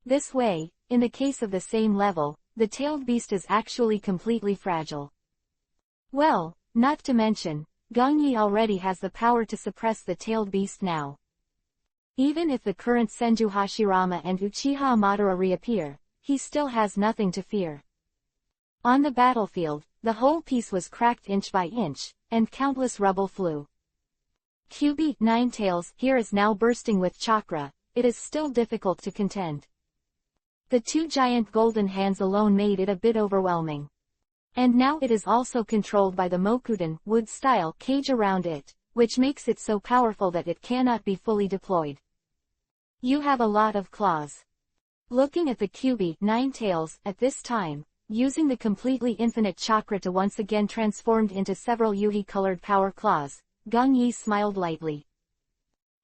This way, in the case of the same level, the tailed beast is actually completely fragile. Well, not to mention, Gong Yi already has the power to suppress the tailed beast now. Even if the current Senju Hashirama and Uchiha Madara reappear, he still has nothing to fear. On the battlefield, the whole piece was cracked inch by inch, and countless rubble flew. Kyubi, Nine-Tails, here is now bursting with chakra, it is still difficult to contend. The two giant golden hands alone made it a bit overwhelming. And now it is also controlled by the Mokuden, wood style, cage around it, which makes it so powerful that it cannot be fully deployed. You have a lot of claws. Looking at the Kyubi, Nine-Tails, at this time, using the completely infinite chakra to once again transformed into several Yuhi-colored power claws, Gong Yi smiled lightly.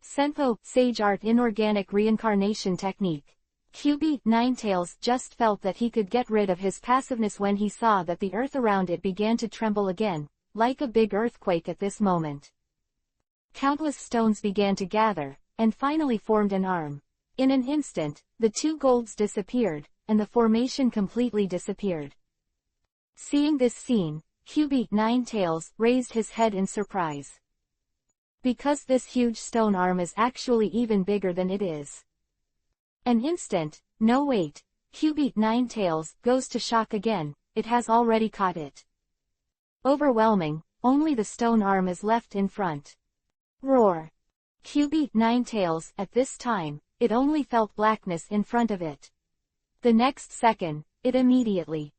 Senpo, Sage Art Inorganic Reincarnation Technique. Kyubi, Nine-Tails, just felt that he could get rid of his passiveness when he saw that the earth around it began to tremble again, like a big earthquake at this moment. Countless stones began to gather, and finally formed an arm. In an instant, the two golds disappeared, and the formation completely disappeared. Seeing this scene, Kyubi, Nine-Tails, raised his head in surprise. Because this huge stone arm is actually even bigger than it is. An instant, no wait, Kyubi, Nine-Tails, goes to shock again, it has already caught it. Overwhelming, only the stone arm is left in front. Roar! Kyubi, Nine-Tails, at this time, it only felt blackness in front of it. The next second, it immediately.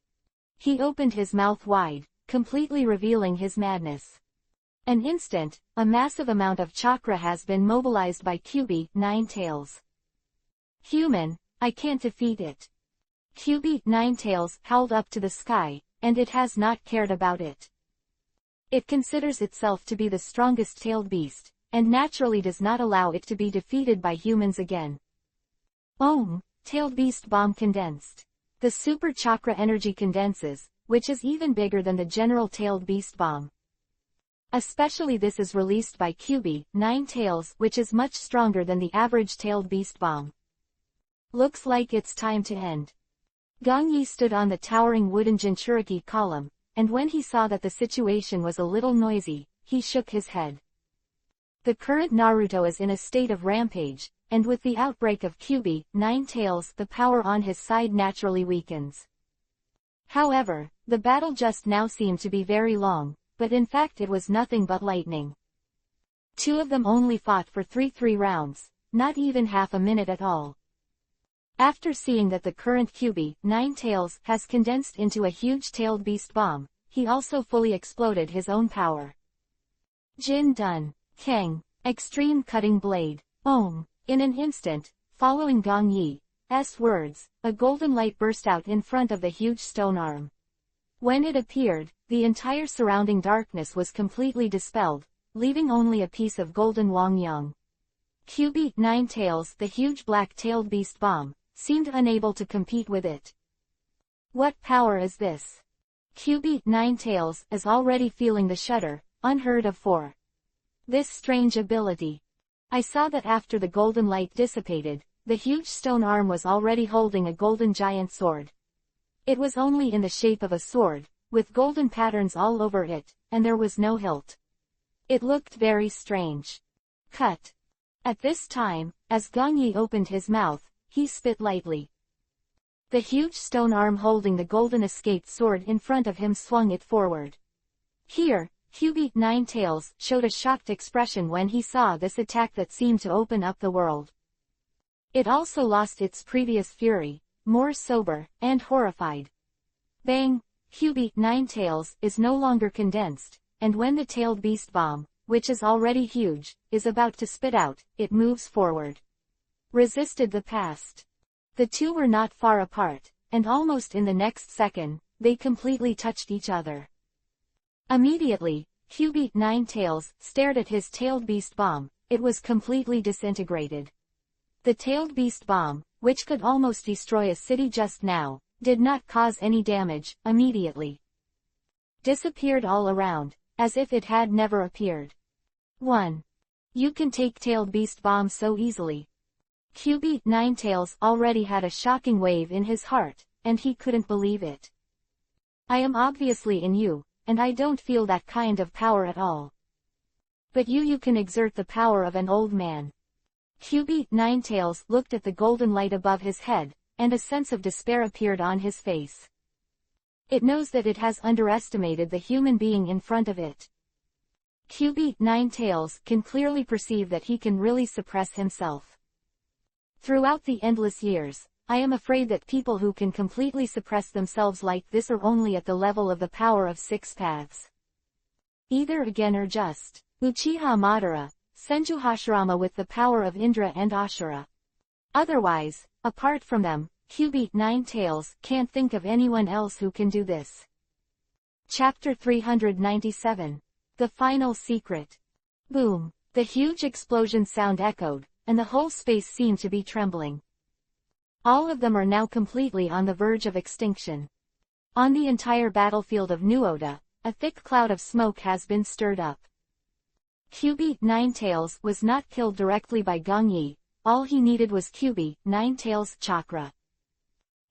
He opened his mouth wide, completely revealing his madness. An instant, a massive amount of chakra has been mobilized by Kyubi, Nine-Tails. Human, I can't defeat it. Kyubi, Nine-Tails, howled up to the sky, and it has not cared about it. It considers itself to be the strongest tailed beast, and naturally does not allow it to be defeated by humans again. Tailed beast bomb condensed. The super chakra energy condenses, which is even bigger than the general tailed beast bomb. Especially this is released by Kyubi, Nine-Tails, which is much stronger than the average tailed beast bomb. Looks like it's time to end. Gong Yi stood on the towering wooden Jinchuriki column, and when he saw that the situation was a little noisy, he shook his head. The current Naruto is in a state of rampage, and with the outbreak of Kyuubi, Nine Tails, the power on his side naturally weakens. However, the battle just now seemed to be very long, but in fact it was nothing but lightning. Two of them only fought for three rounds, not even half a minute at all. After seeing that the current Kyuubi, Nine Tails, has condensed into a huge tailed beast bomb, he also fully exploded his own power. Jin Dun, Kang, Extreme Cutting Blade, Om. In an instant, following Gong Yi's words, a golden light burst out in front of the huge stone arm. When it appeared, the entire surrounding darkness was completely dispelled, leaving only a piece of golden Wangyang. Kyuubi, Nine Tails, the huge black-tailed beast bomb, seemed unable to compete with it. What power is this? Kyuubi, Nine Tails, is already feeling the shudder, unheard of for this strange ability. I saw that after the golden light dissipated, the huge stone arm was already holding a golden giant sword. It was only in the shape of a sword, with golden patterns all over it, and there was no hilt. It looked very strange. Cut. At this time, as Gong Yi opened his mouth, he spit lightly. The huge stone arm holding the golden escaped sword in front of him swung it forward. Here, Kyuubi, Nine Tails, showed a shocked expression when he saw this attack that seemed to open up the world. It also lost its previous fury, more sober, and horrified. Bang! Kyuubi, Nine Tails, is no longer condensed, and when the tailed beast bomb, which is already huge, is about to spit out, it moves forward. Resisted the past. The two were not far apart, and almost in the next second, they completely touched each other. Immediately, Kyuubi, Nine Tails, stared at his tailed beast bomb. It was completely disintegrated. The tailed beast bomb, which could almost destroy a city just now, did not cause any damage, immediately disappeared all around, as if it had never appeared. 1. You can take tailed beast bombs so easily. Kyuubi, Nine Tails, already had a shocking wave in his heart, and he couldn't believe it. I am obviously in you, and I don't feel that kind of power at all. But you can exert the power of an old man. Kyuubi, Nine Tails, looked at the golden light above his head, and a sense of despair appeared on his face. It knows that it has underestimated the human being in front of it. Kyuubi, Nine Tails, can clearly perceive that he can really suppress himself. Throughout the endless years, I am afraid that people who can completely suppress themselves like this are only at the level of the power of 6 paths. Either again or just Uchiha Madara, Senju Hashirama with the power of Indra and Ashura. Otherwise, apart from them, Kyuubi, Nine Tails, can't think of anyone else who can do this. Chapter 397. The Final Secret. Boom! The huge explosion sound echoed, and the whole space seemed to be trembling. All of them are now completely on the verge of extinction. On the entire battlefield of New Oda, a thick cloud of smoke has been stirred up. Kyuubi, Nine Tails, was not killed directly by Gong Yi. All he needed was Kyuubi, Nine Tails' chakra.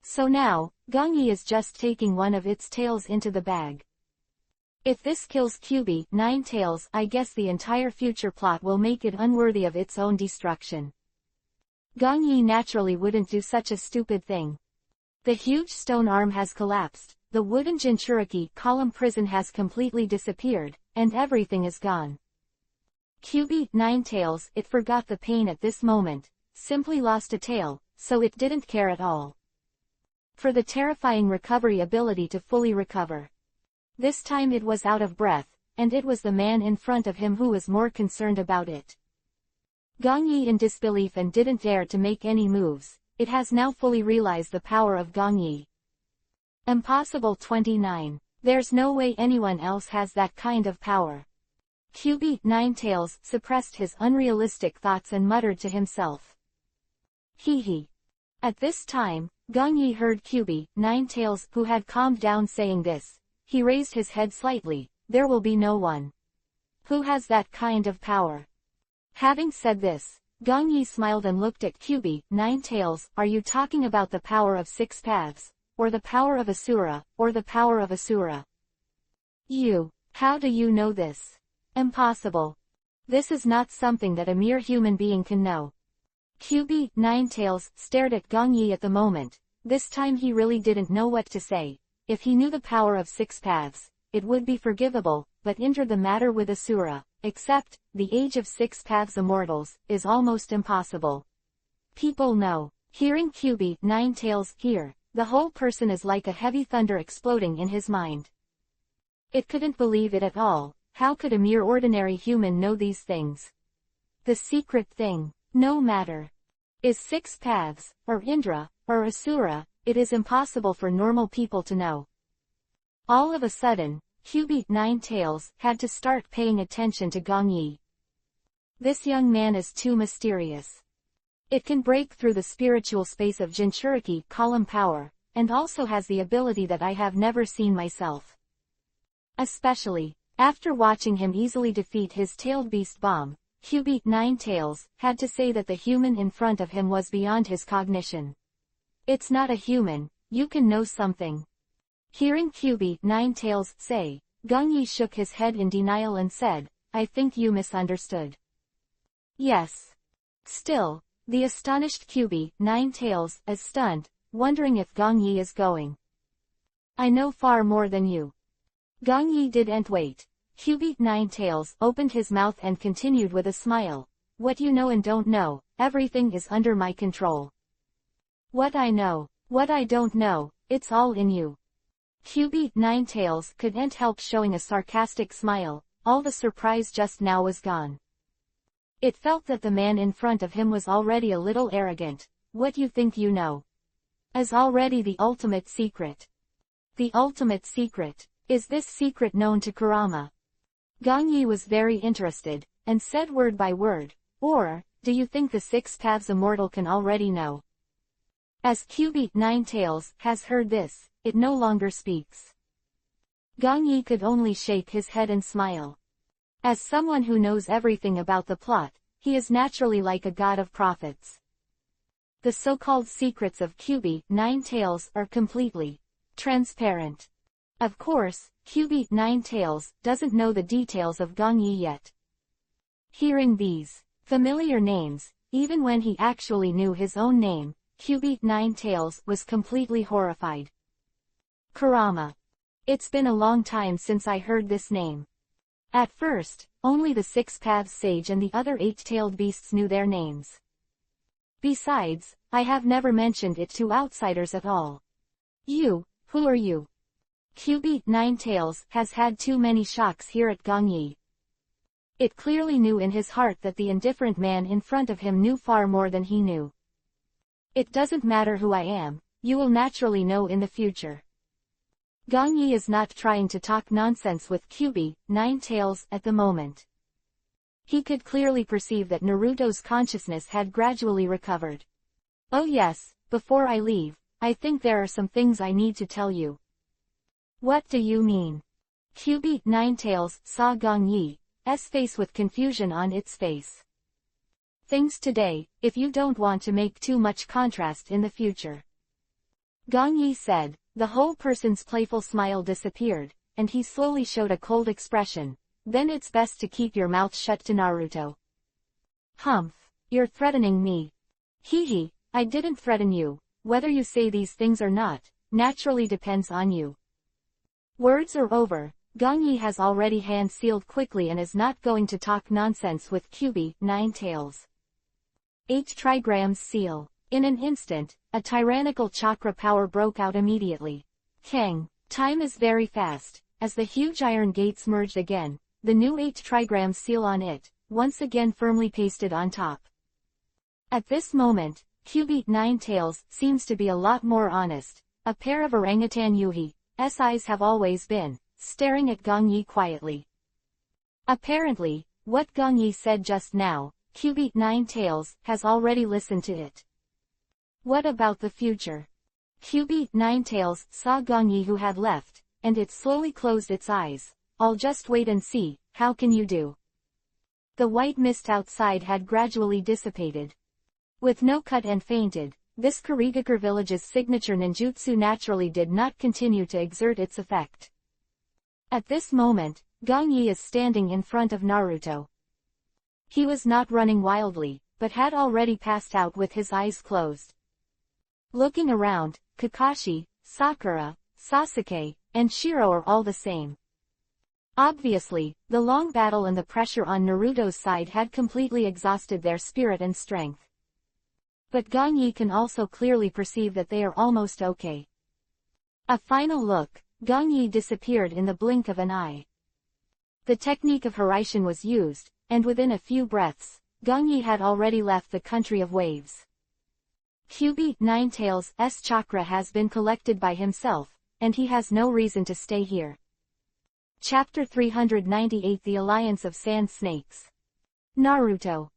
So now, Gong Yi is just taking one of its tails into the bag. If this kills Kyuubi, Nine Tails, I guess the entire future plot will make it unworthy of its own destruction. Gong Yi naturally wouldn't do such a stupid thing. The huge stone arm has collapsed, the wooden Jinchuriki column prison has completely disappeared, and everything is gone. Kyuubi, Nine Tails, it forgot the pain at this moment, simply lost a tail, so it didn't care at all. For the terrifying recovery ability to fully recover. This time it was out of breath, and it was the man in front of him who was more concerned about it. Gong Yi in disbelief and didn't dare to make any moves. It has now fully realized the power of Gong Yi. Impossible 29. There's no way anyone else has that kind of power. Kyuubi, Nine Tails, suppressed his unrealistic thoughts and muttered to himself. Hee. At this time, Gong Yi heard Kyuubi, Nine Tails, who had calmed down saying this. He raised his head slightly. There will be no one who has that kind of power. Having said this, Gongyi smiled and looked at Kyubi. Nine Tails, are you talking about the power of 6 paths, or the power of Asura, or the power of Asura? How do you know this? Impossible. This is not something that a mere human being can know. Kyubi, Nine Tails, stared at Gongyi at the moment. This time he really didn't know what to say. If he knew the power of 6 paths, it would be forgivable, but enter the matter with Asura, except, the age of 6 paths immortals, is almost impossible. People know. Hearing Kyubi, Nine Tails, here, the whole person is like a heavy thunder exploding in his mind. It couldn't believe it at all. How could a mere ordinary human know these things? The secret thing, no matter, is 6 paths, or Indra, or Asura, it is impossible for normal people to know. All of a sudden, Kyubi, Nine Tails, had to start paying attention to Gongyi. This young man is too mysterious. It can break through the spiritual space of Jinchuriki column power, and also has the ability that I have never seen myself. Especially, after watching him easily defeat his tailed beast bomb, Kyubi, Nine Tails, had to say that the human in front of him was beyond his cognition. It's not a human, you can know something. Hearing Kyubi, Nine Tails, say, Gongyi shook his head in denial and said, I think you misunderstood. Yes. Still, the astonished Kyubi, Nine Tails, is stunned, wondering if Gongyi is going. I know far more than you. Gongyi didn't wait. Kyubi, Nine Tails, opened his mouth and continued with a smile. What you know and don't know, everything is under my control. What I know, what I don't know, it's all in you. Kyubi, Nine Tails, couldn't help showing a sarcastic smile. All the surprise just now was gone. It felt that the man in front of him was already a little arrogant. What you think you know is already the ultimate secret. The ultimate secret. Is this secret known to Kurama? Gongyi was very interested, and said word by word, or, do you think the 6 paths immortal can already know? As Kyubi, Nine Tails, has heard this, it no longer speaks. Gongyi could only shake his head and smile. As someone who knows everything about the plot, he is naturally like a god of prophets. The so-called secrets of Kyubi, Nine Tails, are completely transparent. Of course, Kyubi, Nine Tails, doesn't know the details of Gongyi yet. Hearing these familiar names, even when he actually knew his own name, Kyubi, Nine Tails, was completely horrified. Kurama. It's been a long time since I heard this name. At first, only the 6 paths sage and the other 8-tailed beasts knew their names. Besides, I have never mentioned it to outsiders at all. You, who are you? Kyubi, Nine Tails, has had too many shocks here at Gongyi. It clearly knew in his heart that the indifferent man in front of him knew far more than he knew. It doesn't matter who I am, you will naturally know in the future. Gongyi is not trying to talk nonsense with Kyubi, Nine Tails, at the moment. He could clearly perceive that Naruto's consciousness had gradually recovered. Oh yes, before I leave, I think there are some things I need to tell you. What do you mean? Kyubi, Nine Tails, saw Gongyi's face with confusion on its face. Things today, if you don't want to make too much contrast in the future. Gongyi said. The whole person's playful smile disappeared, and he slowly showed a cold expression. Then it's best to keep your mouth shut to Naruto. Humph, you're threatening me. Hee, I didn't threaten you. Whether you say these things or not, naturally depends on you. Words are over. Gongyi has already hand-sealed quickly and is not going to talk nonsense with Kyubi, Nine Tails. 8 trigrams seal. In an instant, a tyrannical chakra power broke out immediately. Kang. Time is very fast. As the huge iron gates merged again, the new 8 trigram seal on it, once again firmly pasted on top. At this moment, Kyubi, Nine Tails, seems to be a lot more honest. A pair of orangutan Yuhi's eyes have always been staring at Gongyi quietly. Apparently, what Gongyi said just now, Kyubi, Nine Tails, has already listened to it. What about the future? Kyubi, Nine Tails, saw Gongyi who had left, and it slowly closed its eyes. I'll just wait and see, how can you do? The white mist outside had gradually dissipated. With no cut and fainted, this Kurigakure village's signature ninjutsu naturally did not continue to exert its effect. At this moment, Gongyi is standing in front of Naruto. He was not running wildly, but had already passed out with his eyes closed. Looking around, Kakashi, Sakura, Sasuke, and Shiro are all the same. Obviously, the long battle and the pressure on Naruto's side had completely exhausted their spirit and strength. But Gongyi can also clearly perceive that they are almost okay. A final look, Gongyi disappeared in the blink of an eye. The technique of Hiraishin was used, and within a few breaths, Gongyi had already left the country of waves. Kyubi Ninetails' chakra has been collected by himself, and he has no reason to stay here. Chapter 398 The Alliance of Sand Snakes. Naruto.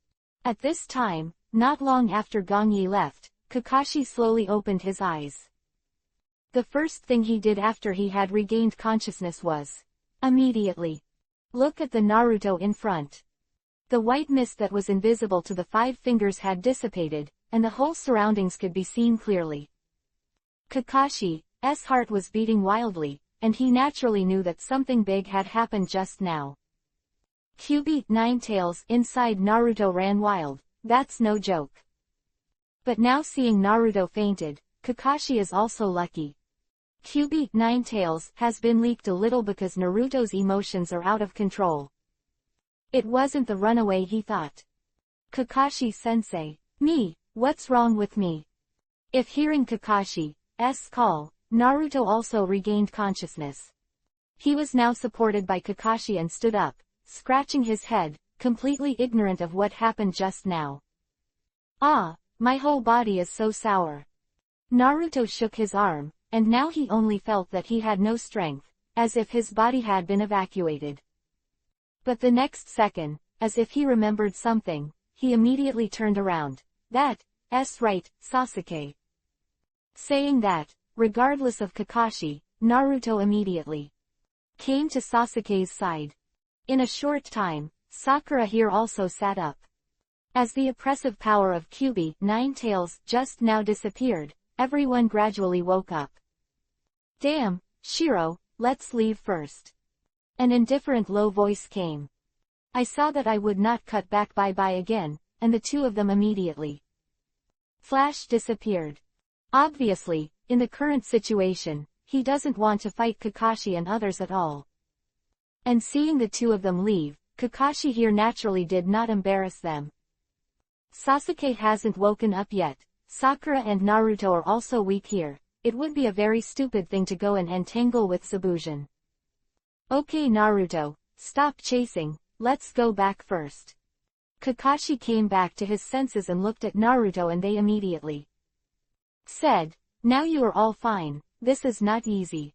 At this time, not long after Gongyi left, Kakashi slowly opened his eyes. The first thing he did after he had regained consciousness was immediately look at the Naruto in front. The white mist that was invisible to the five fingers had dissipated, and the whole surroundings could be seen clearly. Kakashi's heart was beating wildly, and he naturally knew that something big had happened just now. Kyubi Ninetails inside Naruto ran wild. That's no joke. But now seeing Naruto fainted, Kakashi is also lucky. Kyubi Ninetails has been leaked a little because Naruto's emotions are out of control. It wasn't the runaway he thought. Kakashi-sensei. Me, what's wrong with me? If hearing Kakashi's call, Naruto also regained consciousness. He was now supported by Kakashi and stood up, scratching his head, completely ignorant of what happened just now. Ah, my whole body is so sour. Naruto shook his arm, and now he only felt that he had no strength, as if his body had been evacuated. But the next second, as if he remembered something, he immediately turned around. That's right, Sasuke. Saying that, regardless of Kakashi, Naruto immediately came to Sasuke's side. In a short time, Sakura here also sat up. As the oppressive power of Kyubi Ninetails just now disappeared, everyone gradually woke up. Damn, Shiro, let's leave first. An indifferent low voice came. I saw that I would not cut back bye-bye again, and the two of them immediately flash disappeared. Obviously, in the current situation, he doesn't want to fight Kakashi and others at all. And seeing the two of them leave, Kakashi here naturally did not embarrass them. Sasuke hasn't woken up yet, Sakura and Naruto are also weak here, it would be a very stupid thing to go and entangle with Zabujan. Okay Naruto, stop chasing, let's go back first. Kakashi came back to his senses and looked at Naruto and they immediately said, now you are all fine, this is not easy.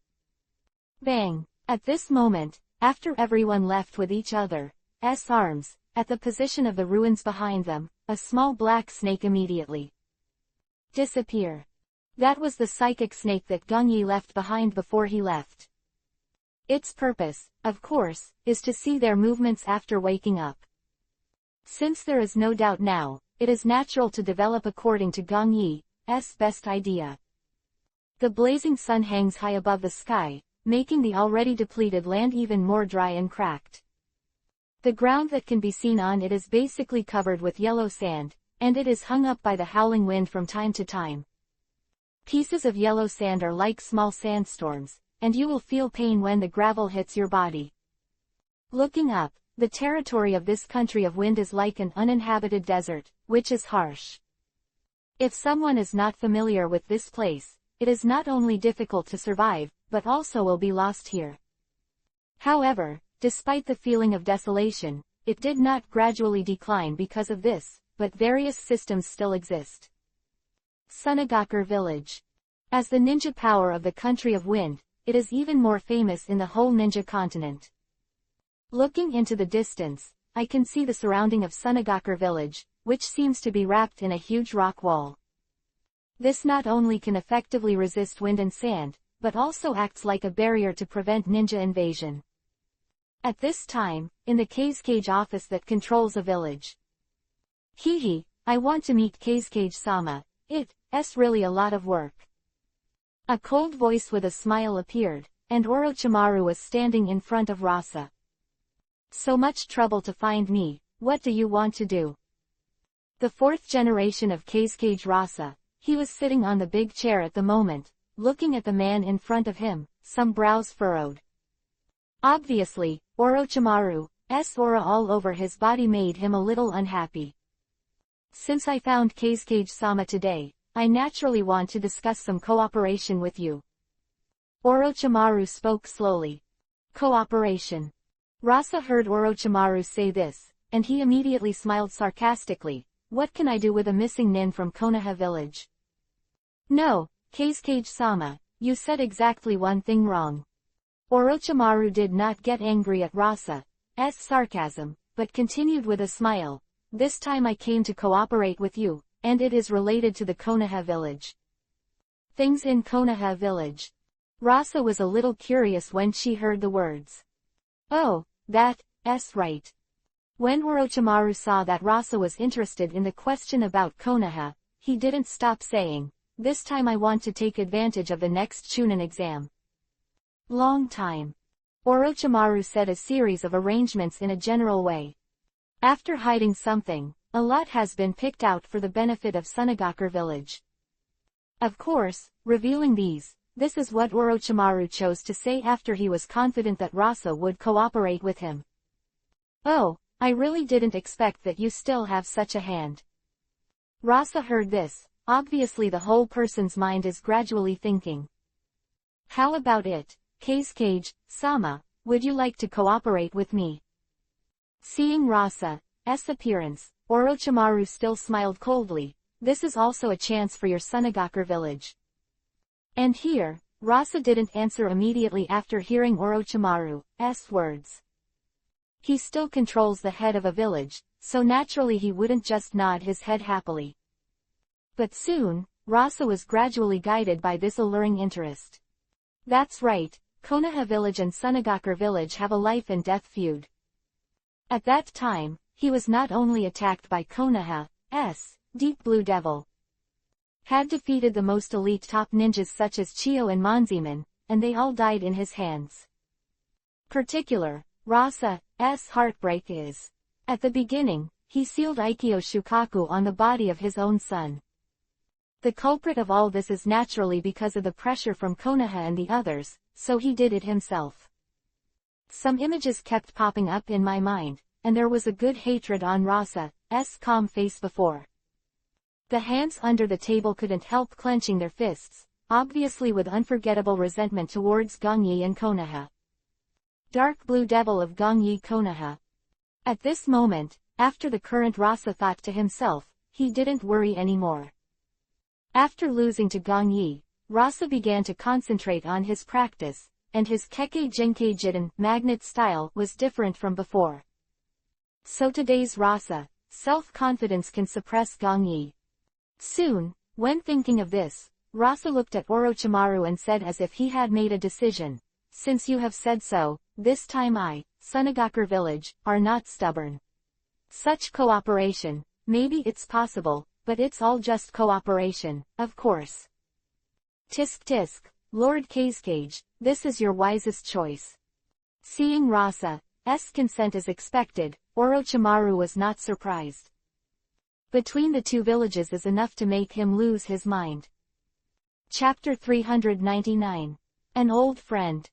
Bang! At this moment, after everyone left with each other's arms, at the position of the ruins behind them, a small black snake immediately disappear. That was the psychic snake that Gongyi left behind before he left. Its purpose, of course, is to see their movements after waking up. Since there is no doubt now, it is natural to develop according to Gongyi's best idea. The blazing sun hangs high above the sky, making the already depleted land even more dry and cracked. The ground that can be seen on it is basically covered with yellow sand, and it is hung up by the howling wind from time to time. Pieces of yellow sand are like small sandstorms, and you will feel pain when the gravel hits your body. Looking up, the territory of this country of wind is like an uninhabited desert, which is harsh. If someone is not familiar with this place, it is not only difficult to survive, but also will be lost here. However, despite the feeling of desolation, it did not gradually decline because of this, but various systems still exist. Sunagakure Village. As the ninja power of the country of wind, it is even more famous in the whole ninja continent. Looking into the distance, I can see the surrounding of Sunagakure Village, which seems to be wrapped in a huge rock wall. This not only can effectively resist wind and sand, but also acts like a barrier to prevent ninja invasion. At this time, in the Kazekage office that controls a village. Hehe, I want to meet Kazekage-sama. It's really a lot of work. A cold voice with a smile appeared, and Orochimaru was standing in front of Rasa. So much trouble to find me, what do you want to do? The fourth generation of Kazekage Rasa, he was sitting on the big chair at the moment, looking at the man in front of him, some brows furrowed. Obviously, Orochimaru's aura all over his body made him a little unhappy. Since I found Kazekage-sama today, I naturally want to discuss some cooperation with you. Orochimaru spoke slowly. Cooperation. Rasa heard Orochimaru say this, and he immediately smiled sarcastically. What can I do with a missing nin from Konoha village? No, Kazekage-sama, you said exactly one thing wrong. Orochimaru did not get angry at Rasa's sarcasm, but continued with a smile. This time I came to cooperate with you, and it is related to the Konoha village. Things in Konoha village. Rasa was a little curious when she heard the words. Oh, that's right. When Orochimaru saw that Rasa was interested in the question about Konoha, he didn't stop saying, this time I want to take advantage of the next Chunin exam. Long time. Orochimaru said a series of arrangements in a general way. After hiding something, a lot has been picked out for the benefit of Sunagakur village. Of course, revealing this is what Orochimaru chose to say after he was confident that Rasa would cooperate with him. Oh, I really didn't expect that you still have such a hand. Rasa heard this, obviously the whole person's mind is gradually thinking. How about it, Kazekage-sama, would you like to cooperate with me? Seeing Rasa's appearance, Orochimaru still smiled coldly. This is also a chance for your Sunagakur village. And here, Rasa didn't answer immediately after hearing Orochimaru's words. He still controls the head of a village, so naturally he wouldn't just nod his head happily. But soon, Rasa was gradually guided by this alluring interest. That's right, Konoha village and Sunagakur village have a life and death feud. At that time, he was not only attacked by Konoha's Deep Blue Devil, had defeated the most elite top ninjas such as Chiyo and Monziman, and they all died in his hands. Particular, Rasa's heartbreak is. At the beginning, he sealed Aikyo Shukaku on the body of his own son. The culprit of all this is naturally because of the pressure from Konoha and the others, so he did it himself. Some images kept popping up in my mind, and there was a good hatred on Rasa's calm face before. The hands under the table couldn't help clenching their fists, obviously with unforgettable resentment towards Gongyi and Konoha. Dark Blue Devil of Gongyi Konoha. At this moment, after the current Rasa thought to himself, he didn't worry anymore. After losing to Gongyi, Rasa began to concentrate on his practice, and his Kekkei Genkei Jiten magnet style was different from before. So today's Rasa, self-confidence can suppress Gongyi. Soon, when thinking of this, Rasa looked at Orochimaru and said as if he had made a decision, since you have said so, this time Sunagakur village, are not stubborn. Such cooperation, maybe it's possible, but it's all just cooperation, of course. Tisk tisk, Lord Kazekage, this is your wisest choice. Seeing Rasa's consent as expected, Orochimaru was not surprised. Between the two villages is enough to make him lose his mind. Chapter 399. An old friend.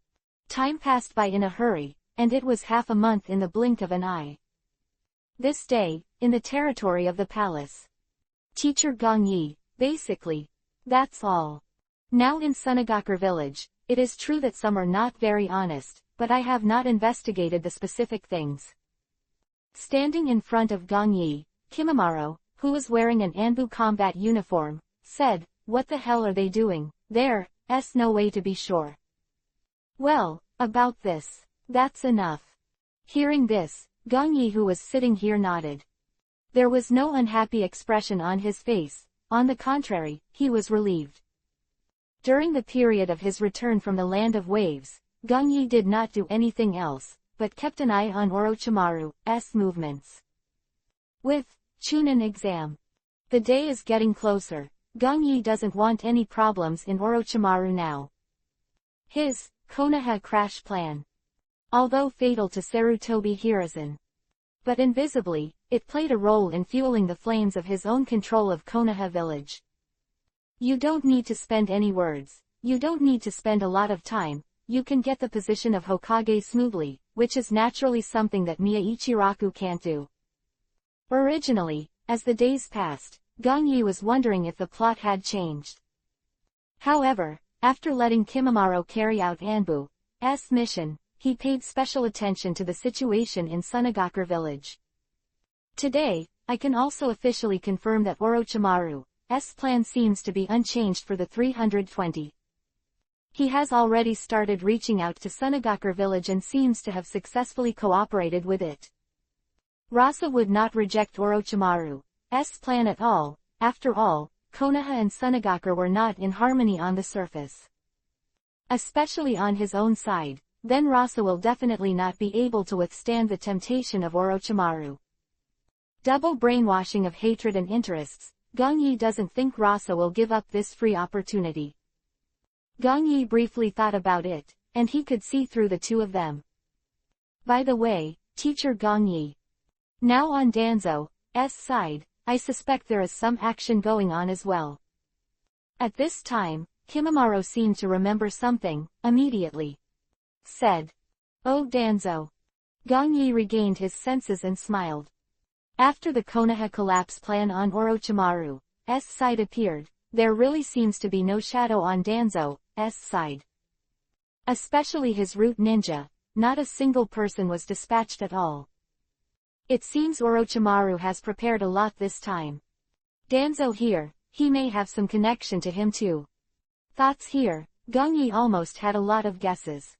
Time passed by in a hurry, and it was half a month in the blink of an eye. This day, in the territory of the palace. Teacher Gongyi, basically. That's all. Now in Sunagakur village, it is true that some are not very honest, but I have not investigated the specific things. Standing in front of Gongyi, Kimimaro, who was wearing an Anbu combat uniform, said, "What the hell are they doing? There's no way to be sure." Well, about this. That's enough. Hearing this, Gongyi who was sitting here nodded. There was no unhappy expression on his face, on the contrary, he was relieved. During the period of his return from the Land of Waves, Gongyi did not do anything else, but kept an eye on Orochimaru's movements. With Chunin exam, the day is getting closer. Gongyi doesn't want any problems in Orochimaru now. His Konoha crash plan, although fatal to Sarutobi Hiruzen, but invisibly, it played a role in fueling the flames of his own control of Konoha village. You don't need to spend any words, you don't need to spend a lot of time, you can get the position of Hokage smoothly, which is naturally something that Miya Ichiraku can't do. Originally, as the days passed, Gongyi was wondering if the plot had changed. However, after letting Kimimaro carry out Anbu's mission, he paid special attention to the situation in Sunagakure village. Today, I can also officially confirm that Orochimaru's plan seems to be unchanged for the 320. He has already started reaching out to Sunagakure village and seems to have successfully cooperated with it. Rasa would not reject Orochimaru's plan at all. After all, Konoha and Sunagakure were not in harmony on the surface. Especially on his own side, then Rasa will definitely not be able to withstand the temptation of Orochimaru. Double brainwashing of hatred and interests, Gongyi doesn't think Rasa will give up this free opportunity. Gongyi briefly thought about it, and he could see through the two of them. By the way, Teacher Gongyi. Now on Danzo's side, I suspect there is some action going on as well. At this time, Kimimaro seemed to remember something, immediately said, "Oh Danzo." Gongyi regained his senses and smiled. After the Konoha collapse plan on Orochimaru's side appeared, there really seems to be no shadow on Danzo's side. Especially his root ninja, not a single person was dispatched at all. It seems Orochimaru has prepared a lot this time. Danzo here, he may have some connection to him too. Thoughts here, Gongyi almost had a lot of guesses.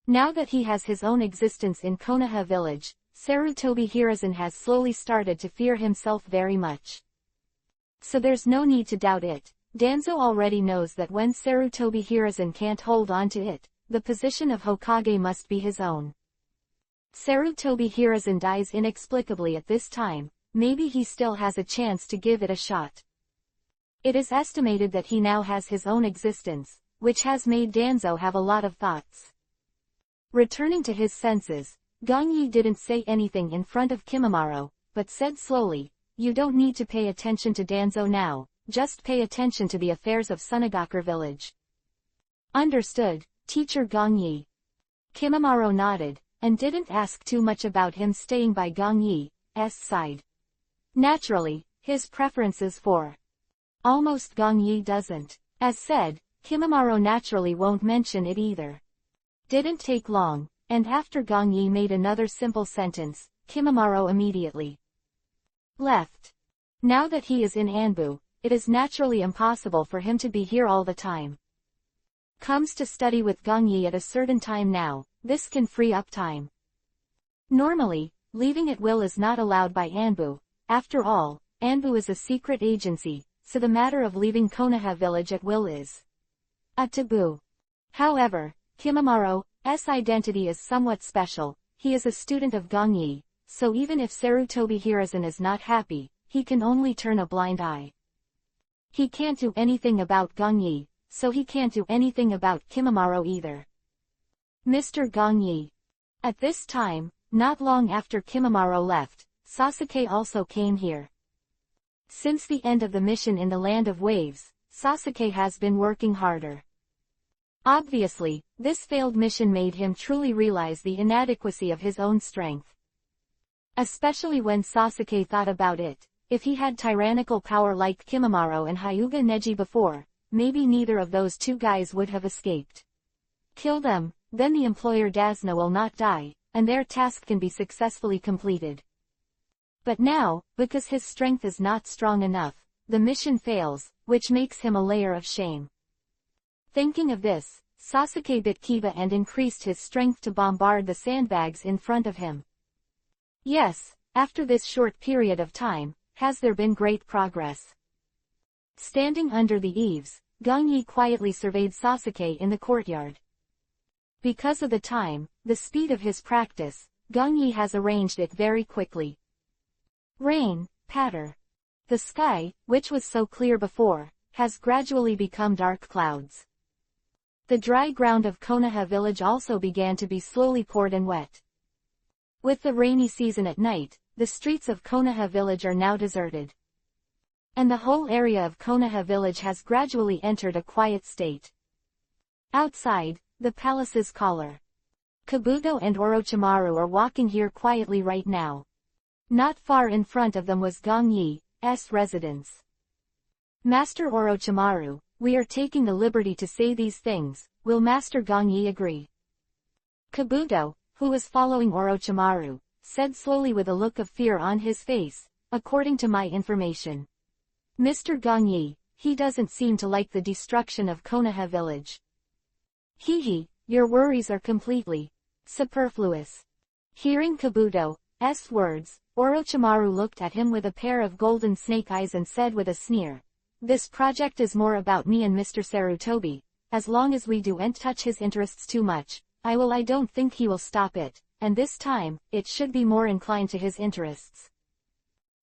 Now that he has his own existence in Konoha village, Sarutobi Hiruzen has slowly started to fear himself very much. So there's no need to doubt it. Danzo already knows that when Sarutobi Hiruzen can't hold on to it, the position of Hokage must be his own. Sarutobi Hiruzen dies inexplicably at this time, maybe he still has a chance to give it a shot. It is estimated that he now has his own existence, which has made Danzo have a lot of thoughts. Returning to his senses, Gongyi didn't say anything in front of Kimimaro, but said slowly, "You don't need to pay attention to Danzo now, just pay attention to the affairs of Sunagakure village." Understood, Teacher Gongyi. Kimimaro nodded, and didn't ask too much about him staying by Gongyi's side. Naturally, his preferences for almost Gongyi doesn't. As said, Kimimaro naturally won't mention it either. Didn't take long, and after Gongyi made another simple sentence, Kimimaro immediately left. Now that he is in Anbu, it is naturally impossible for him to be here all the time. Comes to study with Gongyi at a certain time now, this can free up time. Normally, leaving at will is not allowed by Anbu. After all, Anbu is a secret agency, so the matter of leaving Konoha village at will is a taboo. However, Kimimaro's identity is somewhat special. He is a student of Gongyi, so even if Sarutobi Hiruzen is not happy, he can only turn a blind eye. He can't do anything about Gongyi, so he can't do anything about Kimimaro either. Mr. Gongyi. At this time, not long after Kimimaro left, Sasuke also came here. Since the end of the mission in the Land of Waves, Sasuke has been working harder. Obviously, this failed mission made him truly realize the inadequacy of his own strength. Especially when Sasuke thought about it, if he had tyrannical power like Kimimaro and Hyuga Neji before, maybe neither of those two guys would have escaped. Kill them, then the employer Dasna will not die, and their task can be successfully completed. But now, because his strength is not strong enough, the mission fails, which makes him a layer of shame. Thinking of this, Sasuke bit Kiba and increased his strength to bombard the sandbags in front of him. Yes, after this short period of time, has there been great progress. Standing under the eaves, Gongyi quietly surveyed Sasuke in the courtyard. Because of the time, the speed of his practice, Gong Yi has arranged it very quickly. Rain, patter. The sky, which was so clear before, has gradually become dark clouds. The dry ground of Konoha village also began to be slowly poured and wet. With the rainy season at night, the streets of Konoha village are now deserted. And the whole area of Konoha village has gradually entered a quiet state. Outside, the palace's caller. Kabuto and Orochimaru are walking here quietly right now. Not far in front of them was Gong Yi's residence. Master Orochimaru, we are taking the liberty to say these things, will Master Gong Yi agree? Kabuto, who was following Orochimaru, said slowly with a look of fear on his face, according to my information. Mr. Gong Yi, he doesn't seem to like the destruction of Konoha village. Your worries are completely superfluous. Hearing Kabuto's words, Orochimaru looked at him with a pair of golden snake eyes and said with a sneer, "This project is more about me and Mr. Sarutobi. As long as we don't touch his interests too much, I don't think he will stop it, and this time, it should be more inclined to his interests."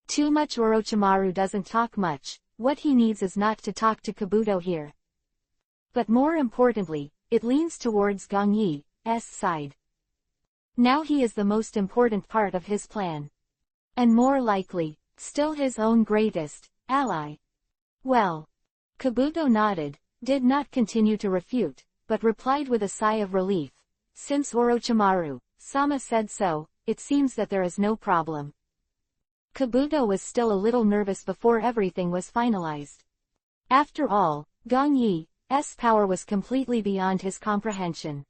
Too much. Orochimaru doesn't talk much, what he needs is not to talk to Kabuto here. But more importantly, it leans towards Gong Yi's side. Now he is the most important part of his plan. And more likely, still his own greatest ally. Well. Kabuto nodded, did not continue to refute, but replied with a sigh of relief. Since Orochimaru-sama said so, it seems that there is no problem. Kabuto was still a little nervous before everything was finalized. After all, Gong Yi's power was completely beyond his comprehension.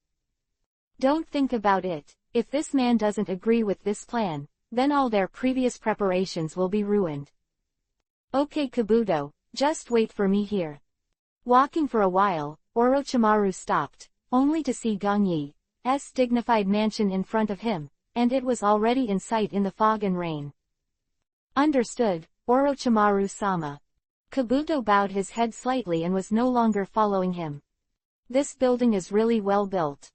Don't think about it. If this man doesn't agree with this plan, then all their previous preparations will be ruined. Okay Kabuto, just wait for me here. Walking for a while, Orochimaru stopped, only to see Gong Yi's dignified mansion in front of him, and it was already in sight in the fog and rain. Understood, Orochimaru-sama. Kabuto bowed his head slightly and was no longer following him. This building is really well built.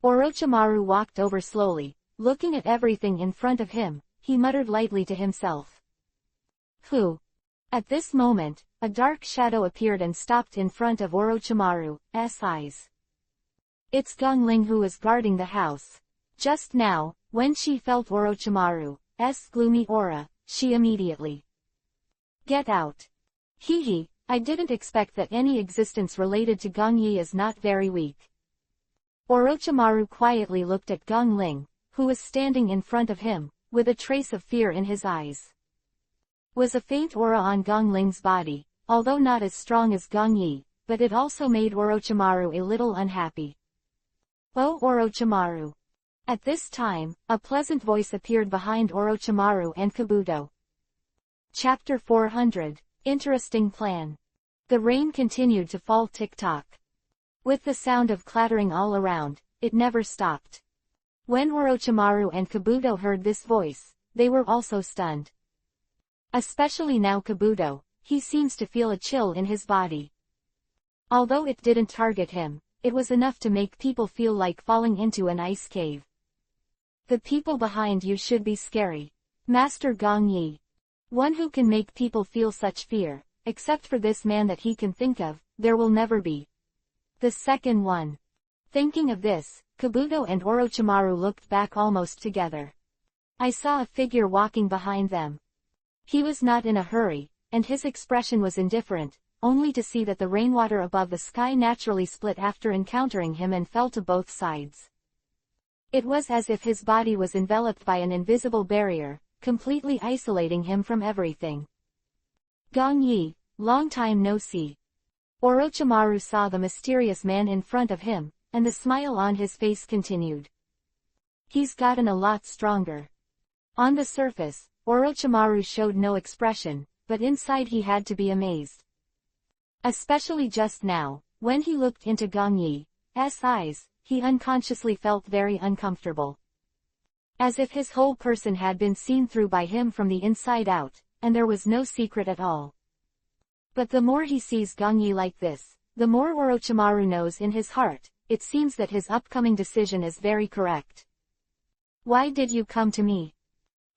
Orochimaru walked over slowly, looking at everything in front of him. He muttered lightly to himself. Who? At this moment, a dark shadow appeared and stopped in front of Orochimaru's eyes. It's Gong Ling who is guarding the house. Just now, when she felt Orochimaru's gloomy aura, she immediately get out. I didn't expect that any existence related to Gong Yi is not very weak. Orochimaru quietly looked at Gong Ling, who was standing in front of him, with a trace of fear in his eyes. Was a faint aura on Gong Ling's body, although not as strong as Gong Yi, but it also made Orochimaru a little unhappy. Oh Orochimaru. At this time, a pleasant voice appeared behind Orochimaru and Kabuto. Chapter 400. Interesting plan. The rain continued to fall tick-tock. With the sound of clattering all around, it never stopped. When Orochimaru and Kabuto heard this voice, they were also stunned. Especially now Kabuto, he seems to feel a chill in his body. Although it didn't target him, it was enough to make people feel like falling into an ice cave. The people behind you should be scary. Master Gong Yi. One who can make people feel such fear, except for this man that he can think of, there will never be. The second one. Thinking of this, Kabuto and Orochimaru looked back almost together. I saw a figure walking behind them. He was not in a hurry, and his expression was indifferent, only to see that the rainwater above the sky naturally split after encountering him and fell to both sides. It was as if his body was enveloped by an invisible barrier, completely isolating him from everything. Gong Yi, long time no see. Orochimaru saw the mysterious man in front of him, and the smile on his face continued. He's gotten a lot stronger. On the surface, Orochimaru showed no expression, but inside he had to be amazed. Especially just now, when he looked into Gong Yi's eyes, he unconsciously felt very uncomfortable. As if his whole person had been seen through by him from the inside out, and there was no secret at all. But the more he sees Gong Yi like this, the more Orochimaru knows in his heart, it seems that his upcoming decision is very correct. Why did you come to me?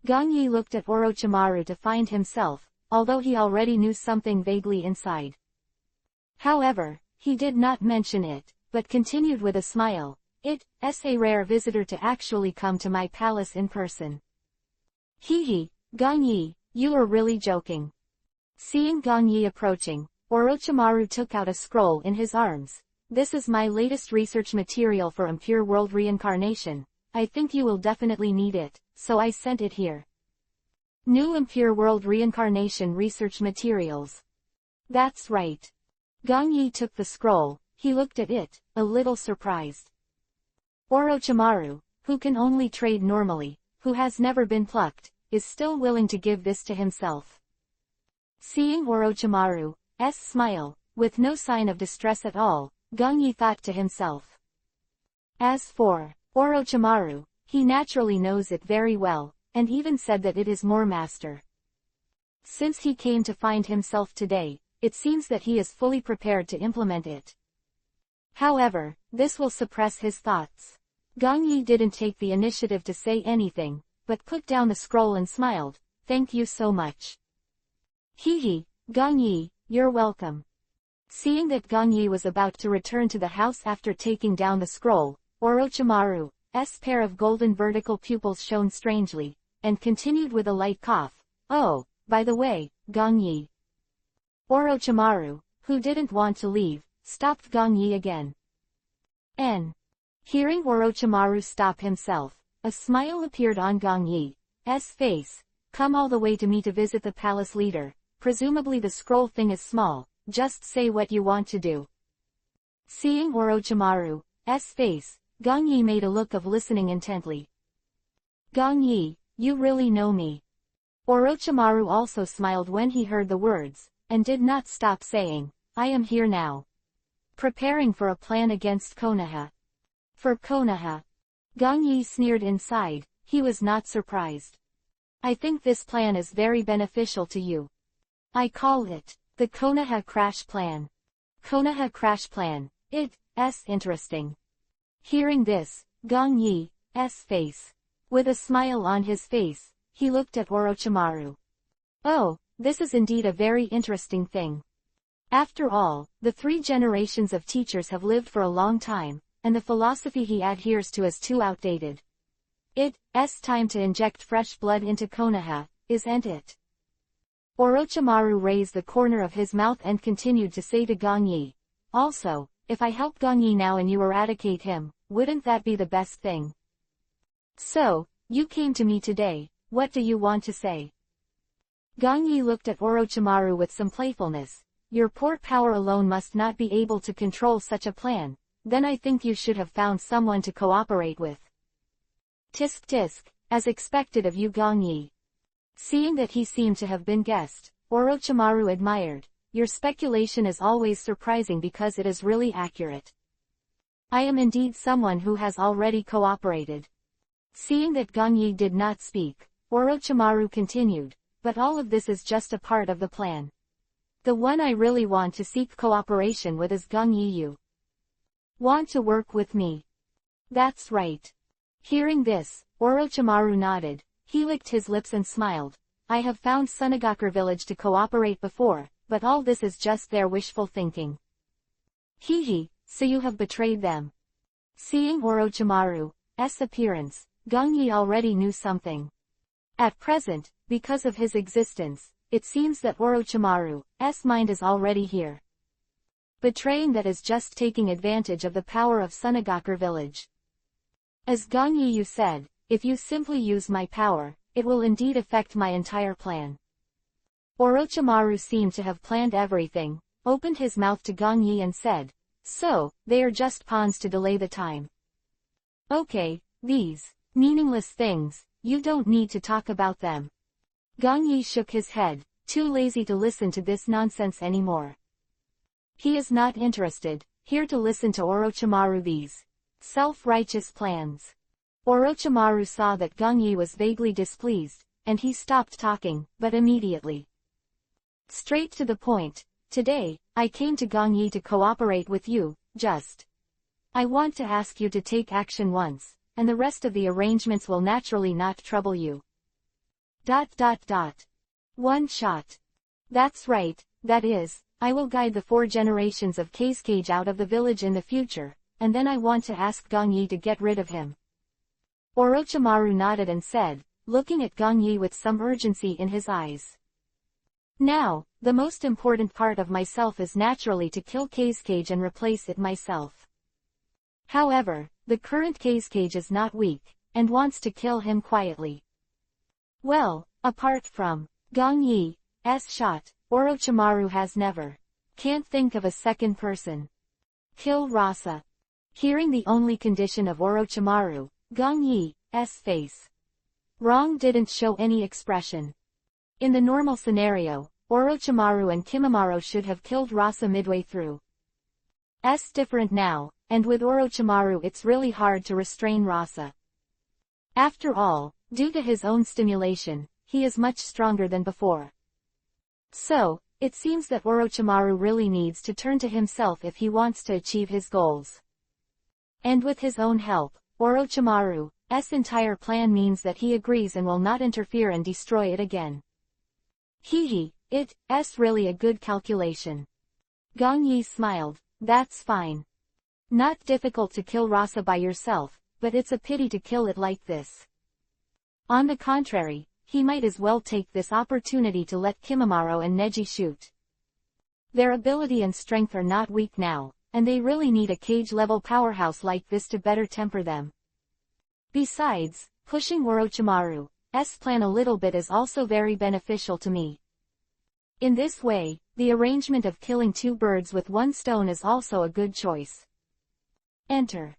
Gangyi looked at Orochimaru to find himself, although he already knew something vaguely inside. However, he did not mention it, but continued with a smile. It's a rare visitor to actually come to my palace in person. Hee, Gangyi, you are really joking. Seeing Gangyi approaching, Orochimaru took out a scroll in his arms. This is my latest research material for Impure World Reincarnation. I think you will definitely need it, so I sent it here. New Impure World Reincarnation Research Materials. That's right. Gangyi took the scroll, he looked at it, a little surprised. Orochimaru, who can only trade normally, who has never been plucked, is still willing to give this to himself. Seeing Orochimaru's smile, with no sign of distress at all, Gangyi thought to himself. As for Orochimaru, he naturally knows it very well, and even said that it is more master. Since he came to find himself today, it seems that he is fully prepared to implement it. However, this will suppress his thoughts. Gangyi didn't take the initiative to say anything, but put down the scroll and smiled. Thank you so much. Hee, Gangyi, you're welcome. Seeing that Gangyi was about to return to the house after taking down the scroll, Orochimaru's pair of golden vertical pupils shone strangely, and continued with a light cough. Oh, by the way, Gangyi. Orochimaru, who didn't want to leave, stopped Gangyi again. Hearing Orochimaru stop himself, a smile appeared on Gangyi's face. Come all the way to me to visit the palace leader, presumably the scroll thing is small, just say what you want to do. Seeing Orochimaru's face, Gangyi made a look of listening intently. Gangyi, you really know me. Orochimaru also smiled when he heard the words, and did not stop saying, I am here now. Preparing for a plan against Konoha. For Konoha. Gangyi sneered inside, he was not surprised. I think this plan is very beneficial to you. I call it, the Konoha Crash Plan. Konoha Crash Plan, it's interesting. Hearing this, Gangyi's face. With a smile on his face, he looked at Orochimaru. Oh, this is indeed a very interesting thing. After all, the 3 generations of teachers have lived for a long time, and the philosophy he adheres to is too outdated. It's time to inject fresh blood into Konoha, isn't it? Orochimaru raised the corner of his mouth and continued to say to Gangyi. Also, if I help Gangyi now and you eradicate him, wouldn't that be the best thing? So, you came to me today, what do you want to say? Gangyi looked at Orochimaru with some playfulness. Your poor power alone must not be able to control such a plan. Then I think you should have found someone to cooperate with. Tisk tisk, as expected of you Gangyi. Seeing that he seemed to have been guessed, Orochimaru admired. Your speculation is always surprising because it is really accurate. I am indeed someone who has already cooperated. Seeing that Gangyi did not speak, Orochimaru continued, but all of this is just a part of the plan. The one I really want to seek cooperation with is Gangyi. You want to work with me? That's right. Hearing this, Orochimaru nodded, he licked his lips and smiled. I have found Sunagakur village to cooperate before, but all this is just their wishful thinking. Hee, so you have betrayed them. Seeing Orochimaru's appearance, Gangyi already knew something. At present, because of his existence, it seems that Orochimaru's mind is already here. Betraying that is just taking advantage of the power of Sunagakur village. As Gangyi you said, if you simply use my power, it will indeed affect my entire plan. Orochimaru seemed to have planned everything, opened his mouth to Gangyi and said, so, they are just pawns to delay the time. Okay, these meaningless things, you don't need to talk about them. Gangyi shook his head, too lazy to listen to this nonsense anymore. He is not interested, here to listen to Orochimaru these self-righteous plans. Orochimaru saw that Gangyi was vaguely displeased, and he stopped talking, but immediately. Straight to the point, today, I came to Gangyi to cooperate with you, just I want to ask you to take action once, and the rest of the arrangements will naturally not trouble you. ... One shot. That's right, that is, I will guide the 4 generations of Kage out of the village in the future, and then I want to ask Gongyi to get rid of him. Orochimaru nodded and said, looking at Gongyi with some urgency in his eyes. Now, the most important part of myself is naturally to kill Kage and replace it myself. However, the current Kage is not weak, and wants to kill him quietly. Well, apart from Gongyi's shot, Orochimaru has never. Can't think of a second person. Kill Rasa. Hearing the only condition of Orochimaru, Gongyi's face. Wrong didn't show any expression. In the normal scenario, Orochimaru and Kimimaro should have killed Rasa midway through. Different now, and with Orochimaru it's really hard to restrain Rasa. After all, due to his own stimulation, he is much stronger than before. So, it seems that Orochimaru really needs to turn to himself if he wants to achieve his goals. And with his own help, Orochimaru's entire plan means that he agrees and will not interfere and destroy it again. It's really a good calculation. Gongyi smiled, that's fine. Not difficult to kill Rasa by yourself, but it's a pity to kill it like this. On the contrary, he might as well take this opportunity to let Kimimaro and Neji shoot. Their ability and strength are not weak now, and they really need a Kage-level powerhouse like this to better temper them. Besides, pushing Orochimaru's plan a little bit is also very beneficial to me. In this way, the arrangement of killing 2 birds with 1 stone is also a good choice. Enter.